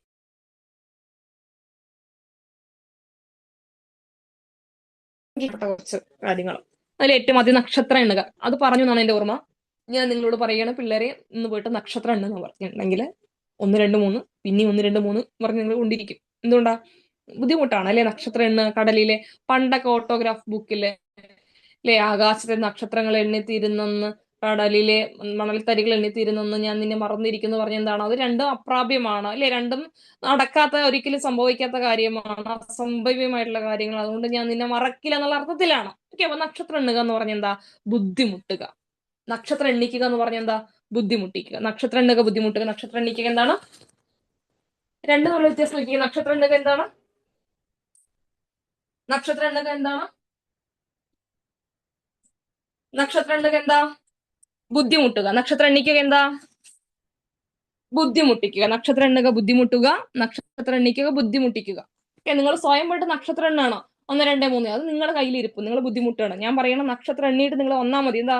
കുറച്ച് കാര്യങ്ങൾ. അതിൽ ഏറ്റവും ആദ്യം നക്ഷത്രം എണ്ണുക. അത് പറഞ്ഞു എന്നാണ് എന്റെ ഓർമ്മ. ഞാൻ നിങ്ങളോട് പറയുകയാണ് പിള്ളേരെ ഇന്ന് പോയിട്ട് നക്ഷത്രം ഉണ്ടെന്ന് പറഞ്ഞിട്ടുണ്ടെങ്കിൽ 1 2 3 പിന്നെ 1 2 3 പറഞ്ഞ് നിങ്ങൾ കൊണ്ടിരിക്കും. എന്തുകൊണ്ടാ? ബുദ്ധിമുട്ടാണ് അല്ലെ നക്ഷത്രം എണ്ണ കടലിലെ പണ്ടൊക്കെ ഓട്ടോഗ്രാഫ് ബുക്കിലെ അല്ലെ ആകാശത്തെ നക്ഷത്രങ്ങൾ എണ്ണിത്തീരുന്നെന്ന് കടലിലെ മണൽത്തരികൾ എണ്ണിത്തീരുന്നെന്ന് ഞാൻ നിന്നെ മറന്നിരിക്കുന്നു പറഞ്ഞ എന്താണ്? അത് രണ്ടും അപ്രാപ്യമാണ് അല്ലെ, രണ്ടും നടക്കാത്ത ഒരിക്കലും സംഭവിക്കാത്ത കാര്യമാണ്, അസംഭവ്യമായിട്ടുള്ള കാര്യങ്ങൾ. അതുകൊണ്ട് ഞാൻ നിന്നെ മറക്കില്ല എന്നുള്ള അർത്ഥത്തിലാണ്. ഓക്കെ, അപ്പൊ നക്ഷത്രം എണ്ണുക എന്ന് പറഞ്ഞ എന്താ? ബുദ്ധിമുട്ടുക. നക്ഷത്രം എണ്ണിക്കുക എന്ന് പറഞ്ഞ എന്താ? ബുദ്ധിമുട്ടിക്കുക. നക്ഷത്രം എണ്ണുക ബുദ്ധിമുട്ടുക, നക്ഷത്രം എണ്ണിക്കുക എന്താണ്? രണ്ടു തമ്മിൽ വ്യത്യാസം നോക്കിക്കുക. നക്ഷത്രം എണ്ണുക എന്താണ്? നക്ഷത്രം എണ്ണുക എന്താണ്? നക്ഷത്രം എണ്ണുക എന്താ? ബുദ്ധിമുട്ടുക. നക്ഷത്രം എണ്ണിക്കുക എന്താ? ബുദ്ധിമുട്ടിക്കുക. നക്ഷത്രം എണ്ണുക ബുദ്ധിമുട്ടുക, നക്ഷത്രം എണ്ണിക്കുക ബുദ്ധിമുട്ടിക്കുക. ഓക്കെ, നിങ്ങൾ സ്വയം പോയിട്ട് നക്ഷത്രം എണ്ണാണോ 1 2 3? അത് നിങ്ങളുടെ കയ്യിലിരിപ്പ്, നിങ്ങൾ ബുദ്ധിമുട്ടാണ്. ഞാൻ പറയണം നക്ഷത്രം എണ്ണിയിട്ട് നിങ്ങൾ വന്നാൽ മതി. എന്താ?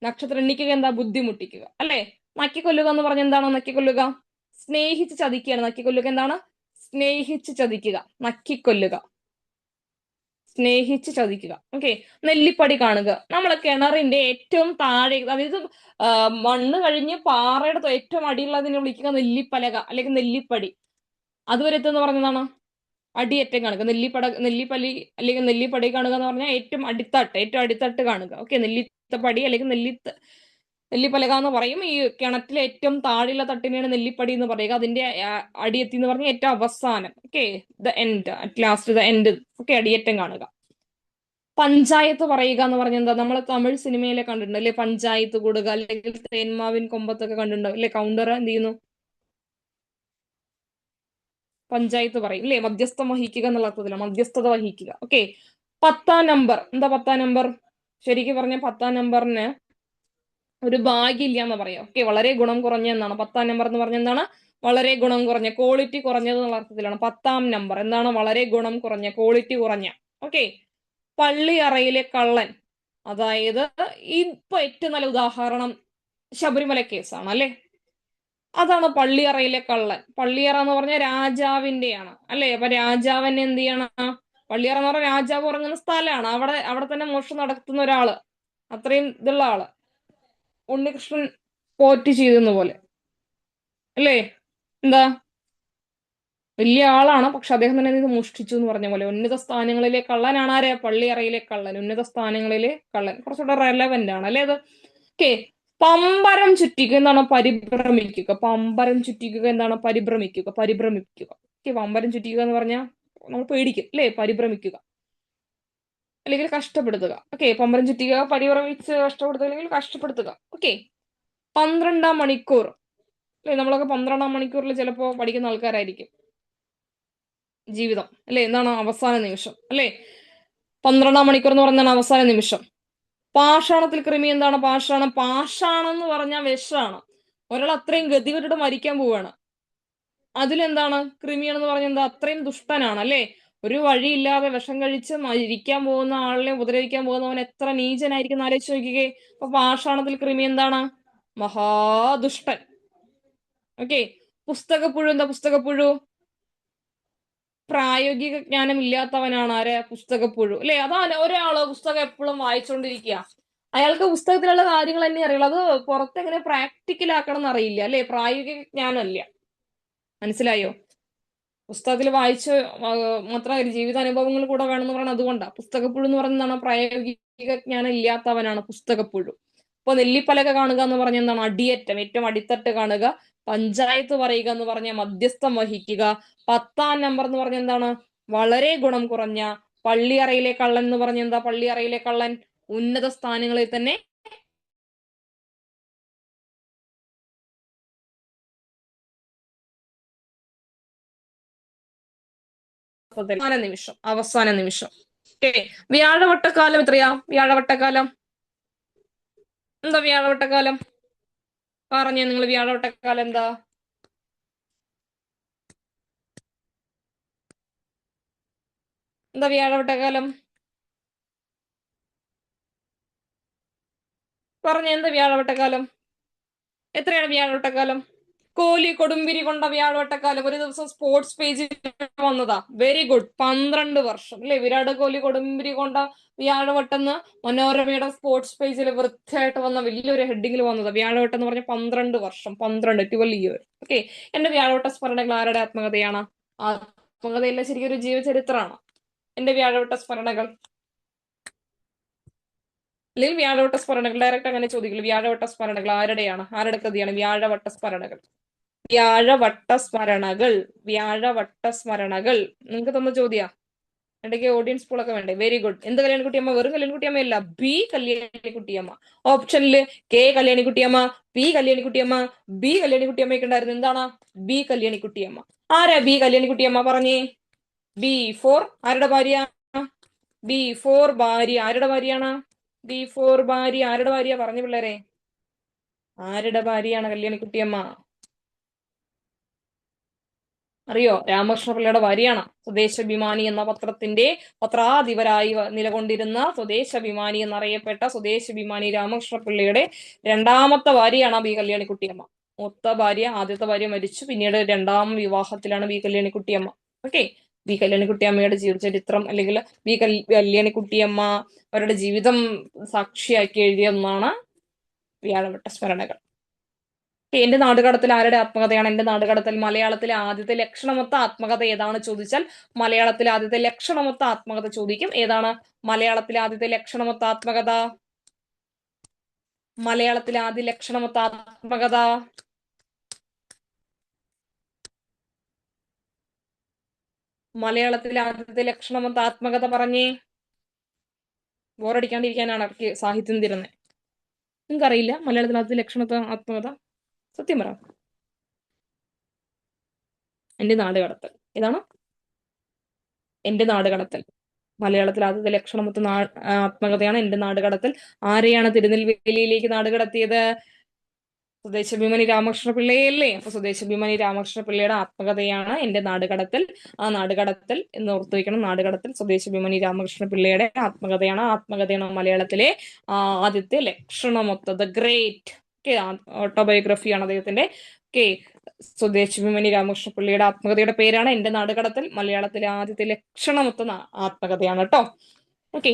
നക്ഷത്രം എണ്ണിക്കുക എന്താ? ബുദ്ധിമുട്ടിക്കുക അല്ലെ. നക്കിക്കൊല്ലുക എന്ന് പറഞ്ഞ എന്താണ്? നക്കിക്കൊല്ലുക സ്നേഹിച്ച് ചതിക്കുകയാണ്. നക്കിക്കൊല്ലുക എന്താണ്? സ്നേഹിച്ച് ചതിക്കുക, നക്കിക്കൊല്ലുക, സ്നേഹിച്ച് ചതിക്കുക. ഓക്കെ, നെല്ലിപ്പടി കാണുക. നമ്മളെ കിണറിന്റെ ഏറ്റവും താഴെ, അതായത് മണ്ണ് കഴിഞ്ഞ് പാറയുടെ ഏറ്റവും അടിയുള്ളതിനെ വിളിക്കുക നെല്ലിപ്പലക അല്ലെങ്കിൽ നെല്ലിപ്പടി. അതുവരെ എത്തുന്ന പറഞ്ഞതാണ് അടിയറ്റം കാണുക. നെല്ലിപ്പലി അല്ലെങ്കിൽ നെല്ലിപ്പടി കാണുക എന്ന് പറഞ്ഞാൽ ഏറ്റവും അടിത്തട്ട് കാണുക. ഓക്കെ, നെല്ലിത്തപ്പടി അല്ലെങ്കിൽ നെല്ലിപ്പലക എന്ന് പറയും. ഈ കിണറ്റിലെ ഏറ്റവും താഴെയുള്ള തട്ടിനെയാണ് നെല്ലിപ്പടി എന്ന് പറയുക. അതിന്റെ അടിയെത്തി എന്ന് പറഞ്ഞാൽ ഏറ്റവും അവസാനം. Okay, the end, at last the end. Okay, അടിയറ്റം കാണുക. പഞ്ചായത്ത് പറയുക എന്ന് പറഞ്ഞാൽ എന്താ? നമ്മൾ തമിഴ് സിനിമയിലെ കണ്ടിട്ടുണ്ട് അല്ലെ, പഞ്ചായത്ത് കൂടുക അല്ലെങ്കിൽ തേന്മാവിൻ കൊമ്പത്തൊക്കെ കണ്ടിട്ടുണ്ടോ അല്ലെ? കൗണ്ടർ എന്ത് ചെയ്യുന്നു? പഞ്ചായത്ത് പറയും അല്ലെ, മധ്യസ്ഥം വഹിക്കുക എന്നുള്ള അർത്ഥത്തിലാണ്, മധ്യസ്ഥത വഹിക്കുക. ഓക്കെ, 10ാം നമ്പർ എന്താ? 10ാം നമ്പർ ശരിക്കും പറഞ്ഞ 10ാം നമ്പറിന് ഒരു ഭാഗ്യമില്ല എന്ന് പറയാം. ഓക്കെ, വളരെ ഗുണം കുറഞ്ഞ എന്നാണ് 10ാം നമ്പർ എന്ന് പറഞ്ഞ എന്താണ്? വളരെ ഗുണം കുറഞ്ഞ, ക്വാളിറ്റി കുറഞ്ഞത് എന്നുള്ള അർത്ഥത്തിലാണ് 10ാം നമ്പർ എന്താണ്? വളരെ ഗുണം കുറഞ്ഞ, ക്വാളിറ്റി കുറഞ്ഞ. ഓക്കെ, പള്ളി അറയിലെ കള്ളൻ, അതായത് ഇപ്പൊ ഏറ്റവും നല്ല ഉദാഹരണം ശബരിമല കേസാണ് അല്ലെ. അതാണ് പള്ളിയറയിലെ കള്ളൻ. പള്ളിയറ എന്ന് പറഞ്ഞാൽ രാജാവിന്റെയാണ് അല്ലെ. അപ്പൊ രാജാവിനെ എന്ത് ചെയ്യണം? പള്ളിയറ എന്ന് പറഞ്ഞാൽ രാജാവ് ഉറങ്ങുന്ന സ്ഥലമാണ്. അവിടെ തന്നെ മോഷണം നടത്തുന്ന ഒരാള്, അത്രയും ഇതുള്ള ആള്, ഉണ്ണികൃഷ്ണൻ പോറ്റി ചെയ്തെന്ന പോലെ അല്ലേ. എന്താ? വലിയ ആളാണ്, പക്ഷെ അദ്ദേഹം തന്നെ ഇത് മോഷ്ടിച്ചു എന്ന് പറഞ്ഞ പോലെ. ഉന്നത സ്ഥാനങ്ങളിലെ കള്ളനാണ് ആര്? പള്ളിയറയിലെ കള്ളൻ, ഉന്നത സ്ഥാനങ്ങളിലെ കള്ളൻ. കുറച്ചുകൂടെ റെലവെന്റ് ആണ് അല്ലെ അത്. ഓക്കെ, പമ്പരം ചുറ്റിക്കുക എന്താണ്? പരിഭ്രമിക്കുക. പമ്പരം ചുറ്റിക്കുക എന്താണ്? പരിഭ്രമിക്കുക, പരിഭ്രമിക്കുക. ഓക്കെ, പമ്പരം ചുറ്റിക്കുക എന്ന് പറഞ്ഞാൽ നമ്മൾ പേടിക്കും അല്ലെ, പരിഭ്രമിക്കുക അല്ലെങ്കിൽ കഷ്ടപ്പെടുത്തുക. ഓക്കെ, പമ്പരം ചുറ്റിക്കുക, പരിഭ്രമിച്ച് കഷ്ടപ്പെടുത്തുക അല്ലെങ്കിൽ കഷ്ടപ്പെടുത്തുക. ഓക്കെ, 12ാം മണിക്കൂർ അല്ലെ. നമ്മളൊക്കെ 12ാം മണിക്കൂറിൽ ചിലപ്പോ പഠിക്കുന്ന ആൾക്കാരായിരിക്കും. ജീവിതം അല്ലെ, എന്താണ്? അവസാന നിമിഷം അല്ലെ. 12ാം മണിക്കൂർ എന്ന് പറഞ്ഞാൽ അവസാന നിമിഷം. പാഷാണത്തിൽ കൃമി എന്താണ്? പാഷാണം. പാഷാണം എന്ന് പറഞ്ഞാൽ വിഷമാണ്. ഒരാൾ അത്രയും ഗതികെട്ടിട്ട് മരിക്കാൻ പോവാണ്, അതിലെന്താണ്? കൃമിയാണെന്ന് പറഞ്ഞാൽ എന്താ? അത്രയും ദുഷ്ടനാണ് അല്ലെ. ഒരു വഴിയില്ലാതെ വിഷം കഴിച്ച് മരിക്കാൻ പോകുന്ന ആളിനെ ഉപദ്രവിക്കാൻ പോകുന്നവൻ എത്ര നീചനായിരിക്കും ആലോചിച്ച് നോക്കിക്കേ. അപ്പൊ പാഷാണത്തിൽ കൃമി എന്താണ്? മഹാദുഷ്ടൻ. ഓക്കെ, പുസ്തകപ്പുഴു എന്താ? പുസ്തകപ്പുഴു പ്രായോഗിക ജ്ഞാനം ഇല്ലാത്തവനാണ് ആര്? പുസ്തകപ്പുഴു അല്ലെ. അതാണ് ഒരാള് പുസ്തകം എപ്പോഴും വായിച്ചുകൊണ്ടിരിക്കുക, അയാൾക്ക് പുസ്തകത്തിലുള്ള കാര്യങ്ങൾ തന്നെ അറിയുള്ളൂ, അത് പുറത്തെങ്ങനെ പ്രാക്ടിക്കൽ ആക്കണം എന്ന് അറിയില്ല അല്ലെ. പ്രായോഗിക ജ്ഞാനമല്ല. മനസ്സിലായോ? പുസ്തകത്തിൽ വായിച്ച് മാത്രം ജീവിതാനുഭവങ്ങൾ കൂടെ വേണമെന്ന് പറയുന്നത് അതുകൊണ്ടാണ്. പുസ്തകപ്പുഴു എന്ന് പറയുന്നതാണ് പ്രായോഗിക ജ്ഞാനം ഇല്ലാത്തവനാണ് പുസ്തകപ്പുഴു. അപ്പൊ നെല്ലിപ്പലക കാണുക എന്ന് പറഞ്ഞ എന്താണ്? അടിയറ്റം, ഏറ്റവും അടിത്തട്ട് കാണുക. പഞ്ചായത്ത് പറയുക എന്ന് പറഞ്ഞ മധ്യസ്ഥം വഹിക്കുക. 10ാം നമ്പർ എന്ന് പറഞ്ഞ എന്താണ്? വളരെ ഗുണം കുറഞ്ഞ. പള്ളിയറയിലെ കള്ളൻ എന്ന് പറഞ്ഞ എന്താ? പള്ളിയറയിലെ കള്ളൻ ഉന്നത സ്ഥാനങ്ങളിൽ തന്നെ അവസാന നിമിഷം. ഓക്കെ, വ്യാഴവട്ടക്കാലം എത്രയാ? വ്യാഴവട്ടക്കാലം എന്താ? വ്യാഴവട്ടക്കാലം പറഞ്ഞ നിങ്ങൾ, വ്യാഴവട്ടക്കാലം എന്താ? എന്താ വ്യാഴവട്ടക്കാലം പറഞ്ഞ? എന്താ വ്യാഴവട്ടക്കാലം? എത്രയാണ് വ്യാഴവട്ടക്കാലം? കോഹ്ലി കൊടുമ്പിരി കൊണ്ട വ്യാഴവട്ടക്കാലം ഒരു ദിവസം സ്പോർട്സ് പേജിൽ വന്നതാ. Very good. 12 വർഷം അല്ലെ വിരാട് കോഹ്ലി കൊടുമ്പിരി കൊണ്ട വ്യാഴവട്ടെന്ന് മനോരമയുടെ സ്പോർട്സ് പേജിൽ വൃത്തിയായിട്ട് വന്ന വലിയൊരു ഹെഡിങ്ങിൽ വന്നതാ. വ്യാഴവട്ടം എന്ന് പറഞ്ഞ 12 വർഷം, 12 ഇയർ. ഓക്കെ, എന്റെ വ്യാഴവട്ട സ്മരണകൾ ആരുടെ ആത്മകഥയാണ്? ആത്മകഥയല്ല, ശരിക്കും ഒരു ജീവചരിത്രമാണ് എന്റെ വ്യാഴവട്ട സ്മരണകൾ. അല്ലെങ്കിൽ വ്യാഴവട്ട സ്മരണകൾ ഡയറക്റ്റ് അങ്ങനെ ചോദിക്കില്ല. വ്യാഴവട്ട സ്മരണകൾ ആരുടെയാണ്? ആരുടെ കൃതിയാണ് വ്യാഴവട്ട സ്മരണകൾ? വ്യാഴവട്ട സ്മരണകൾ, വ്യാഴവട്ട സ്മരണകൾ നിങ്ങൾക്ക് തന്ന ചോദ്യാ. ഇടയ്ക്ക് ഓഡിയൻസ് പൂളൊക്കെ വേണ്ടേ? Very good. എന്ത് കല്യാണിക്കുട്ടിയമ്മ? വെറും കല്യാണിക്കുട്ടിയമ്മയല്ല, ബി കല്യാണിക്കുട്ടിയമ്മ. ഓപ്ഷനില് K Kalyanikuttyamma, P Kalyanikuttyamma, B കല്യാണിക്കുട്ടിയമ്മയൊക്കെ ഉണ്ടായിരുന്നു. എന്താണ് ബി കല്യാണിക്കുട്ടിയമ്മ? ആരാ ബി കല്യാണിക്കുട്ടിയമ്മ? പറഞ്ഞേ. ബി ഫോർ ആരുടെ ഭാര്യ? ബി ഫോർ ഭാര്യ ആരുടെ ഭാര്യയാണ്? ബി ഫോർ ഭാര്യ ആരുടെ ഭാര്യ? പറഞ്ഞു പിള്ളേരെ, ആരുടെ ഭാര്യയാണ് കല്യാണിക്കുട്ടിയമ്മ? അറിയോ? രാമകൃഷ്ണപിള്ളയുടെ ഭാര്യയാണ്. സ്വദേശാഭിമാനി എന്ന പത്രത്തിന്റെ പത്രാധിപരായി നിലകൊണ്ടിരുന്ന സ്വദേശാഭിമാനി എന്നറിയപ്പെട്ട സ്വദേശാഭിമാനി രാമകൃഷ്ണപിള്ളയുടെ രണ്ടാമത്തെ ഭാര്യയാണ് ബി കല്യാണിക്കുട്ടിയമ്മ. മൂത്ത ഭാര്യ, ആദ്യത്തെ ഭാര്യ മരിച്ചു. പിന്നീട് രണ്ടാം വിവാഹത്തിലാണ് ബി കല്യാണിക്കുട്ടിയമ്മ. ഓക്കെ, ബി കല്യാണിക്കുട്ടിയമ്മയുടെ ജീവചരിത്രം അല്ലെങ്കിൽ ബി കല്യാണിക്കുട്ടിയമ്മ അവരുടെ ജീവിതം സാക്ഷിയാക്കി എഴുതിയ ഒന്നാണ് വ്യാഴവട്ട സ്മരണകൾ. എന്റെ നാടുകടത്തിൽ ആരുടെ ആത്മകഥയാണ്? എന്റെ നാടുകടത്തിൽ മലയാളത്തിലെ ആദ്യത്തെ ലക്ഷണമൊത്ത ആത്മകഥ ഏതാണ് ചോദിച്ചാൽ മലയാളത്തിലെ ആദ്യത്തെ ലക്ഷണമൊത്ത ആത്മകഥ ചോദിക്കും. ഏതാണ് മലയാളത്തിലെ ആദ്യത്തെ ലക്ഷണമൊത്ത ആത്മകഥ? മലയാളത്തിലെ ആദ്യ ലക്ഷണമൊത്ത ആത്മകഥ? മലയാളത്തിലെ ആദ്യത്തെ ലക്ഷണമൊത്ത ആത്മകഥ പറഞ്ഞേ. ബോറടിക്കാണ്ടിരിക്കാനാണ് അവർക്ക് സാഹിത്യം തരുന്നത്. നിങ്ങൾക്കറിയില്ല മലയാളത്തിലെ ആദ്യത്തെ ലക്ഷണമൊത്ത ആത്മകഥ? സത്യം പറ. എന്റെ നാടുകടത്തൽ. ഏതാണ്? എന്റെ നാടുകടത്തൽ. മലയാളത്തിൽ ആദ്യത്തെ ലക്ഷണമൊത്ത ആത്മകഥയാണ് എന്റെ നാടുകടത്തൽ. ആരെയാണ് തിരുനെൽവേലിയിലേക്ക് നാടുകടത്തിയത്? സ്വദേശാഭിമാനി രാമകൃഷ്ണ പിള്ളയല്ലേ? അപ്പൊ സ്വദേശാഭിമാനി രാമകൃഷ്ണ പിള്ളയുടെ ആത്മകഥയാണ് എന്റെ നാടുകടത്തൽ. ആ നാടുകടത്തൽ എന്ന് ഓർത്തു വയ്ക്കണം. നാടുകടത്തൽ സ്വദേശാഭിമാനി രാമകൃഷ്ണ പിള്ളയുടെ ആത്മകഥയാണ്. ആത്മകഥയാണ് മലയാളത്തിലെ ആദ്യത്തെ ലക്ഷണമൊത്ത, ദ ഗ്രേറ്റ്. ഓക്കെ, ഓട്ടോബയോഗ്രഫിയാണ് അദ്ദേഹത്തിന്റെ. ഓക്കെ, സ്വദേശാഭിമാനി രാമകൃഷ്ണ പിള്ളയുടെ ആത്മകഥയുടെ പേരാണ് എന്റെ നാടുകടത്തൽ. മലയാളത്തിലെ ആദ്യത്തെ ലക്ഷണമൊത്ത ആത്മകഥയാണ് കേട്ടോ. ഓക്കെ,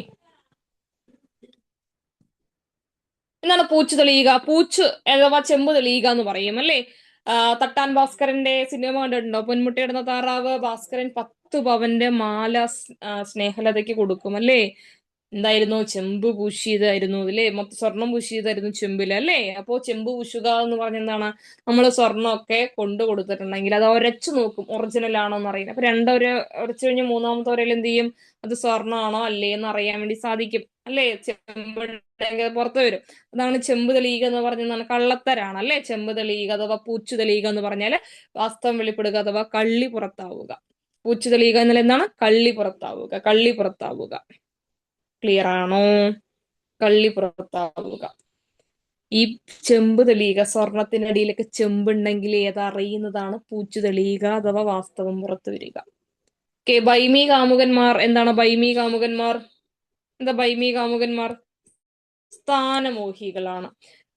എന്താണ് പൂച്ചു തെളിയുക? പൂച്ച് അഥവാ ചെമ്പ് തെളിയുക എന്ന് പറയും അല്ലേ? തട്ടാൻ ഭാസ്കരന്റെ സിനിമ കണ്ടിട്ടുണ്ടോ? പൊന്മുട്ടയിടുന്ന താറാവ്. ഭാസ്കരൻ 10 പവന്റെ മാല സ്നേഹലതയ്ക്ക് കൊടുക്കും അല്ലേ? എന്തായിരുന്നു? ചെമ്പ് പൂശിയതായിരുന്നു അല്ലേ? മൊത്തം സ്വർണം പൂശിയതായിരുന്നു ചെമ്പില് അല്ലേ? അപ്പോ ചെമ്പ് പൂശുക എന്ന് പറഞ്ഞ എന്താണ്? നമ്മൾ സ്വർണ്ണമൊക്കെ കൊണ്ടു കൊടുത്തിട്ടുണ്ടെങ്കിൽ അത് ഉരച്ചു നോക്കും ഒറിജിനൽ ആണോ എന്ന് അറിയാം. അപ്പൊ ഉരച്ചു കഴിഞ്ഞ് മൂന്നാമത്തെ ഒരയിൽ എന്ത് ചെയ്യും? അത് സ്വർണ്ണമാണോ അല്ലേ എന്ന് അറിയാൻ വേണ്ടി സാധിക്കും അല്ലേ? ചെമ്പ് പുറത്തു വരും. അതാണ് ചെമ്പ് തെളിയുക എന്ന് പറഞ്ഞാൽ കള്ളത്തരാണ് അല്ലെ? ചെമ്പ് തെളിയുക അഥവാ പൂച്ചു തെളിയുക എന്ന് പറഞ്ഞാൽ വാസ്തവം വെളിപ്പെടുക അഥവാ കള്ളി പുറത്താവുക. പൂച്ചു തെളിയുക എന്നാൽ എന്താണ്? കള്ളി പുറത്താവുക, കള്ളി പുറത്താവുക. ക്ലിയർ ആണോ? കള്ളി പുറത്താവുക. ഈ ചെമ്പ് തെളിയുക, സ്വർണത്തിനടിയിലൊക്കെ ചെമ്പുണ്ടെങ്കിൽ ഏതറിയുന്നതാണ് പൂച്ചു തെളിയുക അഥവാ വാസ്തവം പുറത്തു വരിക. ഓക്കെ, ബൈമി കാമുകന്മാർ. എന്താണ് ബൈമി കാമുകന്മാർ? എന്താ ബൈമി കാമുകന്മാർ? സ്ഥാനമോഹികളാണ്.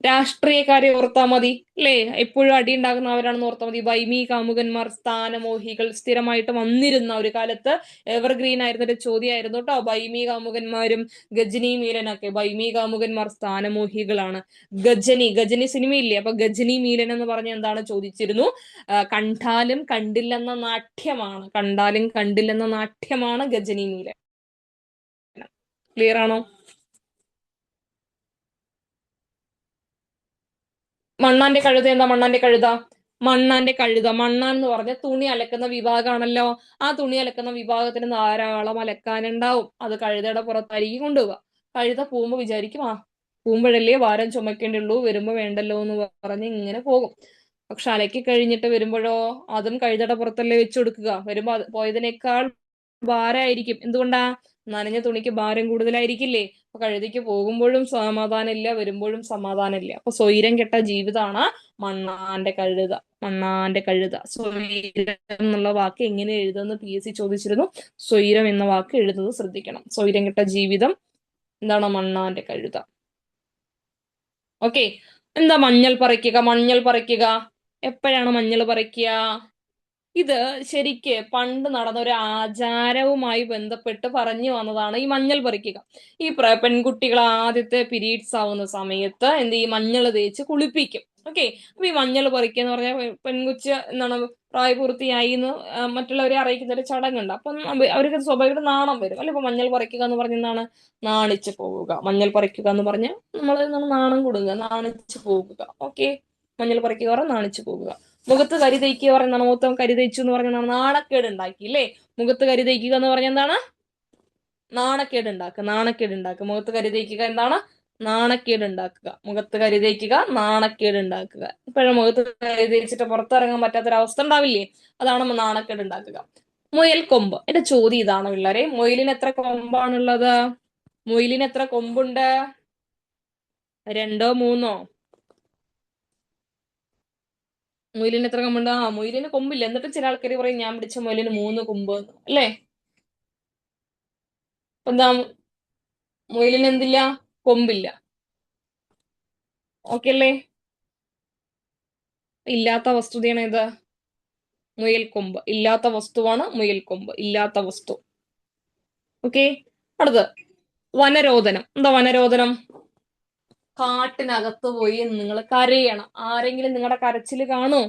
രാഷ്ട്രീയക്കാരെ ഓർത്താ മതി അല്ലേ? എപ്പോഴും അടി ഉണ്ടാകുന്നവരാണെന്ന് ഓർത്താൽ മതി. ബൈമി കാമുകന്മാർ, സ്ഥാനമോഹികൾ സ്ഥിരമായിട്ട് വന്നിരുന്ന ഒരു കാലത്ത് എവർഗ്രീൻ ആയിരുന്ന ഒരു ചോദ്യമായിരുന്നു കേട്ടോ. ബൈമി കാമുകന്മാരും ഗജനി മീലനൊക്കെ. ബൈമി കാമുകന്മാർ സ്ഥാനമോഹികളാണ്. ഗജനി സിനിമയില്ലേ? അപ്പൊ ഗജനി മീലൻ എന്ന് പറഞ്ഞ എന്താണ് ചോദിച്ചിരുന്നു? കണ്ടാലും കണ്ടില്ലെന്ന നാട്യമാണ്. കണ്ടാലും കണ്ടില്ലെന്ന നാട്യമാണ് ഗജനി മീലൻ. ക്ലിയർ ആണോ? മണ്ണാന്റെ കഴുത. എന്താ മണ്ണാന്റെ കഴുത? മണ്ണാന്റെ കഴുത, മണ്ണാൻ എന്ന് പറഞ്ഞ തുണി അലക്കുന്ന വിഭാഗമാണല്ലോ. ആ തുണി അലക്കുന്ന വിഭാഗത്തിന് ധാരാളം അലക്കാനുണ്ടാവും. അത് കഴുതയുടെ പുറത്തായിരിക്കും കൊണ്ടുപോവുക. കഴുത പോകുമ്പോ വിചാരിക്കും, പോകുമ്പോഴല്ലേ ഭാരം ചുമക്കേണ്ടുള്ളൂ, വരുമ്പോ വേണ്ടല്ലോ എന്ന് പറഞ്ഞ് ഇങ്ങനെ പോകും. പക്ഷെ അലക്കി കഴിഞ്ഞിട്ട് വരുമ്പോഴോ അതും കഴുതയുടെ പുറത്തല്ലേ വെച്ചു കൊടുക്കുക. വരുമ്പോ പോയതിനേക്കാൾ ഭാരമായിരിക്കും. എന്തുകൊണ്ടാ? നനഞ്ഞ തുണിക്ക് ഭാരം കൂടുതലായിരിക്കില്ലേ? അപ്പൊ കഴുതിക്ക് പോകുമ്പോഴും സമാധാനമില്ല, വരുമ്പോഴും സമാധാനമില്ല. അപ്പൊ സ്വൈരം കെട്ട ജീവിതമാണ് മണ്ണാന്റെ കഴുത. മണ്ണാന്റെ കഴുത. സ്വൈരം എന്നുള്ള വാക്ക് എങ്ങനെ എഴുതുമെന്ന് PSC ചോദിച്ചിരുന്നു. സ്വൈരം എന്ന വാക്ക് എഴുതുന്നത് ശ്രദ്ധിക്കണം. സ്വൈരം കെട്ട ജീവിതം എന്താണ്? മണ്ണാന്റെ കഴുത. ഓക്കെ, എന്താ മഞ്ഞൾ പറിക്കുക? മഞ്ഞൾ പറിക്കുക എപ്പോഴാണ് മഞ്ഞൾ പറിക്കുക? ഇത് ശരിക്ക് പണ്ട് നടന്ന ഒരു ആചാരവുമായി ബന്ധപ്പെട്ട് പറഞ്ഞു വന്നതാണ് ഈ മഞ്ഞൾ പറിക്കുക. ഈ പെൺകുട്ടികൾ ആദ്യത്തെ പീരീഡ്സ് ആവുന്ന സമയത്ത് എന്ത് ചെയ്യും? മഞ്ഞൾ തേച്ച് കുളിപ്പിക്കും. ഓക്കെ. അപ്പൊ ഈ മഞ്ഞൾ പറിക്കുക എന്ന് പറഞ്ഞാൽ പെൺകുച്ച് എന്താണ് പ്രായപൂർത്തിയായി എന്ന് മറ്റുള്ളവരെ അറിയിക്കുന്ന ഒരു ചടങ്ങുണ്ട്. അപ്പം അവർക്ക് സ്വാഭാവികമായിട്ട് നാണം വരും അല്ലെ. ഇപ്പൊ മഞ്ഞൾ പറിക്കുക എന്ന് പറഞ്ഞ എന്താണ്? നാണിച്ചു പോവുക. മഞ്ഞൾ പറിക്കുക എന്ന് പറഞ്ഞാൽ നമ്മൾ എന്താണ്? നാണം കൊടുക്കുക, നാണിച്ചു പോവുക. ഓക്കെ. മഞ്ഞൾ പറിക്കുക പറഞ്ഞാൽ നാണിച്ചു പോവുക. മുഖത്ത് കരി തേക്കുക പറയുന്നതാണ്. മുഖത്ത് കരി തേച്ചു എന്ന് പറഞ്ഞാൽ നാണക്കേട് ഉണ്ടാക്കി അല്ലേ. മുഖത്ത് കരി തേക്കുക എന്ന് പറഞ്ഞാൽ എന്താണ്? നാണക്കേട് ഉണ്ടാക്കുക. നാണക്കേട് ഉണ്ടാക്കുക. മുഖത്ത് കരി തേക്കുക എന്താണ്? നാണക്കേട് ഉണ്ടാക്കുക. മുഖത്ത് കരി തേക്കുക, നാണക്കേട് ഉണ്ടാക്കുക. ഇപ്പോഴും മുഖത്ത് കരി തേച്ചിട്ട് പുറത്തിറങ്ങാൻ പറ്റാത്തൊരവസ്ഥ ഉണ്ടാവില്ലേ? അതാണ് നാണക്കേട് ഉണ്ടാക്കുക. മുയൽ കൊമ്പ്. എന്റെ ചോദ്യം ഇതാണ് പിള്ളേരെ, മുയലിന് എത്ര കൊമ്പാണുള്ളത്? മുയലിന് എത്ര കൊമ്പുണ്ട്? 2 3? മുയലിന് എത്ര കൊമ്പുണ്ട്? മുയലിന് കൊമ്പില്ല. എന്നിട്ട് ചില ആൾക്കാർ പറയും ഞാൻ പിടിച്ച മുയലിന് 3 കൊമ്പ് അല്ലേ. അപ്പൊ എന്താ? മുയലിന് എന്തില്ല? കൊമ്പില്ല. ഓക്കെ അല്ലേ? ഇല്ലാത്ത വസ്തുതയാണ് ഇത്. മുയൽ കൊമ്പ് ഇല്ലാത്ത വസ്തുവാണ് മുയൽ കൊമ്പ്. ഇല്ലാത്ത വസ്തു. ഓക്കെ. അടുത്ത് വനരോധനം. എന്താ വനരോധനം? കാട്ടിനകത്ത് പോയി നിങ്ങൾ കരയണം. ആരെങ്കിലും നിങ്ങളുടെ കരച്ചില് കാണോ?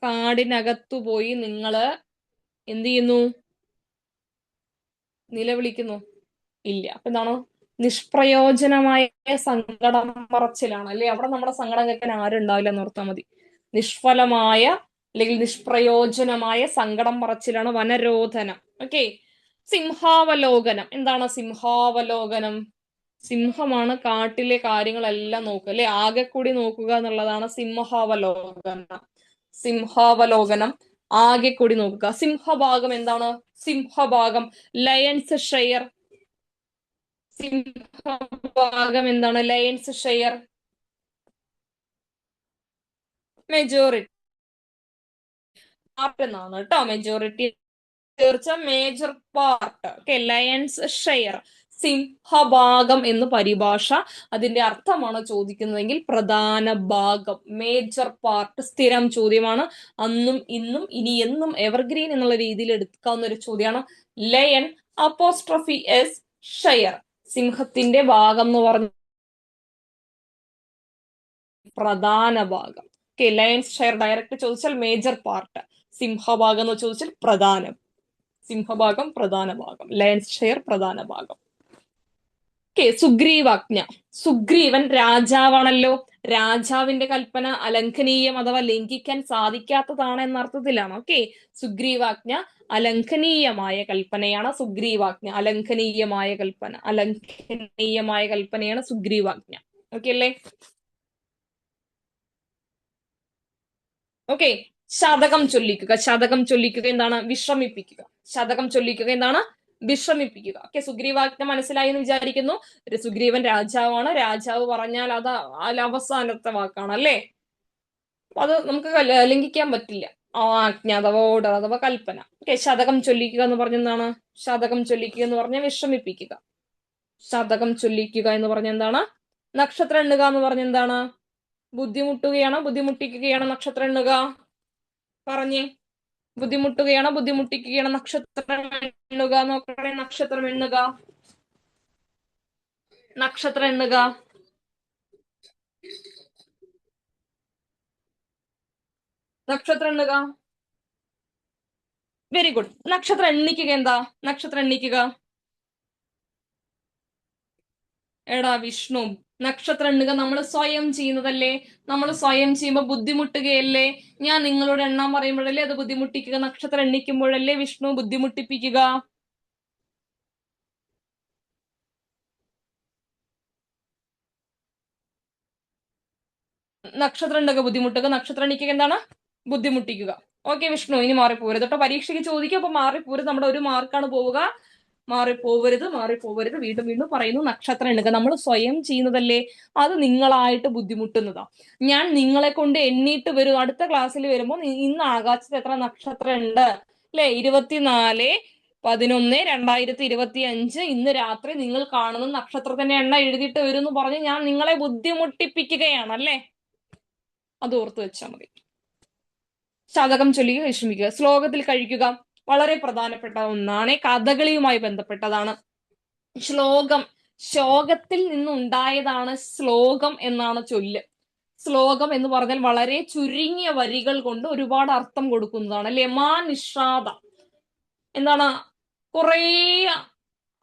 കാടിനകത്തു പോയി നിങ്ങള് എന്ത് ചെയ്യുന്നു? നിലവിളിക്കുന്നു? ഇല്ല. അപ്പൊ എന്താണ്? നിഷ്പ്രയോജനമായ സങ്കടം പറച്ചിലാണ് അല്ലെ. അവിടെ നമ്മുടെ സങ്കടം കേൾക്കാൻ ആരും ഉണ്ടാവില്ല എന്ന് ഓർത്താൽ മതി. നിഷ്ഫലമായ അല്ലെങ്കിൽ നിഷ്പ്രയോജനമായ സങ്കടം പറച്ചിലാണ് വനരോധനം. ഓക്കെ. സിംഹാവലോകനം. എന്താണ് സിംഹാവലോകനം? സിംഹമാണ് കാട്ടിലെ കാര്യങ്ങളെല്ലാം നോക്കുക അല്ലെ. ആകെ കൂടി നോക്കുക എന്നുള്ളതാണ് സിംഹാവലോകനം. സിംഹാവലോകനം ആകെ കൂടി നോക്കുക. സിംഹഭാഗം എന്താണ്? സിംഹഭാഗം ലയൺസ് ഷെയർ. സിംഹഭാഗം എന്താണ്? Lion's share. മെജോറിറ്റി പാർട്ട് എന്നാണ് കേട്ടോ. മെജോറിറ്റി തീർച്ച major part. Okay. Lion's share സിംഹഭാഗം എന്ന് പരിഭാഷ. അതിന്റെ അർത്ഥമാണ് ചോദിക്കുന്നതെങ്കിൽ പ്രധാന ഭാഗം, മേജർ പാർട്ട്. സ്ഥിരം ചോദ്യമാണ്. അന്നും ഇന്നും ഇനി എന്നും എവർഗ്രീൻ എന്നുള്ള രീതിയിൽ എടുക്കാവുന്ന ഒരു ചോദ്യമാണ്. Lion apostrophe S share. സിംഹത്തിന്റെ ഭാഗം എന്ന് പറഞ്ഞ പ്രധാന ഭാഗം. ഓക്കെ. ലയൺസ് ഷെയർ ഡയറക്റ്റ് ചോദിച്ചാൽ മേജർ പാർട്ട്. സിംഹഭാഗം എന്ന് ചോദിച്ചാൽ പ്രധാനം. സിംഹഭാഗം പ്രധാന ഭാഗം. ലയൺസ് ഷെയർ പ്രധാന ഭാഗം. ഓക്കെ. സുഗ്രീവാജ്ഞ. സുഗ്രീവൻ രാജാവാണല്ലോ. രാജാവിന്റെ കൽപ്പന അലംഘനീയം അഥവാ ലംഘിക്കാൻ സാധിക്കാത്തതാണ് എന്ന അർത്ഥത്തിലാണ്. ഓക്കെ. സുഗ്രീവാജ്ഞ അലംഘനീയമായ കൽപ്പനയാണ്. സുഗ്രീവാജ്ഞ അലംഘനീയമായ കൽപ്പന. അലംഘനീയമായ കൽപ്പനയാണ് സുഗ്രീവാജ്ഞ. ഓക്കെ അല്ലേ? ഓക്കെ. ശതകം ചൊല്ലിക്കുക. ശതകം ചൊല്ലിക്കുക എന്താണ്? വിശ്രമിപ്പിക്കുക. ശതകം ചൊല്ലിക്കുക എന്താണ്? വിശ്രമിപ്പിക്കുക. ഓക്കെ. സുഗ്രീവാജ്ഞ മനസ്സിലായി എന്ന് വിചാരിക്കുന്നു. സുഗ്രീവൻ രാജാവാണ്. രാജാവ് പറഞ്ഞാൽ അത് അവസാനത്തെ വാക്കാണ് അല്ലേ. അത് നമുക്ക് ലംഘിക്കാൻ പറ്റില്ല. ആജ്ഞ അഥവാ ഓർഡർ അഥവാ കൽപ്പന. ഓക്കെ. ശതകം ചൊല്ലിക്കുക എന്ന് പറഞ്ഞ എന്താണ്? ശതകം ചൊല്ലിക്കുക എന്ന് പറഞ്ഞാൽ വിശ്രമിപ്പിക്കുക. ശതകം ചൊല്ലിക്കുക എന്ന് പറഞ്ഞ എന്താണ്? നക്ഷത്രം എണ്ണുക എന്ന് പറഞ്ഞ എന്താണ്? ബുദ്ധിമുട്ടുകയാണോ ബുദ്ധിമുട്ടിക്കുകയാണോ നക്ഷത്രം എണ്ണുക? പറഞ്ഞേ. ബുദ്ധിമുട്ടുകയാണോ ബുദ്ധിമുട്ടിക്കുകയാണോ നക്ഷത്രം എണ്ണുക? നോക്കണേ. നക്ഷത്രം എണ്ണുക. നക്ഷത്രം എണ്ണുക. നക്ഷത്രം എണ്ണുക. Very good. നക്ഷത്രം എണ്ണിക്കുക എന്താ? നക്ഷത്രം എണ്ണിക്കുക. എടാ വിഷ്ണു, നക്ഷത്രം എണ്ണുക നമ്മൾ സ്വയം ചെയ്യുന്നതല്ലേ. നമ്മൾ സ്വയം ചെയ്യുമ്പോൾ ബുദ്ധിമുട്ടുകയല്ലേ. ഞാൻ നിങ്ങളോട് എണ്ണാൻ പറയുമ്പോഴല്ലേ അത് ബുദ്ധിമുട്ടിക്കുക. നക്ഷത്രം എണ്ണിക്കുമ്പോഴല്ലേ വിഷ്ണു ബുദ്ധിമുട്ടിപ്പിക്കുക. നക്ഷത്രം എണ്ണുക ബുദ്ധിമുട്ടുക. നക്ഷത്രം എണ്ണിക്കുക എന്താണ്? ബുദ്ധിമുട്ടിക്കുക. ഓക്കെ വിഷ്ണു, ഇനി മാറിപ്പോരുത് കേട്ടോ. പരീക്ഷയ്ക്ക് ചോദിക്കും. അപ്പൊ മാറിപ്പോരുത്. നമ്മുടെ 1 മാർക്കാണ് പോവുക. മാറിപ്പോവരുത്. മാറിപ്പോവരുത്. വീണ്ടും വീണ്ടും പറയുന്നു. നക്ഷത്രം എണ്ണുക നമ്മൾ സ്വയം ചെയ്യുന്നതല്ലേ. അത് നിങ്ങളായിട്ട് ബുദ്ധിമുട്ടുന്നതാ. ഞാൻ നിങ്ങളെ കൊണ്ട് എണ്ണീട്ട് വരും. അടുത്ത ക്ലാസ്സിൽ വരുമ്പോൾ ഇന്ന് ആകാശത്ത് എത്ര നക്ഷത്രം ഉണ്ട് അല്ലെ? 24/11/2025 ഇന്ന് രാത്രി നിങ്ങൾ കാണുന്ന നക്ഷത്രത്തിന്റെ എണ്ണ എഴുതിയിട്ട് വരും എന്ന് പറഞ്ഞ് ഞാൻ നിങ്ങളെ ബുദ്ധിമുട്ടിപ്പിക്കുകയാണ് അല്ലേ. അത് ഓർത്ത് വെച്ചാൽ മതി. ശതകം ചൊല്ലുക, വിശ്രമിക്കുക. ശ്ലോകത്തിൽ കഴിക്കുക വളരെ പ്രധാനപ്പെട്ട ഒന്നാണ്, കഥകളിയുമായി ബന്ധപ്പെട്ടതാണ്. ശ്ലോകം, ശോകത്തിൽ നിന്നുണ്ടായതാണ് ശ്ലോകം എന്നാണ് ചൊല്ല്. ശ്ലോകം എന്ന് പറഞ്ഞാൽ വളരെ ചുരുങ്ങിയ വരികൾ കൊണ്ട് ഒരുപാട് അർത്ഥം കൊടുക്കുന്നതാണ് അല്ലെ. മാ നിഷാദ എന്താണ്, കുറേ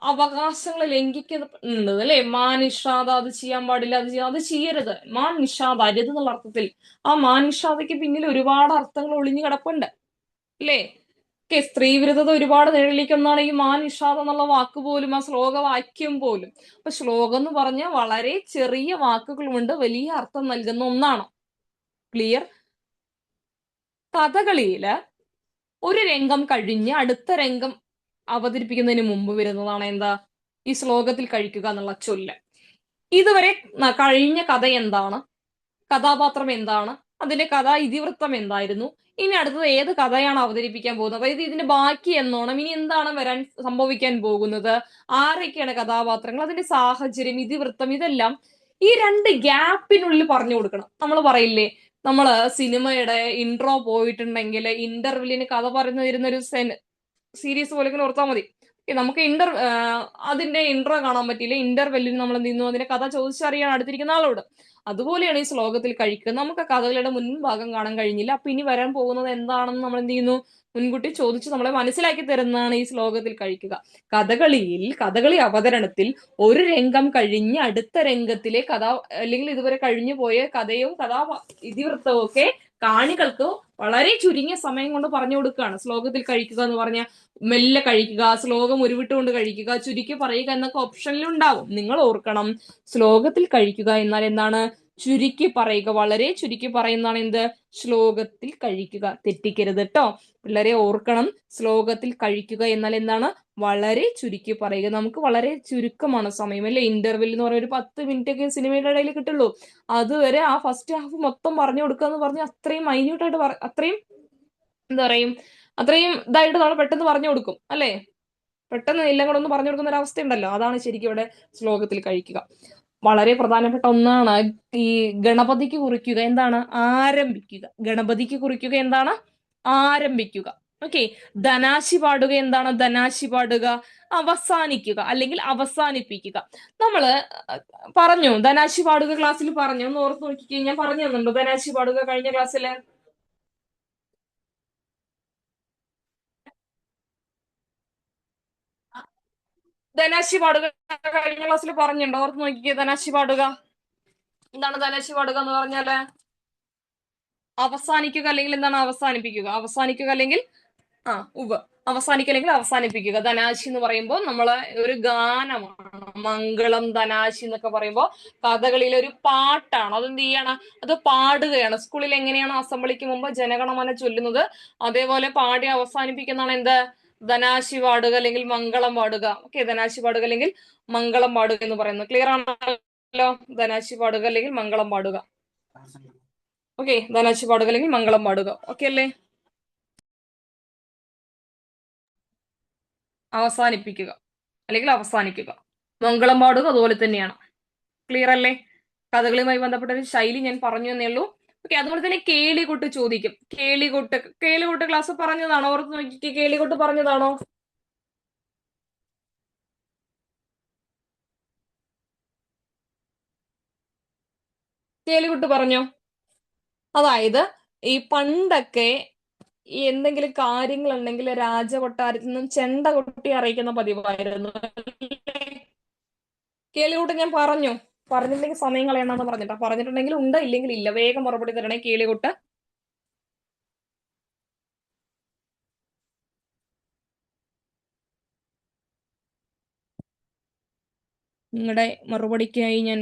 അവകാശങ്ങൾ ലംഘിക്കുന്നുണ്ട് അല്ലെ. മാ നിഷാദ, അത് ചെയ്യാൻ പാടില്ല, അത് ചെയ്യരുത്. മാ നിഷാദ, അരുത് എന്നുള്ള അർത്ഥത്തിൽ. ആ മാ നിഷാദയ്ക്ക് പിന്നിൽ ഒരുപാട് അർത്ഥങ്ങൾ ഒളിഞ്ഞു കിടപ്പുണ്ട് അല്ലേ. സ്ത്രീവിരുദ്ധത ഒരുപാട് നിഴലിക്കുന്നതാണ് ഈ മാ നിഷാദ എന്നുള്ള വാക്ക് പോലും, ആ ശ്ലോകവാക്യം പോലും. അപ്പൊ ശ്ലോകം എന്ന് പറഞ്ഞാൽ വളരെ ചെറിയ വാക്കുകൾ കൊണ്ട് വലിയ അർത്ഥം നൽകുന്ന ഒന്നാണ്. ക്ലിയർ? കഥകളിയില് ഒരു രംഗം കഴിഞ്ഞ് അടുത്ത രംഗം അവതരിപ്പിക്കുന്നതിന് മുമ്പ് വരുന്നതാണ് എന്താ, ഈ ശ്ലോകത്തിൽ കഴിക്കുക എന്നുള്ള ചൊല്ല്. ഇതുവരെ കഴിഞ്ഞ കഥ എന്താണ്, കഥാപാത്രം എന്താണ്, അതിന്റെ കഥാ ഇതിവൃത്തം എന്തായിരുന്നു, ഇനി അടുത്തത് ഏത് കഥയാണ് അവതരിപ്പിക്കാൻ പോകുന്നത്, അതായത് ഇതിന്റെ ബാക്കി എന്നോണം ഇനി എന്താണ് വരാൻ സംഭവിക്കാൻ പോകുന്നത്, ആരൊക്കെയാണ് കഥാപാത്രങ്ങൾ, അതിന്റെ സാഹചര്യം, ഇതിവൃത്തം, ഇതെല്ലാം ഈ രണ്ട് ഗ്യാപ്പിനുള്ളിൽ പറഞ്ഞു കൊടുക്കണം. നമ്മൾ പറയില്ലേ, നമ്മള് സിനിമയുടെ ഇൻട്രോ പോയിട്ടുണ്ടെങ്കിൽ ഇന്റർവെല്ലിന് കഥ പറഞ്ഞു തരുന്ന ഒരു സീരീസ് പോലെ ഇങ്ങനെ ഓർത്താൽ മതി. നമുക്ക് അതിന്റെ ഇൻട്രോ കാണാൻ പറ്റിയില്ല, ഇന്റർവെല്ലിന് നമ്മൾ എന്ത് ചെയ്യുന്നു, അതിന്റെ കഥ ചോദിച്ചറിയാൻ അടുത്തിരിക്കുന്ന ആളോട്. അതുപോലെയാണ് ഈ ശ്ലോകത്തിൽ കഴിക്കുക. നമുക്ക് കഥകളുടെ മുൻഭാഗം കാണാൻ കഴിഞ്ഞില്ല, അപ്പൊ ഇനി വരാൻ പോകുന്നത് എന്താണെന്ന് നമ്മൾ എന്ത് ചെയ്യുന്നു, മുൻകൂട്ടി ചോദിച്ച് നമ്മളെ മനസ്സിലാക്കി തരുന്നതാണ് ഈ ശ്ലോകത്തിൽ കഴിക്കുക. കഥകളി അവതരണത്തിൽ ഒരു രംഗം കഴിഞ്ഞ് അടുത്ത രംഗത്തിലെ കഥ, അല്ലെങ്കിൽ ഇതുവരെ കഴിഞ്ഞു പോയ കഥയും ഇതിവൃത്തവും ഒക്കെ കാണികൾക്ക് വളരെ ചുരുങ്ങിയ സമയം കൊണ്ട് പറഞ്ഞു കൊടുക്കുകയാണ്. ശ്ലോകത്തിൽ കഴിക്കുക എന്ന് പറഞ്ഞാൽ മെല്ലെ കഴിക്കുക, ശ്ലോകം ഉരുവിട്ടുകൊണ്ട് കഴിക്കുക, ചുരുക്കി പറയുക എന്നൊക്കെ ഓപ്ഷനിൽ ഉണ്ടാവും. നിങ്ങൾ ഓർക്കണം, ശ്ലോകത്തിൽ കഴിക്കുക എന്നാൽ എന്താണ്, ചുരുക്കി പറയുക, വളരെ ചുരുക്കി പറയുന്നതാണ് എന്ത്, ശ്ലോകത്തിൽ കഴിക്കുക. തെറ്റിക്കരുത് കേട്ടോ പിള്ളേരെ, ഓർക്കണം. ശ്ലോകത്തിൽ കഴിക്കുക എന്നാൽ എന്താണ്, വളരെ ചുരുക്കി പറയുക. നമുക്ക് വളരെ ചുരുക്കമാണ് സമയം അല്ലെ, ഇന്റർവെൽ എന്ന് പറഞ്ഞ ഒരു 10 മിനിറ്റ് ഒക്കെ സിനിമയുടെ ഇടയിൽ കിട്ടുള്ളൂ. അതുവരെ ആ ഫസ്റ്റ് ഹാഫ് മൊത്തം പറഞ്ഞു കൊടുക്കുക എന്ന് പറഞ്ഞാൽ അത്രയും മൈന്യൂട്ടായിട്ട് അത്രയും എന്താ പറയും, അത്രയും ഇതായിട്ട് നമ്മൾ പെട്ടെന്ന് പറഞ്ഞു കൊടുക്കും അല്ലെ. പെട്ടെന്ന് എല്ലാം കൂടെ ഒന്ന് പറഞ്ഞു കൊടുക്കുന്ന ഒരു അവസ്ഥ ഉണ്ടല്ലോ, അതാണ് ശരിക്കും ഇവിടെ ശ്ലോകത്തിൽ കഴിക്കുക. വളരെ പ്രധാനപ്പെട്ട ഒന്നാണ് ഈ ഗണപതിക്ക് കുറിക്കുക എന്താണ്, ആരംഭിക്കുക. ഗണപതിക്ക് കുറിക്കുക എന്താണ്, ആരംഭിക്കുക. ഓക്കെ. ധനാശി പാടുക എന്താണ്, ധനാശി പാടുക, അവസാനിക്കുക അല്ലെങ്കിൽ അവസാനിപ്പിക്കുക. നമ്മള് പറഞ്ഞു ധനാശി പാടുക ക്ലാസ്സിൽ പറഞ്ഞു, ഒന്ന് ഓർത്ത് നോക്കിക്കേ, ഞാൻ പറഞ്ഞു തന്നുണ്ടോ ധനാശി പാടുക കഴിഞ്ഞ ക്ലാസ്സില്? ധനാശി പാടുക കഴിഞ്ഞ ക്ലാസ്സിൽ പറഞ്ഞിട്ടുണ്ടോ? ഓർത്ത് നോക്കിക്കേ, ധനാശി പാടുക എന്താണ്, ധനാശി പാടുക എന്ന് പറഞ്ഞാല് അവസാനിക്കുക അല്ലെങ്കിൽ എന്താണ്, അവസാനിപ്പിക്കുക. അവസാനിക്കുക അല്ലെങ്കിൽ അവസാനിക്കുക അല്ലെങ്കിൽ അവസാനിപ്പിക്കുക. ധനാശി എന്ന് പറയുമ്പോൾ നമ്മള് ഒരു ഗാനമാണ്. മംഗളം ധനാശി എന്നൊക്കെ പറയുമ്പോൾ കഥകളിയിലെ ഒരു പാട്ടാണ്. അതെന്ത് ചെയ്യാണ്, അത് പാടുകയാണ്. സ്കൂളിൽ എങ്ങനെയാണ് അസംബ്ലിക്ക് മുമ്പ് ജനഗണമന ചൊല്ലുന്നത്, അതേപോലെ പാടി അവസാനിപ്പിക്കുന്നതാണ് എന്ത്, ധനാശി പാടുക അല്ലെങ്കിൽ മംഗളം പാടുക. ഓക്കെ, ധനാശി പാടുക അല്ലെങ്കിൽ മംഗളം പാടുക എന്ന് പറയുന്നത് ക്ലിയർ ആണല്ലോ. ധനാശി പാടുക അല്ലെങ്കിൽ മംഗളം പാടുക. ഓക്കെ, ധനാശി പാടുക അല്ലെങ്കിൽ മംഗളം പാടുക. ഓക്കെ അല്ലേ? അവസാനിപ്പിക്കുക അല്ലെങ്കിൽ അവസാനിക്കുക. മംഗളം പാടുക അതുപോലെ തന്നെയാണ്. ക്ലിയർ അല്ലേ? കഥകളുമായി ബന്ധപ്പെട്ട ഒരു ശൈലി ഞാൻ പറഞ്ഞു എന്നേ ഉള്ളൂ. ഓക്കെ. അതുപോലെ തന്നെ കേളികൊട്ട് ചോദിക്കും. കേളികൊട്ട് ക്ലാസ് പറഞ്ഞതാണോ? ഓർത്ത് നോക്കിക്കേ, കേളികൊട്ട് പറഞ്ഞതാണോ? കേളികൊട്ട് പറഞ്ഞോ? അതായത് ഈ പണ്ടൊക്കെ ഈ എന്തെങ്കിലും കാര്യങ്ങൾ ഉണ്ടെങ്കിൽ രാജകൊട്ടാരത്തിൽ നിന്നും ചെണ്ട കൊട്ടി അറിയിക്കുന്ന പതിവായിരുന്നു. കേളികൂട്ട് ഞാൻ പറഞ്ഞു, പറഞ്ഞില്ലെങ്കിൽ സമയം കളയണമെന്ന് പറഞ്ഞിട്ടാ. പറഞ്ഞിട്ടുണ്ടെങ്കിൽ ഉണ്ട്, ഇല്ലെങ്കിൽ ഇല്ല. വേഗം മറുപടി തരണേ കേളികൂട്ട്. നിങ്ങളുടെ മറുപടിക്കായി ഞാൻ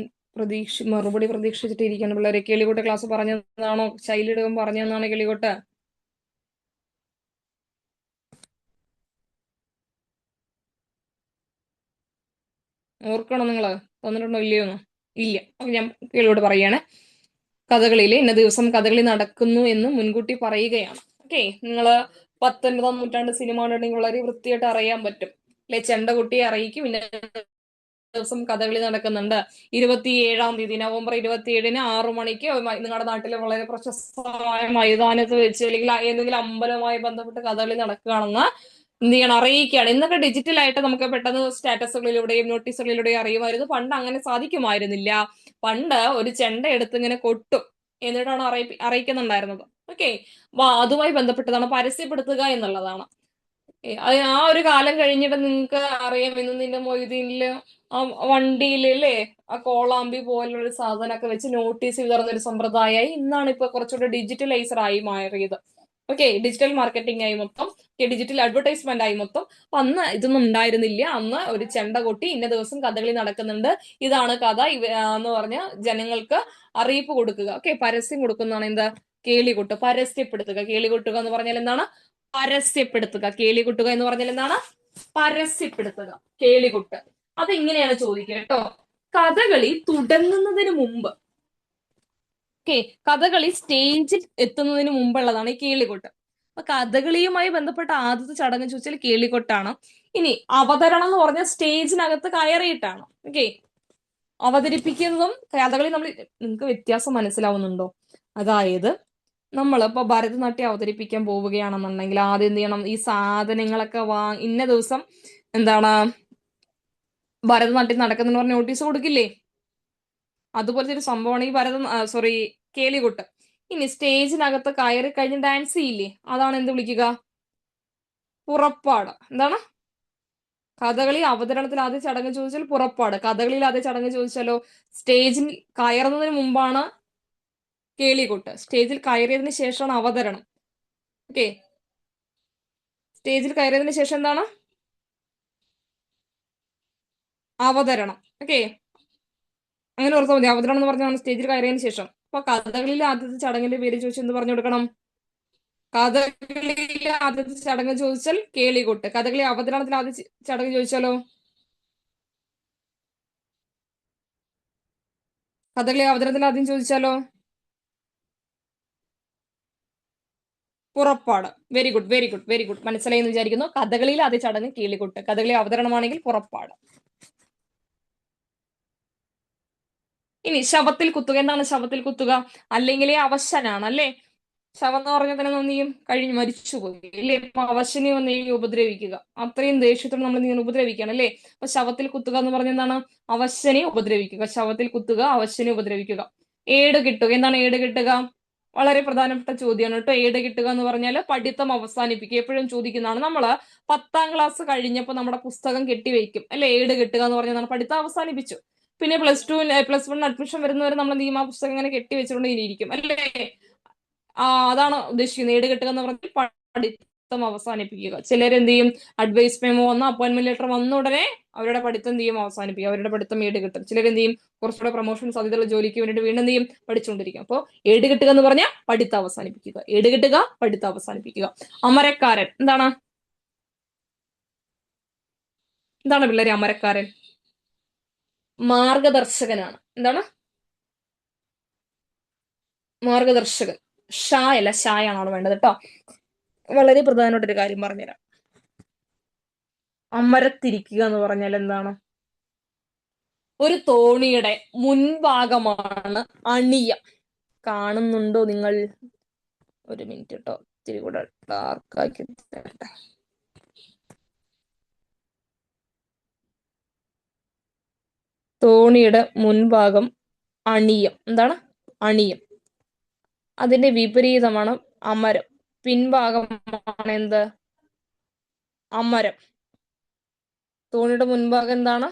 മറുപടി പ്രതീക്ഷിച്ചിട്ടിരിക്കുന്നു പിള്ളേരെ. കേളികൂട്ട് ക്ലാസ് പറഞ്ഞതാണോ, ശൈലിടുകം പറഞ്ഞതെന്നാണ് കേളികൂട്ട്? ഓർക്കണം നിങ്ങള്, തന്നിട്ടുണ്ടോ ഇല്ലയോ? ഇല്ല. ഞാൻ കേളിയോട് പറയാണ്, കഥകളിയില് ഇന്ന ദിവസം കഥകളി നടക്കുന്നു എന്ന് മുൻകൂട്ടി പറയുകയാണ്. ഓക്കെ. നിങ്ങള് 19-ാം നൂറ്റാണ്ട് സിനിമ കണ്ടിട്ടുണ്ടെങ്കിൽ വളരെ വൃത്തിയായിട്ട് അറിയാൻ പറ്റും അല്ലെ. ചെണ്ട കൊട്ടിയെ അറിയിക്കും, പിന്നെ ദിവസം കഥകളി നടക്കുന്നുണ്ട്. 27-ാം തീയതി നവംബർ 27-ന് 6 മണിക്ക് നിങ്ങളുടെ നാട്ടിലെ വളരെ പ്രശസ്തമായ മൈതാനത്ത് വെച്ച് അല്ലെങ്കിൽ ഏതെങ്കിലും അമ്പലവുമായി ബന്ധപ്പെട്ട് കഥകളി നടക്കുകയാണെന്ന് എന്ത് ചെയ്യണം, അറിയിക്കുകയാണ്. ഇന്നൊക്കെ ഡിജിറ്റലായിട്ട് നമുക്ക് പെട്ടെന്ന് സ്റ്റാറ്റസുകളിലൂടെയും നോട്ടീസുകളിലൂടെയും അറിയുമായിരുന്നു. പണ്ട് അങ്ങനെ സാധിക്കുമായിരുന്നില്ല. പണ്ട് ഒരു ചെണ്ട എടുത്ത് ഇങ്ങനെ കൊട്ടും, എന്നിട്ടാണ് അറിയിക്കുന്നുണ്ടായിരുന്നത്. ഓക്കെ, അതുമായി ബന്ധപ്പെട്ടതാണ് പരസ്യപ്പെടുത്തുക എന്നുള്ളതാണ്. ആ ഒരു കാലം കഴിഞ്ഞിട്ട് നിങ്ങൾക്ക് അറിയാം, ഇന്ന് നിന്റെ മൊയ്തീനില് ആ വണ്ടിയിലല്ലേ ആ കോളാമ്പി പോലുള്ളൊരു സാധനമൊക്കെ വെച്ച് നോട്ടീസ് വിതറുന്ന ഒരു സമ്പ്രദായമായി. ഇന്നാണ് ഇപ്പൊ കുറച്ചുകൂടെ ഡിജിറ്റലൈസർ ആയി മാറിയത്. ഓക്കെ, ഡിജിറ്റൽ മാർക്കറ്റിംഗ് ആയി മൊത്തം, ഡിജിറ്റൽ അഡ്വർടൈസ്മെന്റ് ആയി മൊത്തം. അപ്പൊ അന്ന് ഇതൊന്നും ഉണ്ടായിരുന്നില്ല. അന്ന് ഒരു ചെണ്ട കൊട്ടി ഇന്ന ദിവസം കഥകളി നടക്കുന്നുണ്ട്, ഇതാണ് കഥ എന്ന് പറഞ്ഞ് ജനങ്ങൾക്ക് അറിയിപ്പ് കൊടുക്കുക. ഓക്കെ, പരസ്യം കൊടുക്കുന്നതാണ് എന്താ, കേളികൊട്ട്, പരസ്യപ്പെടുത്തുക. കേളികൊട്ടുക എന്ന് പറഞ്ഞാൽ എന്താണ്, പരസ്യപ്പെടുത്തുക. കേളികൊട്ടുക എന്ന് പറഞ്ഞാൽ എന്താണ്, പരസ്യപ്പെടുത്തുക. കേളികൊട്ട് അതെങ്ങനെയാണ് ചോദിക്കുക കേട്ടോ. കഥകളി തുടങ്ങുന്നതിന് മുമ്പ്, ഓക്കെ, കഥകളി സ്റ്റേജിൽ എത്തുന്നതിന് മുമ്പുള്ളതാണ് ഈ കേളികൊട്ട്. അപ്പൊ കഥകളിയുമായി ബന്ധപ്പെട്ട ആദ്യത്തെ ചടങ്ങ് ചോദിച്ചാൽ കേളികൊട്ടാണ്. ഇനി അവതരണം എന്ന് പറഞ്ഞാൽ സ്റ്റേജിനകത്ത് കയറിയിട്ടാണ്. ഓക്കെ, അവതരിപ്പിക്കുന്നതും കഥകളി നമ്മൾ, നിങ്ങൾക്ക് വ്യത്യാസം മനസ്സിലാവുന്നുണ്ടോ? അതായത് നമ്മളിപ്പോ ഭരതനാട്യം അവതരിപ്പിക്കാൻ പോവുകയാണെന്നുണ്ടെങ്കിൽ ആദ്യം എന്ത് ചെയ്യണം, ഈ സാധനങ്ങളൊക്കെ ഇന്ന ദിവസം എന്താണ് ഭരതനാട്യം നടക്കുന്നെന്ന് പറഞ്ഞ് നോട്ടീസ് കൊടുക്കില്ലേ? അതുപോലത്തെ ഒരു സംഭവമാണ് ഈ കേളികൊട്ട്. ഇനി സ്റ്റേജിനകത്ത് കയറി കഴിഞ്ഞ് ഡാൻസ് ചെയ്യില്ലേ, അതാണ് എന്ത് വിളിക്കുക, പുറപ്പാട്. എന്താണ്, കഥകളി അവതരണത്തിൽ ആദ്യ ചടങ്ങ് ചോദിച്ചാൽ പുറപ്പാട്. കഥകളിയിൽ ആദ്യ ചടങ്ങ് ചോദിച്ചാലോ, സ്റ്റേജിൽ കയറുന്നതിന് മുമ്പാണ് കേളികൊട്ട്, സ്റ്റേജിൽ കയറിയതിന് ശേഷമാണ് അവതരണം. ഓക്കെ, സ്റ്റേജിൽ കയറിയതിന് ശേഷം എന്താണ്, അവതരണം. ഓക്കെ, അങ്ങനെ ഓർത്താൽ മതി. അവതരണം എന്ന് പറഞ്ഞാൽ സ്റ്റേജിൽ കയറിയതിന് ശേഷം. അപ്പൊ കഥകളിയിലെ ആദ്യത്തെ ചടങ്ങിന്റെ പേര് ചോദിച്ചാൽ എന്ത് പറഞ്ഞു കൊടുക്കണം, കഥകളിയിലെ ആദ്യത്തെ ചടങ്ങ് ചോദിച്ചാൽ കേളികൊട്ട്. കഥകളി അവതരണത്തിൽ ആദ്യ ചടങ്ങ് ചോദിച്ചാലോ, കഥകളി അവതരണത്തിൽ ആദ്യം ചോദിച്ചാലോ, പുറപ്പാട്. Very good, very good, very good. മനസ്സിലായി എന്ന് വിചാരിക്കുന്നു. കഥകളിയിൽ ആദ്യ ചടങ്ങ് കേളികൊട്ട്, കഥകളി അവതരണമാണെങ്കിൽ പുറപ്പാട്. ഇനി ശവത്തിൽ കുത്തുക. എന്താണ് ശവത്തിൽ കുത്തുക? അല്ലെങ്കിൽ അവശനാണ് അല്ലേ, ശവം എന്ന് പറഞ്ഞാൽ തന്നെ നീയും കഴിഞ്ഞ് മരിച്ചുപോയി അല്ലേ, അപ്പൊ അവശനെ വന്ന് ഉപദ്രവിക്കുക, അത്രയും ദേഷ്യത്തോട് നമ്മൾ നീ ഉപദ്രവിക്കുകയാണ് അല്ലേ. അപ്പൊ ശവത്തിൽ കുത്തുക എന്ന് പറഞ്ഞ എന്താണ്, അവശനെ ഉപദ്രവിക്കുക. ശവത്തിൽ കുത്തുക, അവശനെ ഉപദ്രവിക്കുക. ഏട് കിട്ടുക. എന്താണ് ഏട് കിട്ടുക? വളരെ പ്രധാനപ്പെട്ട ചോദ്യമാണ് കേട്ടോ. ഏട് കിട്ടുക എന്ന് പറഞ്ഞാൽ പഠിത്തം അവസാനിപ്പിക്കുക. എപ്പോഴും ചോദിക്കുന്നതാണ്. നമ്മള് 10ാം ക്ലാസ് കഴിഞ്ഞപ്പോൾ നമ്മുടെ പുസ്തകം കെട്ടിവെക്കും അല്ലെ. ഏട് കിട്ടുക എന്ന് പറഞ്ഞാൽ പഠിത്തം അവസാനിപ്പിച്ചു. പിന്നെ +1 അഡ്മിഷൻ വരുന്നവരെ നമ്മൾ എന്ത് ചെയ്യും, ആ പുസ്തകം ഇങ്ങനെ കെട്ടിവെച്ചുകൊണ്ട് ഇരിക്കും അല്ലേ. അതാണ് ഉദ്ദേശിക്കുന്നത്. ഏട് കിട്ടുക എന്ന് പറഞ്ഞാൽ പഠിത്തം അവസാനിപ്പിക്കുക. ചിലരെന്ത് ചെയ്യും, അഡ്വൈസ് മെമ്മോ വന്ന അപ്പോയിന്റ്മെന്റ് ലെറ്റർ വന്ന ഉടനെ അവരുടെ പഠിത്തം എന്ത് ചെയ്യും, അവസാനിപ്പിക്കും. അവരുടെ പഠിത്തം ഏട് കിട്ടും. ചിലരെന്ത് ചെയ്യും, കുറച്ചുകൂടെ പ്രൊമോഷൻ സാധ്യതയുള്ള ജോലിക്ക് വേണ്ടിയിട്ട് വീണ്ടും എന്ത് ചെയ്യും, പഠിച്ചുകൊണ്ടിരിക്കും. അപ്പോൾ ഏട് കിട്ടുക എന്ന് പറഞ്ഞാൽ പഠിത്തം അവസാനിപ്പിക്കുക. ഏട് കിട്ടുക, പഠിത്തം അവസാനിപ്പിക്കുക. അമരക്കാരൻ എന്താണ്, എന്താണ് പിള്ളേരെ അമരക്കാരൻ? മാർഗദർശകനാണ്. എന്താണ്, മാർഗദർശകൻ. ഷായല്ല, ഷായാണ് അവിടെ വേണ്ടത് കേട്ടോ. വളരെ പ്രധാനപ്പെട്ട ഒരു കാര്യം പറഞ്ഞുതരാം. അമരത്തിരിക്കുക എന്ന് പറഞ്ഞാൽ എന്താണ്, ഒരു തോണിയുടെ മുൻഭാഗമാണ് അണിയം. കാണുന്നുണ്ടോ നിങ്ങൾ? ഒരു മിനിറ്റ് കേട്ടോ, ഇത്തിരി കൂടെ ഡാർക്കാക്കി തരട്ടെ. തോണിയുടെ മുൻഭാഗം അണിയം. എന്താണ്, അണിയം. അതിന്റെ വിപരീതമാണ് അമരം. പിൻഭാഗമാണ് എന്ത്, അമരം. തോണിയുടെ മുൻഭാഗം എന്താണ്,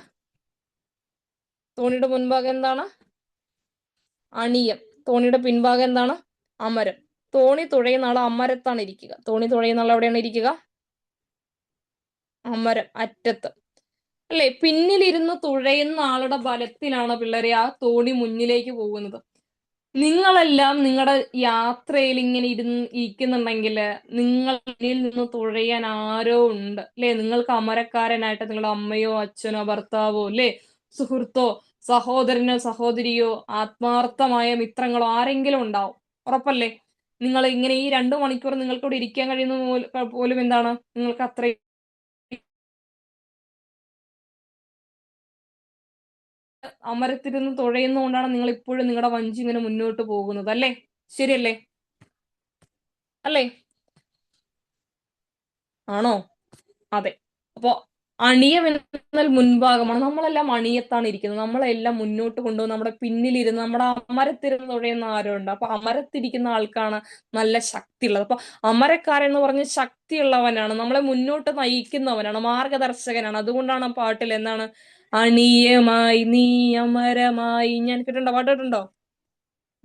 തോണിയുടെ മുൻഭാഗം എന്താണ്, അണിയം. തോണിയുടെ പിൻഭാഗം എന്താണ്, അമരം. തോണി തുഴയുന്ന ആൾ അമരത്താണ് ഇരിക്കുക. തോണി തുഴയുന്ന ആൾ എവിടെയാണ് ഇരിക്കുക, അമരം, അറ്റത്ത് അല്ലെ. പിന്നിലിരുന്ന് തുഴയുന്ന ആളുടെ ബലത്തിലാണ് പിള്ളേരെ ആ തോണി മുന്നിലേക്ക് പോകുന്നത്. നിങ്ങളെല്ലാം നിങ്ങളുടെ യാത്രയിൽ ഇങ്ങനെ ഇരിക്കുന്നുണ്ടെങ്കിൽ നിങ്ങളിൽ നിന്ന് തുഴയാൻ ആരോ ഉണ്ട് അല്ലെ. നിങ്ങൾക്ക് അമരക്കാരനായിട്ട് നിങ്ങളുടെ അമ്മയോ അച്ഛനോ ഭർത്താവോ അല്ലെ, സുഹൃത്തോ സഹോദരനോ സഹോദരിയോ ആത്മാർത്ഥമായ മിത്രങ്ങളോ ആരെങ്കിലും ഉണ്ടാവും, ഉറപ്പല്ലേ. നിങ്ങൾ ഇങ്ങനെ ഈ 2 മണിക്കൂർ നിങ്ങൾക്ക് ഇവിടെ ഇരിക്കാൻ കഴിയുന്ന പോലും എന്താണ്, നിങ്ങൾക്ക് അത്രയും അമരത്തിരുന്ന് തുഴയുന്നതുകൊണ്ടാണ് നിങ്ങൾ ഇപ്പോഴും നിങ്ങളുടെ വഞ്ചി ഇങ്ങനെ മുന്നോട്ട് പോകുന്നത്, അല്ലേ? ശരിയല്ലേ? അല്ലേ? ആണോ? അതെ. അപ്പോ അണിയം എന്നാൽ മുൻഭാഗമാണ്. നമ്മളെല്ലാം അണിയത്താണ് ഇരിക്കുന്നത്. നമ്മളെല്ലാം മുന്നോട്ട് കൊണ്ടുപോകും. നമ്മുടെ പിന്നിലിരുന്ന് നമ്മുടെ അമരത്തിരുന്ന് തുഴയുന്ന ആരുണ്ട്? അപ്പൊ അമരത്തിരിക്കുന്ന ആൾക്കാണ് നല്ല ശക്തിയുള്ളത്. അപ്പൊ അമരക്കാരൻ എന്ന് പറഞ്ഞ ശക്തിയുള്ളവനാണ്, നമ്മളെ മുന്നോട്ട് നയിക്കുന്നവനാണ്, മാർഗദർശകനാണ്. അതുകൊണ്ടാണ് ആ പാട്ടിൽ എന്താണ് അണിയമായി നീ അമരമായി ഞാൻ. കേട്ടിട്ടുണ്ടോ? പാട്ട് കേട്ടിട്ടുണ്ടോ?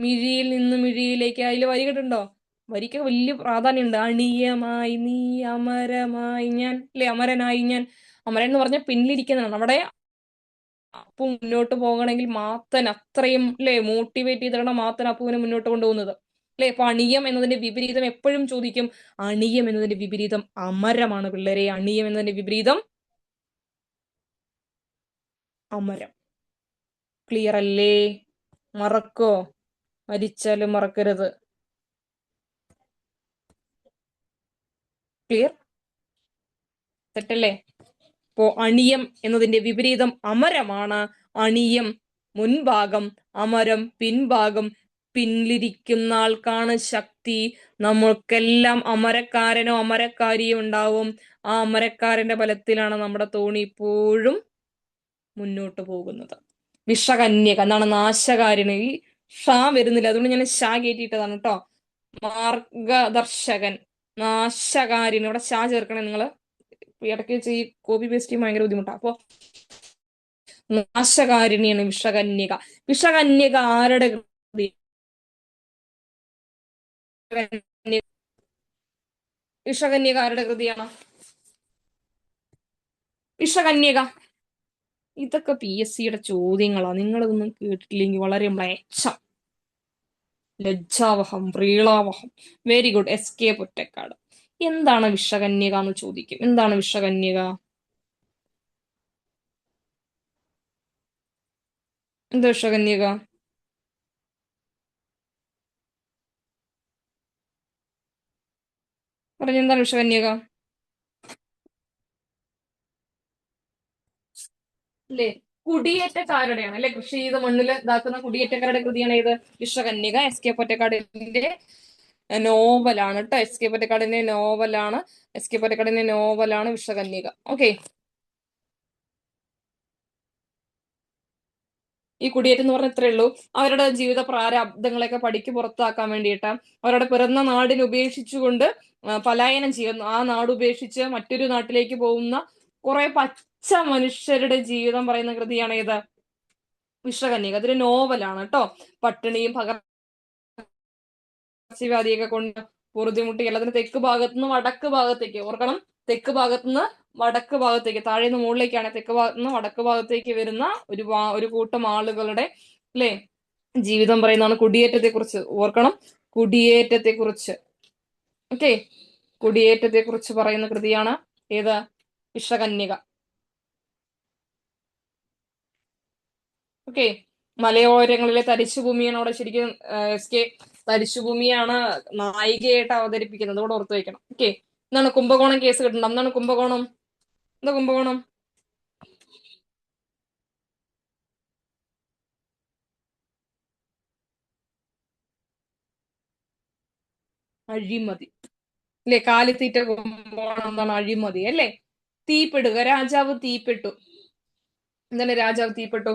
മിഴിയിൽ നിന്ന് മിഴിയിലേക്ക്, അതിൽ വരി കേട്ടിട്ടുണ്ടോ? വരിക്ക് വലിയ പ്രാധാന്യമുണ്ട്. അണിയമായി നീ അമരമായി ഞാൻ, അല്ലെ? അമരനായി ഞാൻ. അമരൻ എന്ന് പറഞ്ഞാൽ പിന്നിലിരിക്കുന്നതാണ്. നമ്മുടെ അപ്പു മുന്നോട്ട് പോകണമെങ്കിൽ മാത്തൻ അത്രയും, അല്ലെ, മോട്ടിവേറ്റ് ചെയ്തിട്ടാണ് മാത്തൻ അപ്പുവിനെ മുന്നോട്ട് കൊണ്ടുപോകുന്നത്, അല്ലെ? അപ്പൊ അണിയം എന്നതിന്റെ വിപരീതം എപ്പോഴും ചോദിക്കും. അണിയം എന്നതിന്റെ വിപരീതം അമരമാണ് പിള്ളേരെ. അണിയം എന്നതിന്റെ വിപരീതം അമരം. ക്ലിയർ അല്ലേ? മറക്കോ? മരിച്ചാലും മറക്കരുത്. ക്ലിയർ? തെറ്റല്ലേ? അപ്പോ അണിയം എന്നതിന്റെ വിപരീതം അമരമാണ്. അണിയം മുൻഭാഗം, അമരം പിൻഭാഗം. പിന്നിലിരിക്കുന്ന ആൾക്കാണ് ശക്തി. നമ്മൾക്കെല്ലാം അമരക്കാരനോ അമരക്കാരിയോ ഉണ്ടാവും. ആ അമരക്കാരന്റെ ബലത്തിലാണ് നമ്മുടെ തോണി ഇപ്പോഴും മുന്നോട്ട് പോകുന്നത്. വിഷകന്യക എന്താണ്? നാശകാരിണി. ഈ ഷാ വരുന്നില്ല, അതുകൊണ്ട് ഞാൻ ഷാ കയറ്റിയിട്ടതാണ് കേട്ടോ. മാർഗദർശകൻ, നാശകാരിണി. ഇവിടെ ഷാ ചേർക്കണേ നിങ്ങള്. ഇടയ്ക്ക് വെച്ച് ഈ കോപ്പി പേസ്റ്റ് ചെയ്യാൻ ഭയങ്കര ബുദ്ധിമുട്ടാണ്. അപ്പൊ നാശകാരിണിയാണ് വിഷകന്യക. വിഷകന്യക ആരുടെ കൃതി? വിഷകന്യക ആരുടെ കൃതിയാണ്? വിഷകന്യക. ഇതൊക്കെ PSCയുടെ ചോദ്യങ്ങളാ. നിങ്ങളിതൊന്നും കേട്ടിട്ടില്ലെങ്കിൽ വളരെ മ്ലേച്ഛം, ലജ്ജാവഹം, പ്രീളാവഹം. Very good. SK പൊറ്റക്കാട്. എന്താണ് വിഷകന്യക എന്ന് ചോദിക്കും. എന്താണ് വിഷകന്യക? എന്താ വിഷകന്യക? പറഞ്ഞ എന്താണ് വിഷകന്യക? അല്ലേ? കുടിയേറ്റക്കാരുടെയാണ്, അല്ലെ? കൃഷി ചെയ്ത മണ്ണിൽ ഇതാക്കുന്ന കുടിയേറ്റക്കാരുടെ കൃതിയാണ് ഏത്? വിഷകന്യക. SK പൊറ്റക്കാടിന്റെ നോവലാണ് കേട്ടോ. SK പൊറ്റക്കാടിന്റെ നോവലാണ്. SK പൊറ്റക്കാടിന്റെ നോവലാണ് വിഷകന്യക. ഓക്കെ. ഈ കുടിയേറ്റം എന്ന് പറഞ്ഞ ഇത്രേ ഉള്ളൂ. അവരുടെ ജീവിത പ്രാരാബ്ദങ്ങളെയൊക്കെ പടിക്ക് പുറത്താക്കാൻ വേണ്ടിയിട്ട് അവരുടെ പിറന്ന നാടിനെ ഉപേക്ഷിച്ചുകൊണ്ട് പലായനം ചെയ്യുന്നു. ആ നാട് ഉപേക്ഷിച്ച് മറ്റൊരു നാട്ടിലേക്ക് പോകുന്ന കുറെ പച്ച മനുഷ്യരുടെ ജീവിതം പറയുന്ന കൃതിയാണ് ഏത്? വിഷകന്യക. അതൊരു നോവലാണ് കേട്ടോ. പട്ടിണിയും പകർച്ചവ്യാധിയൊക്കെ കൊണ്ട് പൊറുതിമുട്ടി കേരളത്തിന്റെ തെക്ക് ഭാഗത്തുനിന്ന് വടക്ക് ഭാഗത്തേക്ക്, ഓർക്കണം, തെക്ക് ഭാഗത്തുനിന്ന് വടക്ക് ഭാഗത്തേക്ക്, താഴെ നിന്ന് മുകളിലേക്കാണ്, തെക്ക് ഭാഗത്തുനിന്ന് വടക്ക് ഭാഗത്തേക്ക് വരുന്ന ഒരു കൂട്ടം ആളുകളുടെ, അല്ലെ, ജീവിതം പറയുന്നതാണ് കുടിയേറ്റത്തെ കുറിച്ച്. ഓർക്കണം, കുടിയേറ്റത്തെ കുറിച്ച്. ഓക്കെ, കുടിയേറ്റത്തെ കുറിച്ച് പറയുന്ന കൃതിയാണ് ഏത്? വിഷകന്യക. ഓക്കെ. മലയോരങ്ങളിലെ തരിശുഭൂമിയാണ് അവിടെ ശരിക്കും SK തരിശുഭൂമിയാണ് നായികയായിട്ട് അവതരിപ്പിക്കുന്നത്. ഇവിടെ ഓർത്ത് വയ്ക്കണം. ഓക്കെ. എന്താണ് കുംഭകോണം കേസ് കിട്ടുന്നത്? എന്താണ് കുംഭകോണം? എന്താ കുംഭകോണം? അഴിമതി, അല്ലെ? കാലിത്തീറ്റ കുംഭകോണം എന്താണ്? അഴിമതി, അല്ലെ? തീപ്പെടുക. രാജാവ് തീപ്പെട്ടു. എന്താണ് രാജാവ് തീപ്പെട്ടു?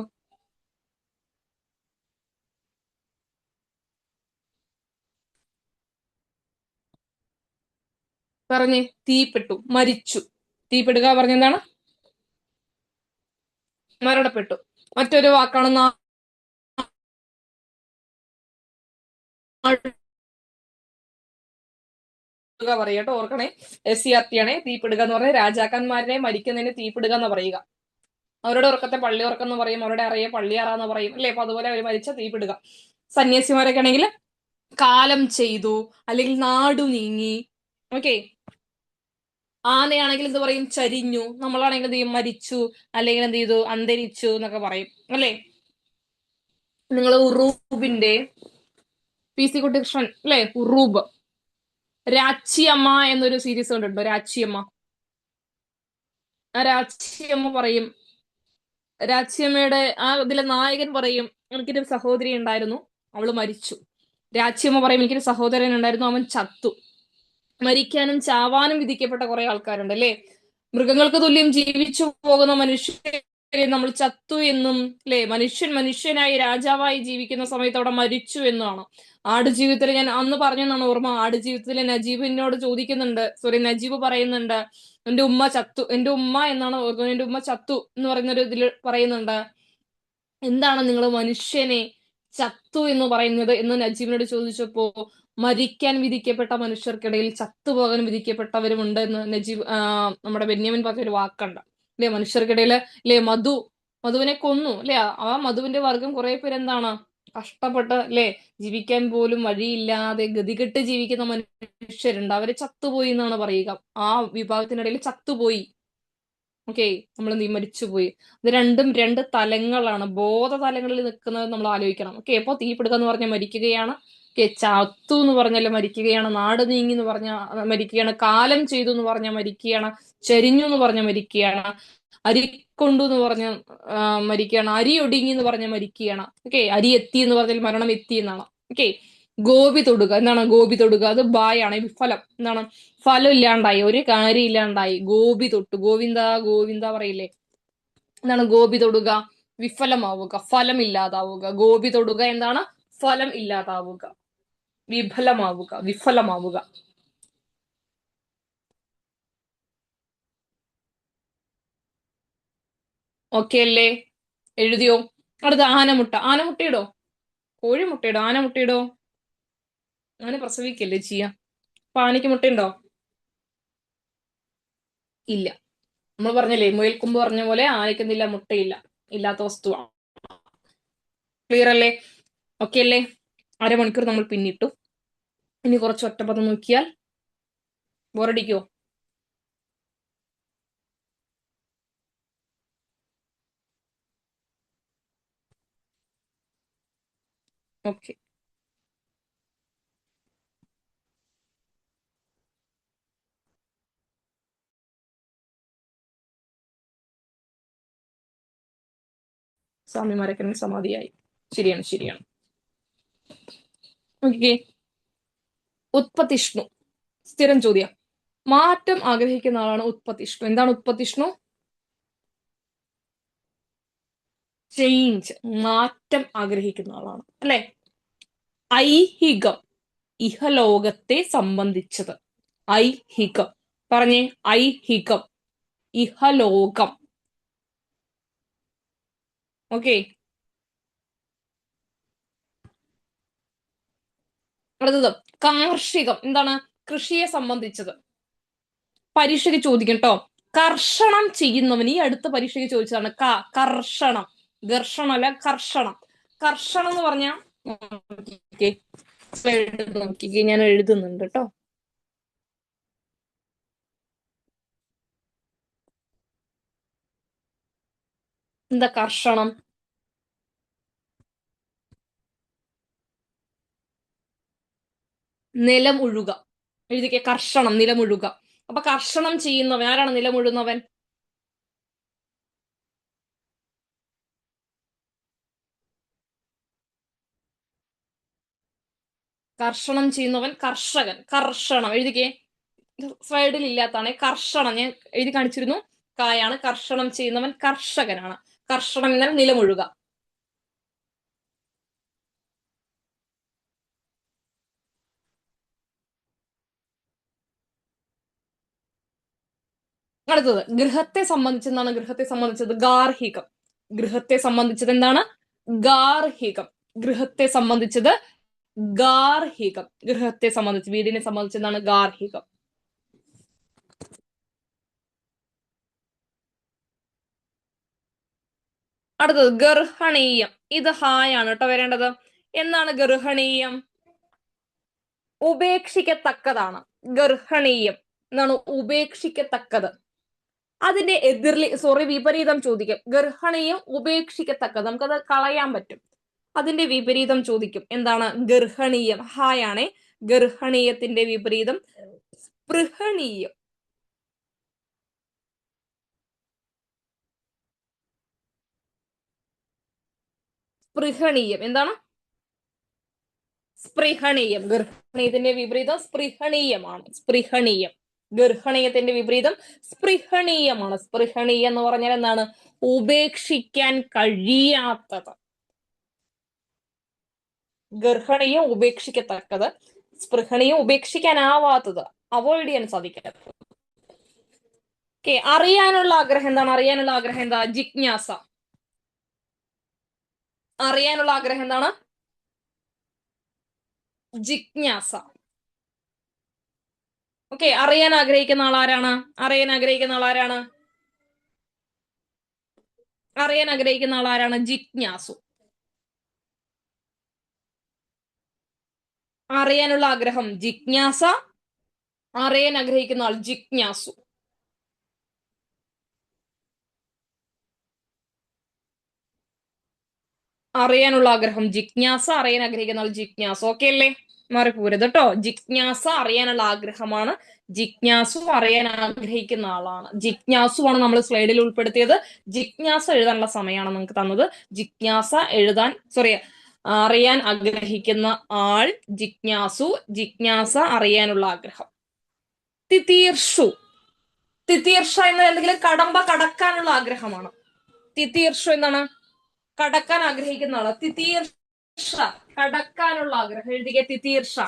പറഞ്ഞേ. തീപ്പെട്ടു, മരിച്ചു. തീപ്പെടുക പറഞ്ഞെന്താണ്? മരണപ്പെട്ടു. മറ്റൊരു വാക്കാണ് പറയട്ടോ. ഓർക്കണേ, SCRT ആണേ. തീപ്പെടുക എന്ന് പറഞ്ഞാൽ രാജാക്കന്മാരെ മരിക്കുന്നതിന് തീപ്പെടുക എന്ന് പറയുക. അവരുടെ ഉറക്കത്തെ പള്ളി ഉറക്കം എന്ന് പറയും, അവരുടെ അറിയെ പള്ളിയറാന്ന് പറയും, അല്ലെ? അപ്പൊ അതുപോലെ അവർ മരിച്ച തീപ്പെടുക. സന്യാസിമാരൊക്കെ ആണെങ്കിൽ കാലം ചെയ്തു, അല്ലെങ്കിൽ നാടു നീങ്ങി. ഓക്കെ. ആനയാണെങ്കിൽ എന്ത് പറയും? ചരിഞ്ഞു. നമ്മളാണെങ്കിൽ എന്ത് ചെയ്യും? മരിച്ചു, അല്ലെങ്കിൽ എന്ത് ചെയ്തു? അന്തരിച്ചു എന്നൊക്കെ പറയും, അല്ലെ? നിങ്ങൾ ഉറൂബിന്റെ PC കുട്ടികൃഷ്ണൻ, അല്ലെ? ഉറൂബ്, രാച്ചിയമ്മ എന്നൊരു സീരീസ് കണ്ടിട്ടുണ്ടോ? രാച്ചിയമ്മ. ആ രാച്ചിയമ്മ പറയും രാച്ചിയമ്മയുടെ ആ ഇതിലെ നായകൻ പറയും എനിക്കൊരു സഹോദരി ഉണ്ടായിരുന്നു, അവള് മരിച്ചു. രാച്ചിയമ്മ പറയും എനിക്കൊരു സഹോദരൻ ഉണ്ടായിരുന്നു, അവൻ ചത്തു. മരിക്കാനും ചാവാനും വിധിക്കപ്പെട്ട കുറെ ആൾക്കാരുണ്ട് അല്ലെ. മൃഗങ്ങൾക്ക് തുല്യം ജീവിച്ചു പോകുന്ന മനുഷ്യരെ നമ്മൾ ചത്തു എന്നും, അല്ലെ, മനുഷ്യനായി രാജാവായി ജീവിക്കുന്ന സമയത്ത് അവിടെ മരിച്ചു എന്നാണ്. ആടുജീവിതത്തിൽ ഞാൻ അന്ന് പറഞ്ഞെന്നാണ് ഓർമ്മ. ആടുജീവിതത്തിലെ നജീബിനോട് ചോദിക്കുന്നുണ്ട്, സോറി, നജീബ് പറയുന്നുണ്ട് എന്റെ ഉമ്മ ചത്തു, എന്റെ ഉമ്മ എന്നാണ് ഓർക്കുന്നത്, എന്റെ ഉമ്മ ചത്തു എന്ന് പറയുന്നൊരു ഇതിൽ പറയുന്നുണ്ട്. എന്താണ് നിങ്ങൾ മനുഷ്യനെ ചത്തു എന്ന് പറയുന്നത് എന്ന് നജീബിനോട് ചോദിച്ചപ്പോ, മരിക്കാൻ വിധിക്കപ്പെട്ട മനുഷ്യർക്കിടയിൽ ചത്തുപോകാൻ വിധിക്കപ്പെട്ടവരുമുണ്ട് എന്ന് നജീബ് നമ്മുടെ ബെന്യാമിൻ പറഞ്ഞൊരു വാക്കുണ്ട് അല്ലെ. മനുഷ്യർക്കിടയിൽ അല്ലെ, മധുവിനെ കൊന്നു അല്ലെ. ആ മധുവിന്റെ വർഗം കുറെ പേര് എന്താണ് കഷ്ടപ്പെട്ട് അല്ലെ, ജീവിക്കാൻ പോലും വഴിയില്ലാതെ ഗതികെട്ട് ജീവിക്കുന്ന മനുഷ്യരുണ്ട്, അവര് ചത്തുപോയി എന്നാണ് പറയുക. ആ വിഭാഗത്തിനിടയിൽ ചത്തുപോയി. ഓക്കെ, നമ്മൾ മരിച്ചുപോയി. ഇത് രണ്ടും രണ്ട് തലങ്ങളാണ്, ബോധ തലങ്ങളിൽ നിൽക്കുന്നത് നമ്മൾ ആലോചിക്കണം. ഓക്കെ, അപ്പൊ തീപിടുത്തം എന്ന് പറഞ്ഞാൽ മരിക്കുകയാണ്, ഓക്കെ, ചത്തു എന്ന് പറഞ്ഞാൽ മരിക്കുകയാണ്, നാട് നീങ്ങി എന്ന് പറഞ്ഞാൽ മരിക്കുകയാണ്, കാലം ചെയ്തു എന്ന് പറഞ്ഞാൽ മരിക്കുകയാണ്, ചരിഞ്ഞു എന്ന് പറഞ്ഞാൽ മരിക്കുകയാണ്, അരി കൊണ്ടു എന്ന് പറഞ്ഞ മരിക്കുകയാണ്, അരി ഒടുങ്ങി എന്ന് പറഞ്ഞാൽ മരിക്കുകയാണ്. ഓക്കെ, അരി എത്തി എന്ന് പറഞ്ഞാൽ മരണം എത്തി എന്നാണ്. ഓക്കെ, ഗോപി തൊടുക എന്താണ്, ഗോപി തൊടുക അത് ബായാണ്, വിഫലം എന്താണ്, ഫലം ഇല്ലാണ്ടായി, ഒരു കാര്യം ഇല്ലാണ്ടായി, ഗോപി തൊട്ടു, ഗോവിന്ദ ഗോവിന്ദ പറയില്ലേ, എന്താണ് ഗോപി തൊടുക, വിഫലമാവുക, ഫലം ഇല്ലാതാവുക. ഗോപി തൊടുക എന്താണ്, ഫലം ഇല്ലാതാവുക, വിഫലമാവുക, വിഫലമാവുക. ഓക്കെ അല്ലേ, എഴുതിയോ? അടുത്ത ആനമുട്ട. ആനമുട്ടയിടോ, കോഴിമുട്ടയിടോ, ആനമുട്ടയിടോ? ആന പ്രസവിക്കല്ലേ ചെയ്യാ, അപ്പൊ ആനയ്ക്ക് മുട്ടയുണ്ടോ? ഇല്ല. നമ്മൾ പറഞ്ഞല്ലേ, മുയൽക്കൊമ്പ് പറഞ്ഞ പോലെ ആനയ്ക്ക് എന്തില്ല, മുട്ടയില്ല, ഇല്ലാത്ത വസ്തുവാണ്. ക്ലിയർ അല്ലേ? ഓക്കെ അല്ലേ? അരമണിക്കൂർ നമ്മൾ പിന്നിട്ടു. ഇനി കുറച്ച് ഒറ്റപ്പദം നോക്കിയാൽ ബോറടിക്കോ? ഓക്കെ, സ്വാമിമാരൊക്കെ സമാധിയായി. ശരിയാണ്, ശരിയാണ്. ഓക്കെ, ഉത്പത്തിഷ്ണു സ്ഥിരം ചോദ്യം. മാറ്റം ആഗ്രഹിക്കുന്ന ആളാണ് ഉത്പത്തിഷ്ണു. എന്താണ് ഉത്പത്തിഷ്ണു? ചേഞ്ച്, മാറ്റം ആഗ്രഹിക്കുന്ന ആളാണ് അല്ലെ. ഐഹികം, ഇഹലോകത്തെ സംബന്ധിച്ചത്. ഐഹികം പറഞ്ഞേ, ഐഹികം, ഇഹലോകം. ഓക്കെ, അടുത്തത് കാർഷികം. എന്താണ്, കൃഷിയെ സംബന്ധിച്ചത്. പരീക്ഷയ്ക്ക് ചോദിക്കും കേട്ടോ. കർഷണം ചെയ്യുന്നവൻ, ഈ അടുത്ത പരീക്ഷയ്ക്ക് ചോദിച്ചതാണ്. കർഷണം, ഘർഷണം അല്ല, കർഷണം. കർഷണം എന്ന് പറഞ്ഞ നോക്കിക്കേ, ഞാൻ എഴുതുന്നുണ്ട് കേട്ടോ. എന്താ കർഷണം? നിലമുഴുക. എഴുതിക്കേ, കർഷണം, നിലമുഴുക. അപ്പൊ കർഷണം ചെയ്യുന്നവൻ ആരാണ്? നിലമുഴുന്നവൻ. കർഷണം ചെയ്യുന്നവൻ കർഷകൻ. കർഷണം എഴുതിക്കേ, സ്ലൈഡിൽ ഇല്ലാത്താണ്. കർഷണം ഞാൻ എഴുതി കാണിച്ചിരുന്നു, കായാണ്. കർഷണം ചെയ്യുന്നവൻ കർഷകനാണ്. കർഷണം എന്നാൽ നിലമുഴുക. അടുത്തത് ഗൃഹത്തെ സംബന്ധിച്ച് എന്താണ്, ഗൃഹത്തെ സംബന്ധിച്ചത് ഗാർഹികം. ഗൃഹത്തെ സംബന്ധിച്ചത് എന്താണ്, ഗാർഹികം. ഗൃഹത്തെ സംബന്ധിച്ചത് ഗാർഹികം. ഗൃഹത്തെ സംബന്ധിച്ച്, വീടിനെ സംബന്ധിച്ച് എന്താണ്, ഗാർഹികം. അടുത്തത് ഗർഹണീയം. ഇത് ഹായാണ് കേട്ടോ വരേണ്ടത്. എന്താണ് ഗർഹണീയം? ഉപേക്ഷിക്കത്തക്കതാണ്. ഗർഹണീയം എന്നാണ് ഉപേക്ഷിക്കത്തക്കത്. അതിന്റെ വിപരീതം ചോദിക്കും. ഗർഹണീയം ഉപേക്ഷിക്കത്തക്കത്, നമുക്കത് കളയാൻ പറ്റും. അതിന്റെ വിപരീതം ചോദിക്കും. എന്താണ് ഗർഹണീയം? ഹായാണേ. ഗർഹണീയത്തിന്റെ വിപരീതം സ്പൃഹണീയം. സ്പൃഹണീയം. എന്താണ്? സ്പൃഹണീയം. ഗർഹണീയത്തിന്റെ വിപരീതം സ്പൃഹണീയമാണ്. സ്പൃഹണീയം. ഗർഹണീയത്തിന്റെ വിപരീതം സ്പൃഹണീയമാണ്. സ്പൃഹണീയം എന്ന് പറഞ്ഞാൽ എന്താണ്? ഉപേക്ഷിക്കാൻ കഴിയാത്തത്. ഗർഹണീയം ഉപേക്ഷിക്കത്തക്കത്, സ്പൃഹണീയം ഉപേക്ഷിക്കാനാവാത്തത്, അവോയ്ഡ് ചെയ്യാൻ സാധിക്കാത്തത്. ഓക്കെ, അറിയാനുള്ള ആഗ്രഹം എന്താണ്? അറിയാനുള്ള ആഗ്രഹം എന്താ? ജിജ്ഞാസ. അറിയാനുള്ള ആഗ്രഹം എന്താണ്? ജിജ്ഞാസ. ഓക്കെ, അറിയാൻ ആഗ്രഹിക്കുന്ന ആളാരാണ്? അറിയാൻ ആഗ്രഹിക്കുന്ന ആളാരാണ്? അറിയാൻ ആഗ്രഹിക്കുന്ന ആളാരാണ്? ജിജ്ഞാസു. അറിയാനുള്ള ആഗ്രഹം ജിജ്ഞാസ, അറിയാൻ ആഗ്രഹിക്കുന്ന ആൾ ജിജ്ഞാസു. അറിയാനുള്ള ആഗ്രഹം ജിജ്ഞാസ, അറിയാൻ ആഗ്രഹിക്കുന്ന ആൾ ജിജ്ഞാസു. ഓക്കെ അല്ലേ? മാറിപ്പോരുത് കേട്ടോ. ജിജ്ഞാസ അറിയാനുള്ള ആഗ്രഹമാണ്, ജിജ്ഞാസു അറിയാൻ ആഗ്രഹിക്കുന്ന ആളാണ്. ജിജ്ഞാസു ആണ് നമ്മൾ സ്ലൈഡിൽ ഉൾപ്പെടുത്തിയത്. ജിജ്ഞാസ എഴുതാനുള്ള സമയമാണ് നിങ്ങൾക്ക് തന്നത്. ജിജ്ഞാസ എഴുതാൻ, സോറി, അറിയാൻ ആഗ്രഹിക്കുന്ന ആൾ ജിജ്ഞാസു, ജിജ്ഞാസ അറിയാനുള്ള ആഗ്രഹം. തിതീർഷു. തിതീർഷ എന്ന എന്തെങ്കിലും കടമ്പ കടക്കാനുള്ള ആഗ്രഹമാണ്. തിതീർഷു എന്താണ്? കടക്കാൻ ആഗ്രഹിക്കുന്ന ആള്. തിതീർഷ കടക്കാനുള്ള ആഗ്രഹം. എഴുതിയ തിതീർഷ.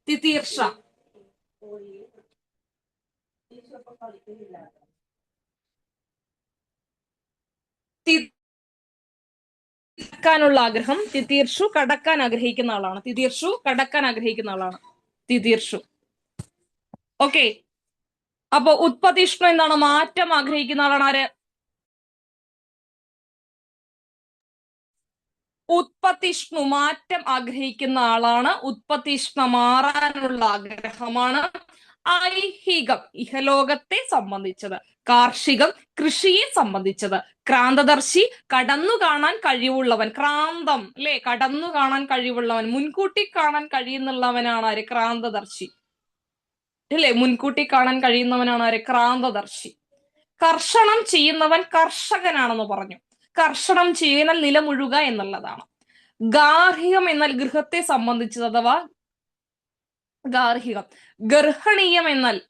തിതീർഷ. കടക്കാനുള്ള ആഗ്രഹം. തിതീർഷു കടക്കാൻ ആഗ്രഹിക്കുന്ന ആളാണ്. തിതീർഷു കടക്കാൻ ആഗ്രഹിക്കുന്ന ആളാണ്. തിതീർഷു. ഓക്കെ, അപ്പൊ ഉത്പതിഷ്ണു എന്താണ്? മാറ്റം ആഗ്രഹിക്കുന്ന ആളാണ്. ആര്? ഉത്പതിഷ്ണു മാറ്റം ആഗ്രഹിക്കുന്ന ആളാണ്. ഉത്പതിഷ്ണ മാറാനുള്ള ആഗ്രഹമാണ്. ഐഹികം ഇഹലോകത്തെ സംബന്ധിച്ചത്. കാർഷികം കൃഷിയെ സംബന്ധിച്ചത്. ക്രാന്തദർശി കടന്നു കാണാൻ കഴിവുള്ളവൻ. ക്രാന്തം അല്ലെ? കടന്നു കാണാൻ കഴിവുള്ളവൻ, മുൻകൂട്ടി കാണാൻ കഴിയുന്നുള്ളവനാണ് ആര്? ക്രാന്തദർശി അല്ലെ? മുൻകൂട്ടി കാണാൻ കഴിയുന്നവനാണ് ആര്? ക്രാന്തദർശി. കർഷണം ചെയ്യുന്നവൻ കർഷകനാണെന്ന് പറഞ്ഞു. കർഷണം ചെയ്യുന്ന നിലമുഴുക എന്നുള്ളതാണ്. ഗാർഹികം എന്നാൽ ഗൃഹത്തെ സംബന്ധിച്ചത്, അഥവാ ഗാർഹികം. ഗർഹണീയം എന്നാൽ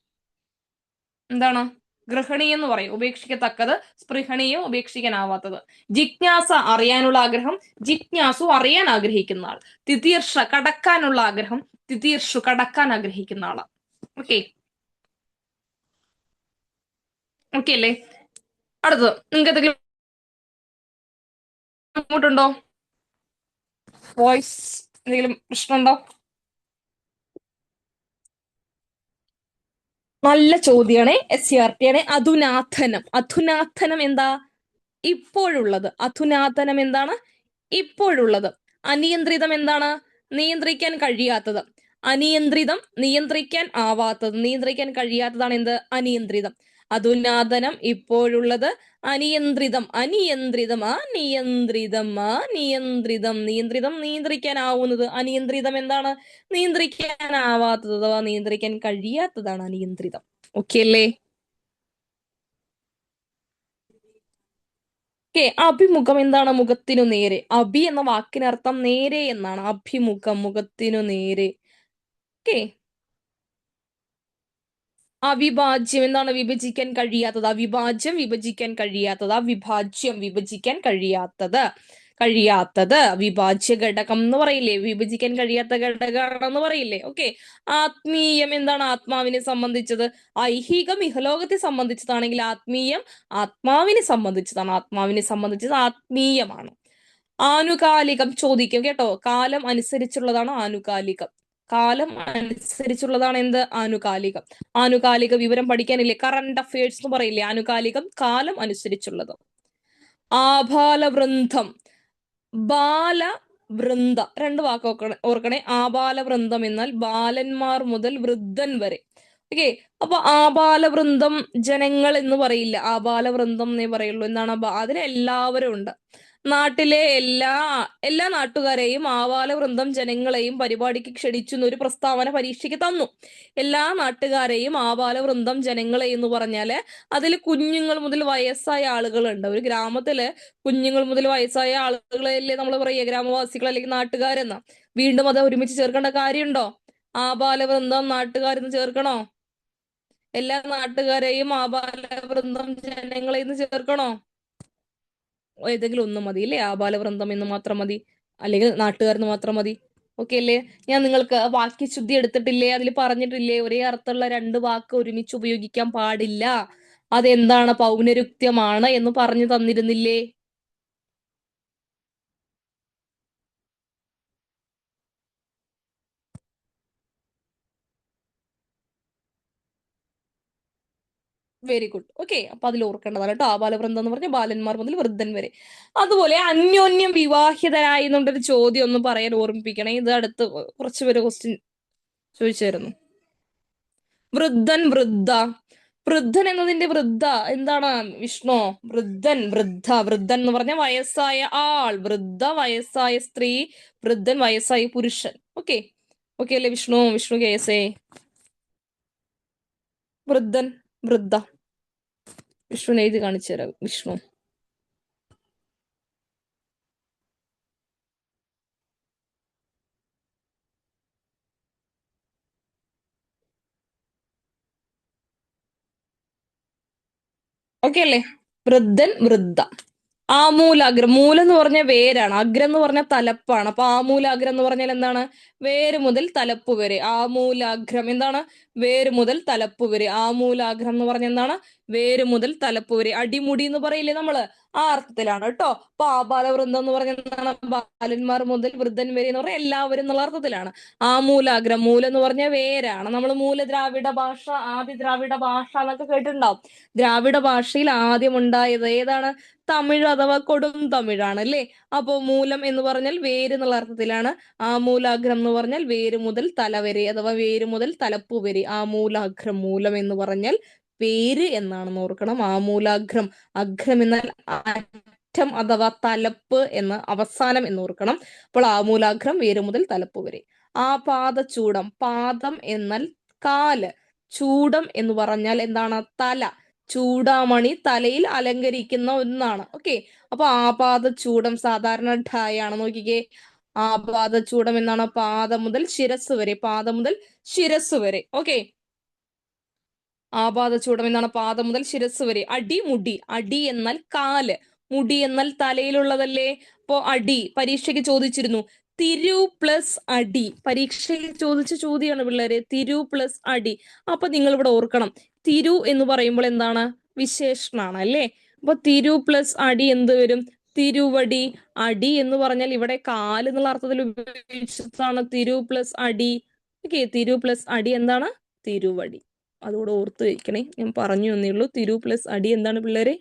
എന്താണ്? ഗൃഹണീയം എന്ന് പറയും, ഉപേക്ഷിക്കത്തക്കത്. സ്പൃഹണീയം ഉപേക്ഷിക്കാനാവാത്തത്. ജിജ്ഞാസ അറിയാനുള്ള ആഗ്രഹം, ജിജ്ഞാസു അറിയാൻ ആഗ്രഹിക്കുന്ന ആൾ. തിതീർഷ കടക്കാനുള്ള ആഗ്രഹം, തിതീർഷു കടക്കാൻ ആഗ്രഹിക്കുന്ന ആള്. ഓക്കെ, ഓക്കെ അല്ലേ? അടുത്തത് നിങ്ങൾക്ക് എന്തെങ്കിലും ബുദ്ധിമുട്ടുണ്ടോ? വോയിസ് എന്തെങ്കിലും പ്രശ്നമുണ്ടോ? നല്ല ചോദ്യമാണ്. SCRT ആണ്. അധുനാഥനം. അധുനാഥനം എന്താ? ഇപ്പോഴുള്ളത്. അധുനാഥനം എന്താണ്? ഇപ്പോഴുള്ളത്. അനിയന്ത്രിതം എന്താണ്? നിയന്ത്രിക്കാൻ കഴിയാത്തത്. അനിയന്ത്രിതം നിയന്ത്രിക്കാൻ ആവാത്തത്. നിയന്ത്രിക്കാൻ കഴിയാത്തതാണ് എന്ത്? അനിയന്ത്രിതം. അധുനാതനം ഇപ്പോഴുള്ളത്. അനിയന്ത്രിതം അനിയന്ത്രിതം അനിയന്ത്രിതം അനിയന്ത്രിതം നിയന്ത്രിതം നിയന്ത്രിക്കാനാവുന്നത്. അനിയന്ത്രിതം എന്താണ്? നിയന്ത്രിക്കാനാവാത്തത് അഥവാ നിയന്ത്രിക്കാൻ കഴിയാത്തതാണ് അനിയന്ത്രിതം. ഓക്കെ അല്ലേ? ഓക്കെ, അഭിമുഖം എന്താണ്? മുഖത്തിനു നേരെ. അഭി എന്ന വാക്കിനർത്ഥം നേരെ എന്നാണ്. അഭിമുഖം മുഖത്തിനു നേരെ. ഓക്കെ, അവിഭാജ്യം എന്താണ്? വിഭജിക്കാൻ കഴിയാത്തത്. അവിഭാജ്യം വിഭജിക്കാൻ കഴിയാത്തത്. അവിഭാജ്യം വിഭജിക്കാൻ കഴിയാത്തത്. കഴിയാത്തത് വിഭാജ്യ ഘടകം എന്ന് പറയില്ലേ? വിഭജിക്കാൻ കഴിയാത്ത ഘടകമാണെന്ന് പറയില്ലേ? ഓക്കെ, ആത്മീയം എന്താണ്? ആത്മാവിനെ സംബന്ധിച്ചത്. ഐഹികം ഇഹലോകത്തെ സംബന്ധിച്ചതാണെങ്കിൽ ആത്മീയം ആത്മാവിനെ സംബന്ധിച്ചതാണ്. ആത്മാവിനെ സംബന്ധിച്ചത് ആത്മീയമാണ്. ആനുകാലികം ചോദിക്കും കേട്ടോ. കാലം അനുസരിച്ചുള്ളതാണ് ആനുകാലികം. കാലം അനുസരിച്ചുള്ളതാണ് എന്ത്? ആനുകാലികം. ആനുകാലിക വിവരം പഠിക്കാനില്ലേ? കറണ്ട് അഫയേഴ്സ് എന്ന് പറയില്ലേ? ആനുകാലികം കാലം അനുസരിച്ചുള്ളത്. ആബാലവൃന്ദം, ബാലവൃന്ദ, രണ്ട് വാക്ക് ഓർക്കണേ. ആബാലവൃന്ദം എന്നാൽ ബാലന്മാർ മുതൽ വൃദ്ധൻ വരെ. ഓക്കെ, അപ്പൊ ആബാലവൃന്ദം ജനങ്ങൾ എന്ന് പറയില്ല, ആബാലവൃന്ദം എന്നേ പറയുള്ളൂ. എന്താണ്? അതിൽ എല്ലാവരും ഉണ്ട്. നാട്ടിലെ എല്ലാ നാട്ടുകാരെയും ആവാലവൃന്ദം ജനങ്ങളെയും പരിപാടിക്ക് ക്ഷണിച്ചു എന്നൊരു പ്രസ്താവന പരീക്ഷയ്ക്ക് തന്നു. എല്ലാ നാട്ടുകാരെയും ആവാലവൃന്ദം ജനങ്ങളെ എന്ന് പറഞ്ഞാല് അതിൽ കുഞ്ഞുങ്ങൾ മുതൽ വയസ്സായ ആളുകളുണ്ട്. ഒരു ഗ്രാമത്തില് കുഞ്ഞുങ്ങൾ മുതൽ വയസ്സായ ആളുകളെയല്ലേ നമ്മൾ പറയുക ഗ്രാമവാസികൾ അല്ലെങ്കിൽ നാട്ടുകാരെന്ന്. വീണ്ടും അത് ഒരുമിച്ച് ചേർക്കേണ്ട കാര്യമുണ്ടോ? ആബാലവൃന്ദം നാട്ടുകാരെന്ന് ചേർക്കണോ? എല്ലാ നാട്ടുകാരെയും ആബാലവൃന്ദം ജനങ്ങളെ എന്ന് ചേർക്കണോ? ഏതെങ്കിലും ഒന്നും മതി അല്ലേ? ആബാലവൃന്ദം എന്ന് മാത്രം മതി, അല്ലെങ്കിൽ നാട്ടുകാരെന്ന് മാത്രം മതി. ഓക്കെ അല്ലേ? ഞാൻ നിങ്ങൾക്ക് വാക്യശുദ്ധി എടുത്തിട്ടില്ലേ? അതിൽ പറഞ്ഞിട്ടില്ലേ ഒരേ അർത്ഥമുള്ള രണ്ട് വാക്ക് ഒരുമിച്ച് ഉപയോഗിക്കാൻ പാടില്ല, അതെന്താണ്? പൗനരുക്ത്യമാണ് എന്ന് പറഞ്ഞു തന്നിരുന്നില്ലേ? Very good. ഓക്കെ, അപ്പൊ അതിൽ ഓർക്കേണ്ടതാണ് കേട്ടോ. ആബാലവൃന്ദം എന്ന് പറഞ്ഞ ബാലന്മാർ മുതൽ വൃദ്ധൻ വരെ. അതുപോലെ അന്യോന്യം വിവാഹിതരായി എന്നുള്ളൊരു ചോദ്യം ഒന്ന് പറയാൻ ഓർമ്മിപ്പിക്കണേ. ഇത് അടുത്ത് കുറച്ച് പേര് ക്വസ്റ്റ്യൻ ചോദിച്ചായിരുന്നു. വൃദ്ധൻ, വൃദ്ധ. വൃദ്ധൻ എന്നതിന്റെ വൃദ്ധ എന്താണ് വിഷ്ണു? വൃദ്ധൻ, വൃദ്ധ. വൃദ്ധൻ എന്ന് പറഞ്ഞ വയസ്സായ ആൾ, വൃദ്ധ വയസ്സായ സ്ത്രീ, വൃദ്ധൻ വയസ്സായ പുരുഷൻ. ഓക്കെ, ഓക്കെ അല്ലേ വിഷ്ണു? വിഷ്ണു കേസേ. വൃദ്ധൻ, വൃദ്ധ. വിഷ്ണു എഴുതി കാണിച്ചു തരാം വിഷ്ണു. ഓക്കെ അല്ലേ? വൃദ്ധൻ, വൃദ്ധ. ആമൂലാഗ്രം. മൂലം എന്ന് പറഞ്ഞ വേരാണ്, അഗ്രം എന്ന് പറഞ്ഞ തലപ്പാണ്. അപ്പൊ ആമൂലാഗ്രം എന്ന് പറഞ്ഞാൽ എന്താണ്? വേര് മുതൽ തലപ്പ് വരെ. ആമൂലാഗ്രം എന്താണ്? വേര് മുതൽ തലപ്പ് വരെ. ആമൂലാഗ്രം എന്ന് പറഞ്ഞ എന്താണ്? വേര് മുതൽ തലപ്പ് വരെ. അടിമുടി എന്ന് പറയില്ലേ നമ്മള്, ആ അർത്ഥത്തിലാണ് കേട്ടോ. അപ്പൊ ആബാലവൃന്ദം എന്ന് പറഞ്ഞ എന്താണ്? ബാലന്മാർ മുതൽ വൃദ്ധൻ വരെ എന്ന് പറഞ്ഞാൽ എല്ലാവരും എന്നുള്ള അർത്ഥത്തിലാണ്. ആമൂലാഗ്രം, മൂലം എന്ന് പറഞ്ഞ വേരാണ്. നമ്മൾ മൂലദ്രാവിഡ ഭാഷ, ആദി ദ്രാവിഡ ഭാഷ എന്നൊക്കെ കേട്ടിട്ടുണ്ടാവും. ദ്രാവിഡ ഭാഷയിൽ ആദ്യം ഉണ്ടായത് ഏതാണ്? തമിഴ് അഥവാ കൊടും തമിഴാണ് അല്ലേ? അപ്പോ മൂലം എന്ന് പറഞ്ഞാൽ വേര് എന്നുള്ള അർത്ഥത്തിലാണ്. ആമൂലാഗ്രം എന്ന് പറഞ്ഞാൽ വേര് മുതൽ തല വരെ അഥവാ വേര് മുതൽ തലപ്പ് വരെ. ആമൂലാഗ്രം, മൂലം എന്ന് പറഞ്ഞാൽ വേര് എന്നാണെന്ന് ഓർക്കണം. ആമൂലാഗ്രം, അഗ്രം എന്നാൽ അറ്റം അഥവാ തലപ്പ് എന്ന്, അവസാനം എന്ന് ഓർക്കണം. അപ്പോൾ ആമൂലാഗ്രം വേര് മുതൽ തലപ്പ് വരെ. ആ പാദചൂടം. പാദം എന്നാൽ കാല്, ചൂടം എന്ന് പറഞ്ഞാൽ എന്താണ്? തല. ചൂടാമണി തലയിൽ അലങ്കരിക്കുന്ന ഒന്നാണ്. ഓക്കെ, അപ്പൊ ആപാദചൂടം സാധാരണ ഢായാണ്. നോക്കിക്കേ, ആപാദചൂടം എന്നാണ് പാദം മുതൽ ശിരസ് വരെ. പാദം മുതൽ ശിരസ് വരെ. ഓക്കെ, ആപാദചൂടം എന്നാണ് പാദം മുതൽ ശിരസ് വരെ. അടി, മുടി. അടി എന്നാൽ കാല്, മുടി എന്നാൽ തലയിലുള്ളതല്ലേ? അപ്പോ അടി പരീക്ഷയ്ക്ക് ചോദിച്ചിരുന്നു. തിരു പ്ലസ് അടി, പരീക്ഷയ്ക്ക് ചോദിച്ച ചോദ്യമാണ് പിള്ളേരെ. തിരു പ്ലസ് അടി. അപ്പൊ നിങ്ങൾ ഇവിടെ ഓർക്കണം, തിരു എന്ന് പറയുമ്പോൾ എന്താണ്? വിശേഷണാണ് അല്ലേ? അപ്പൊ തിരു പ്ലസ് അടി എന്ത് വരും? തിരുവടി. അടി എന്ന് പറഞ്ഞാൽ ഇവിടെ കാല് എന്നുള്ള അർത്ഥത്തിൽ ഉപയോഗിച്ചതാണ് തിരു പ്ലസ് അടി. ഓക്കെ, തിരു പ്ലസ് അടി എന്താണ്? തിരുവടി. അതോടെ ഓർത്ത് വെക്കണേ, ഞാൻ പറഞ്ഞു എന്നേ ഉള്ളൂ. തിരു പ്ലസ് അടി എന്താണ് പിള്ളേരെ?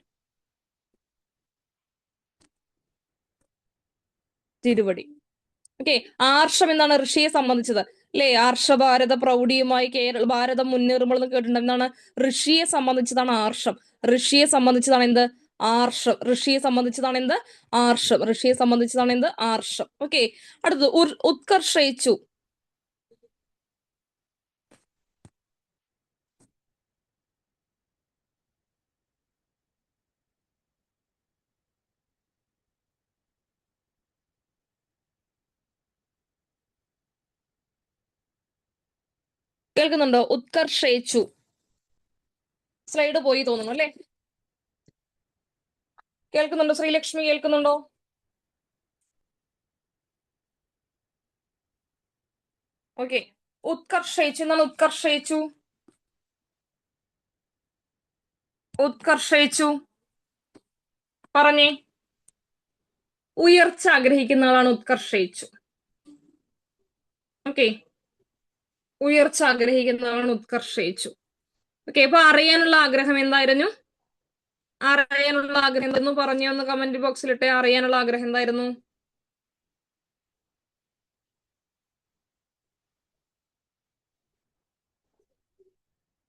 തിരുവടി. ഓക്കെ, ആർഷം എന്താണ്? ഋഷിയെ സംബന്ധിച്ചത് അല്ലേ? ആർഷഭാരത പ്രൗഢിയുമായി ഭാരതം മുന്നേറുമ്പോൾ എന്ന് കേട്ടിട്ടുണ്ട്. എന്താണ്? ഋഷിയെ സംബന്ധിച്ചതാണ് ആർഷം. ഋഷിയെ സംബന്ധിച്ചതാണ് എന്ത്? ആർഷം. ഋഷിയെ സംബന്ധിച്ചതാണ് എന്ത്? ആർഷം. ഋഷിയെ സംബന്ധിച്ചതാണ് എന്ത്? ആർഷം. ഓക്കെ, അടുത്തത് ഉത്കർഷയിച്ചു. കേൾക്കുന്നുണ്ടോ? ഉത്കർഷയിച്ചു. സ്ലൈഡ് പോയി തോന്നുന്നു അല്ലെ? കേൾക്കുന്നുണ്ടോ? ശ്രീലക്ഷ്മി കേൾക്കുന്നുണ്ടോ? ഓക്കെ, ഉത്കർഷയിച്ചു എന്നാണ്. ഉത്കർഷയിച്ചു, ഉത്കർഷയിച്ചു പറഞ്ഞേ. ഉയർച്ച ആഗ്രഹിക്കുന്ന ആളാണ് ഉത്കർഷയിച്ചു. ഓക്കെ, ഉയർച്ച ആഗ്രഹിക്കുന്ന ആളാണ് ഉത്കർഷയിച്ചു. ഓക്കെ, അപ്പൊ അറിയാനുള്ള ആഗ്രഹം എന്തായിരുന്നു? അറിയാനുള്ള ആഗ്രഹം എന്തായിരുന്നു? പറഞ്ഞു ഒന്ന് കമന്റ് ബോക്സിലിട്ടെ. അറിയാനുള്ള ആഗ്രഹം എന്തായിരുന്നു?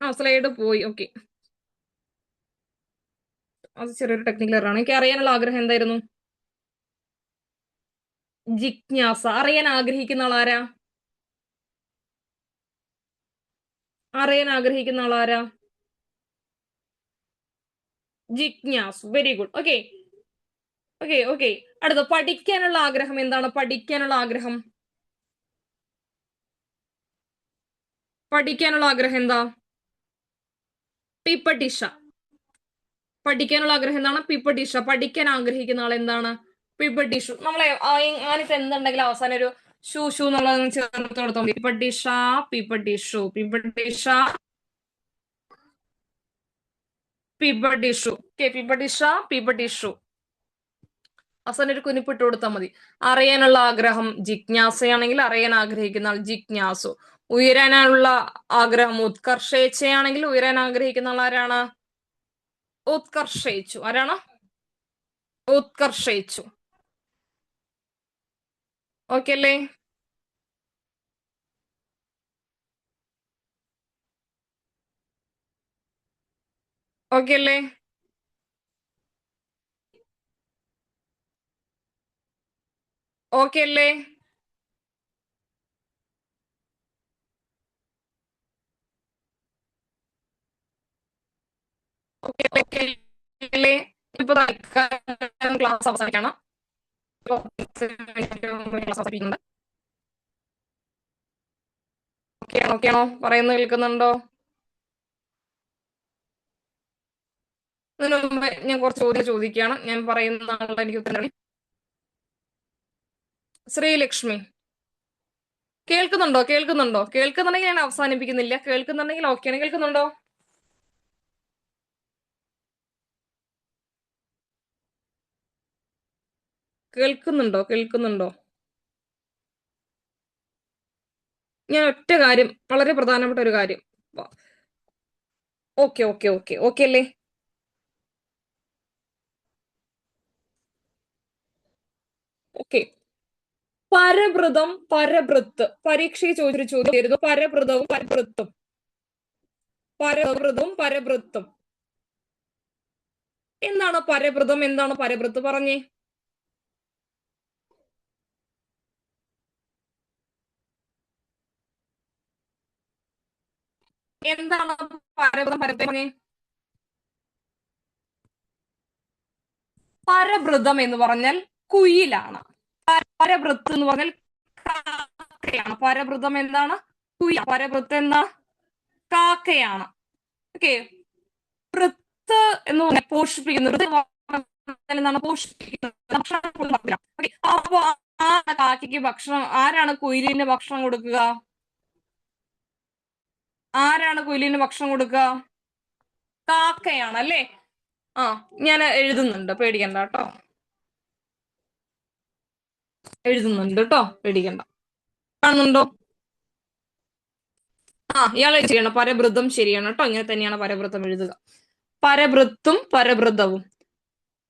ആ, സ്ലൈഡ് പോയി. ഓക്കെ, അത് ചെറിയൊരു ടെക്നിക്കൽ എററാണ്. എനിക്ക് അറിയാനുള്ള ആഗ്രഹം എന്തായിരുന്നു? ജിജ്ഞാസ. അറിയാൻ ആഗ്രഹിക്കുന്ന ആളാരാ? അറിയാൻ ആഗ്രഹിക്കുന്ന ആളാരാ? ജിജ്ഞാസ്. Very good. Okay. Okay okay. അടുത്ത പഠിക്കാനുള്ള ആഗ്രഹം എന്താണ്? പഠിക്കാനുള്ള ആഗ്രഹം. പഠിക്കാനുള്ള ആഗ്രഹം എന്താ? പിപ്പട്ടിഷ. പഠിക്കാനുള്ള ആഗ്രഹം എന്താണ്? പിപ്പട്ടിഷ. പഠിക്കാൻ ആഗ്രഹിക്കുന്ന ആൾ എന്താണ്? പിപ്പട്ടിഷു. നമ്മളെ ആനിട്ട് എന്തുണ്ടെങ്കിലും അവസാനം ഒരു ഷൂ ഷൂ എന്നുള്ളത് ചേർത്ത് കൊടുത്താൽ മതി. പിപ്പട്ടിഷ, പിപ്പട്ടിഷു, പിപ്പട്ടിഷ, പിപ്പട്ടിഷു. ഓക്കെ, പിപ്പട്ടിഷ, പിപ്പട്ടിഷു. അവസാനം ഒരു കുനിപ്പിട്ട് കൊടുത്താൽ മതി. അറിയാനുള്ള ആഗ്രഹം ജിജ്ഞാസയാണെങ്കിൽ അറിയാൻ ആഗ്രഹിക്കുന്ന ആൾ ജിജ്ഞാസു. ഉയരാനുള്ള ആഗ്രഹം ഉത്കർഷേച്ഛയാണെങ്കിൽ ഉയരാൻ ആഗ്രഹിക്കുന്ന ആൾ ആരാണ്? ഉത്കർഷേച്ചു. ആരാണ്? ഉത്കർഷേച്ചു. ഓക്കെ അല്ലേ? ഓക്കെ അല്ലേ? ഓക്കെ അല്ലേ? ഓക്കെ അല്ലേ? ഇപ്പൊ ക്ലാസ് അവസാനിക്കണം. ക്ലാസ് അവസാനിക്കുന്നുണ്ട്. ഓക്കെ ആണോ? പറയുന്നത് കേൾക്കുന്നുണ്ടോ? അതിനു മുമ്പ് ഞാൻ കുറച്ച് ചോദ്യം ചോദിക്കുകയാണ്. ഞാൻ പറയുന്ന ആളുടെ എനിക്ക് ഉത്തരം. ശ്രീലക്ഷ്മി കേൾക്കുന്നുണ്ടോ? കേൾക്കുന്നുണ്ടോ? കേൾക്കുന്നുണ്ടെങ്കിൽ ഞാൻ അവസാനിപ്പിക്കുന്നില്ല. കേൾക്കുന്നുണ്ടെങ്കിൽ ഓക്കെയാണ്. കേൾക്കുന്നുണ്ടോ? കേൾക്കുന്നുണ്ടോ? കേൾക്കുന്നുണ്ടോ? ഞാൻ ഒറ്റ കാര്യം, വളരെ പ്രധാനപ്പെട്ട ഒരു കാര്യം. ഓക്കെ ഓക്കെ ഓക്കെ ഓക്കെ അല്ലേ? ഓക്കെ. പരഭൃതം പരഭൃത്ത്. പരീക്ഷയെ ചോദിച്ചൊരു ചോദ്യമായിരുന്നു. പരഭൃതവും പരഭൃത്തും. പരഭൃതവും പരഭൃത്തും. എന്താണ് പരഭൃതം? എന്താണ് പരഭൃത്ത്? പറഞ്ഞേ. എന്താണ് പരഭൃതം പരഭൃത്ത്? പറഞ്ഞേ. പരഭൃതം എന്ന് പറഞ്ഞാൽ കുയിലാണ്. പരഭൃത്ത് എന്ന് പറഞ്ഞാൽ കാക്കയാണ്. പരഭൃതം എന്താണ്? കുയിൽ. പരഭൃത്ത് എന്താ? കാക്കയാണ്. ഓക്കെ. വൃത്ത് എന്ന് പറഞ്ഞാൽ പോഷിപ്പിക്കുന്നത്. എന്താണ്? പോഷിപ്പിക്കുന്നത്. ഭക്ഷണം കൊടുക്കുക. ഓക്കെ. അപ്പൊ ആ കാക്കയ്ക്ക് ഭക്ഷണം ആരാണ് കുയിലിന് ഭക്ഷണം കൊടുക്കുക? ആരാണ് കുയിലിന് ഭക്ഷണം കൊടുക്കുക? കാക്കയാണ് അല്ലേ? ആ, ഞാൻ എഴുതുന്നുണ്ട്, പേടിക്കണ്ട കേട്ടോ. എഴുതുന്നുണ്ട് കേട്ടോ, പേടിക്കണ്ട. കാണുന്നുണ്ടോ? ആ, ഇയാളെ ചെയ്യണം. പരഭൃതം ശരിയാണ് കേട്ടോ. ഇങ്ങനെ തന്നെയാണ് പരഭൃതം എഴുതുക. പരഭൃത്തും പരഭൃതവും.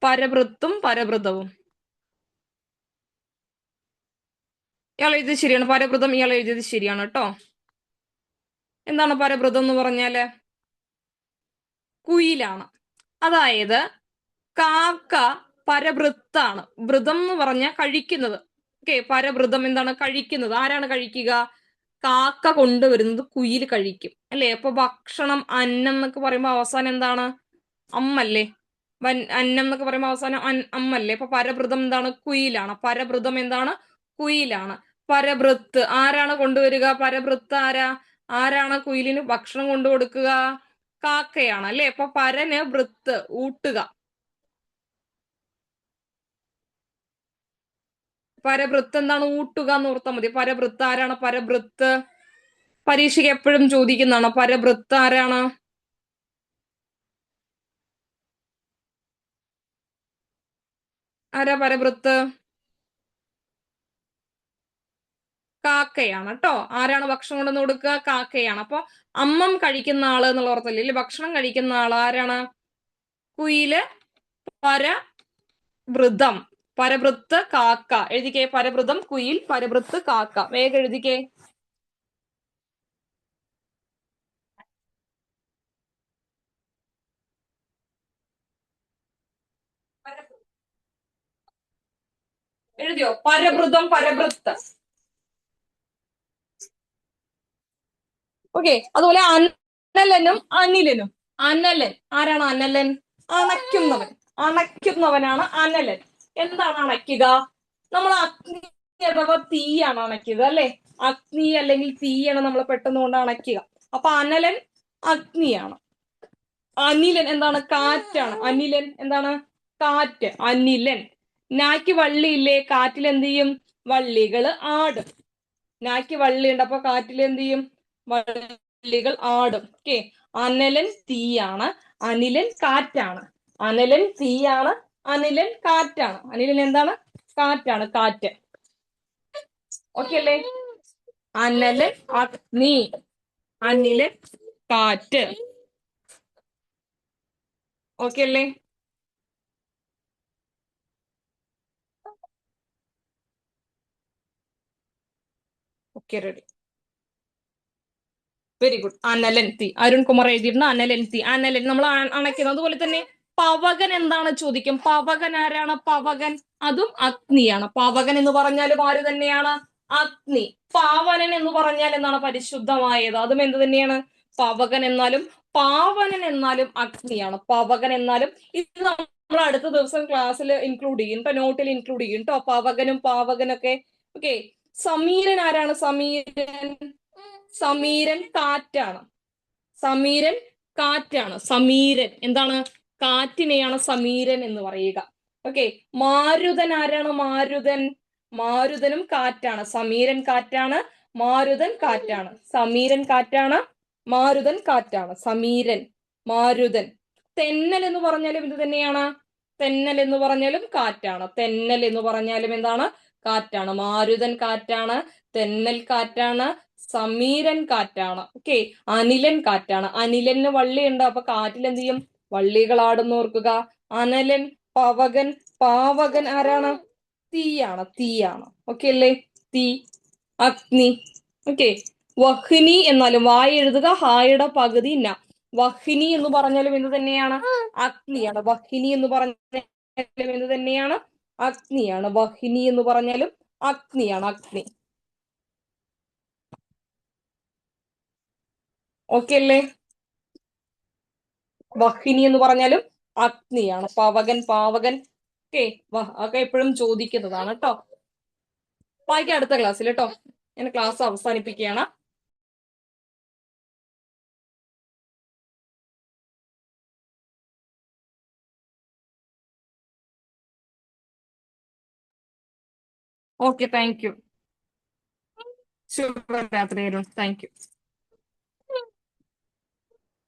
പരഭൃത്തും പരഭൃതവും. ഇയാൾ എഴുതിയത് ശരിയാണ്. പരഭൃതം ഇയാൾ എഴുതിയത് ശരിയാണ് കേട്ടോ. എന്താണ് പരഭൃതം എന്ന് പറഞ്ഞാല്? കുയിലാണ്. അതായത് കാക്ക പരഭൃത്താണ്. ഭൃതം എന്ന് പറഞ്ഞാൽ കഴിക്കുന്നത്. ഓക്കെ. പരഭൃതം എന്താണ്? കഴിക്കുന്നത്. ആരാണ് കഴിക്കുക? കാക്ക കൊണ്ടുവരുന്നത് കുയിൽ കഴിക്കും അല്ലേ? അപ്പൊ ഭക്ഷണം, അന്നം എന്നൊക്കെ പറയുമ്പോ അവസാനം എന്താണ്? അമ്മല്ലേ? അന്നം എന്നൊക്കെ പറയുമ്പോ അവസാനം അമ്മല്ലേ? അപ്പൊ പരഭൃതം എന്താണ്? കുയിലാണ്. പരഭൃതം എന്താണ്? കുയിലാണ്. പരഭൃത്ത് ആരാണ് കൊണ്ടുവരിക? പരഭൃത്ത് ആരാ? ആരാണ് കുയിലിന് ഭക്ഷണം കൊണ്ടു കൊടുക്കുക? കാക്കയാണ് അല്ലെ? അപ്പൊ പരന് ഭൃത്ത് ഊട്ടുക. പരഭൃത്ത് എന്താണ്? ഊട്ടുക എന്ന് ഓർത്താൽ മതി. പരഭൃത്ത് ആരാണ്? പരഭൃത്ത് പരീക്ഷയ്ക്ക് എപ്പോഴും ചോദിക്കുന്നതാണ്. പരഭൃത്ത് ആരാണ്? ആരാ പരഭൃത്ത്? കാക്കയാണ് കേട്ടോ. ആരാണ് ഭക്ഷണം കൊണ്ടുവന്ന് കൊടുക്കുക? കാക്കയാണ്. അപ്പൊ അമ്മം കഴിക്കുന്ന ആള് എന്നുള്ള ഓർത്തല്ലേ? ഇല്ല, ഭക്ഷണം കഴിക്കുന്ന ആള് ആരാണ്? കുയില്. പരഭൃതം. പരഭൃത്ത് കാക്ക. എഴുതിക്കേ. പരഭൃതം കുയിൽ, പരഭൃത്ത് കാക്ക. വേഗം എഴുതിക്കേ. എഴുതിയോ? പരഭൃതം, പരഭൃത്ത്. ഓക്കെ. അതുപോലെ അനലനും അനിലനും. അനലൻ ആരാണ്? അനലൻ അണയ്ക്കുന്നവൻ. അണയ്ക്കുന്നവനാണ് അനലൻ. എന്താണ് അണയ്ക്കുക? നമ്മൾ അഗ്നി അഥവാ തീയാണ് അണയ്ക്കുക അല്ലെ? അഗ്നി അല്ലെങ്കിൽ തീയാണ് നമ്മൾ പെട്ടെന്ന് കൊണ്ട് അണയ്ക്കുക. അപ്പൊ അനലൻ അഗ്നിയാണ്. അനിലൻ എന്താണ്? കാറ്റാണ്. അനിലൻ എന്താണ്? കാറ്റ്. അനിലൻ. നായ്ക്ക് വള്ളിയില്ലേ? കാറ്റിൽ എന്ത് ചെയ്യും? വള്ളികൾ ആടും. നായ്ക്ക് വള്ളിയുണ്ട്, അപ്പൊ കാറ്റിൽ എന്ത് ചെയ്യും? വള്ളികൾ ആടും. ഓക്കെ. അനലൻ തീയാണ്, അനിലൻ കാറ്റാണ്. അനലൻ തീയാണ്, അനിലൻ കാറ്റാണ്. അനിലൻ എന്താണ്? കാറ്റാണ്. കാറ്റ്. ഓക്കെ അല്ലേ? അനലൻ അഗ്നി, അനിലൻ കാറ്റ്. ഓക്കെ അല്ലേ? Okay, ready. Very good. അനലൻ തീ. അരുൺകുമാർ എഴുതിയിട്ടുണ്ട് അനലൻ തീ. അനലൻ നമ്മൾ അണയ്ക്കുന്നത്. അതുപോലെ തന്നെ പവകൻ എന്താണ് ചോദിക്കും? പവകൻ ആരാണ്? പവകൻ അതും അഗ്നിയാണ്. പവകൻ എന്ന് പറഞ്ഞാലും ആര് തന്നെയാണ്? അഗ്നി. പാവനൻ എന്ന് പറഞ്ഞാൽ എന്താണ്? പരിശുദ്ധമായത്. അതും എന്ത് തന്നെയാണ്? പവകൻ എന്നാലും പാവനൻ എന്നാലും അഗ്നിയാണ്. പവകൻ എന്നാലും. ഇത് നമ്മൾ അടുത്ത ദിവസം ക്ലാസ്സിൽ ഇൻക്ലൂഡ് ചെയ്യും കേട്ടോ, നോട്ടിൽ ഇൻക്ലൂഡ് ചെയ്യും കേട്ടോ, പവകനും പാവകനൊക്കെ. ഓക്കെ. സമീരൻ ആരാണ്? സമീരൻ. സമീരൻ കാറ്റാണ്. സമീരൻ കാറ്റാണ്. സമീരൻ എന്താണ്? കാറ്റിനെയാണ് സമീരൻ എന്ന് പറയുക. ഓക്കെ. മാരുതൻ ആരാണ്? മാരുതൻ. മാരുതനും കാറ്റാണ്. സമീരൻ കാറ്റാണ്, മാരുതൻ കാറ്റാണ്. സമീരൻ കാറ്റാണ്, മാരുതൻ കാറ്റാണ്. സമീരൻ, മാരുതൻ. തെന്നൽ എന്ന് പറഞ്ഞാലും ഇത് തന്നെയാണ്. തെന്നൽ എന്ന് പറഞ്ഞാലും കാറ്റാണ്. തെന്നൽ എന്ന് പറഞ്ഞാലും എന്താണ്? കാറ്റാണ്. മാരുതൻ കാറ്റാണ്, തെന്നൽ കാറ്റാണ്, സമീരൻ കാറ്റാണ്. ഓക്കെ. അനിലൻ കാറ്റാണ്. അനിലന് വള്ളിയുണ്ട്, അപ്പൊ കാറ്റിൽ എന്ത് ചെയ്യും? വള്ളികളാടുന്ന് ഓർക്കുക. അനലൻ, പവകൻ, പാവകൻ ആരാണ്? തീയാണ്. തീയാണ്. ഓക്കെ അല്ലേ? തീ, അഗ്നി. ഓക്കെ. വഹ്നി എന്നാലും വായ എഴുതുക, ഹായുടെ പകുതി ന. വഹ്നി എന്ന് പറഞ്ഞാലും എന്ത് തന്നെയാണ്? അഗ്നിയാണ്. വഹ്നി എന്ന് പറഞ്ഞാലും എന്ത് തന്നെയാണ്? അഗ്നിയാണ്. വഹ്നി എന്ന് പറഞ്ഞാലും അഗ്നിയാണ്. അഗ്നി. ഓക്കെ അല്ലേ? വഹിനി എന്ന് പറഞ്ഞാലും അഗ്നിയാണ്. പവകൻ, പാവകൻ. ഓക്കെ. ഒക്കെ എപ്പോഴും ചോദിക്കുന്നതാണ് കേട്ടോ. വായിക്കാം അടുത്ത ക്ലാസ്സിൽ കേട്ടോ. ഞാൻ ക്ലാസ് അവസാനിപ്പിക്കുകയാണ്. Okay, thank you. ശുഭരാത്രി. Thank U.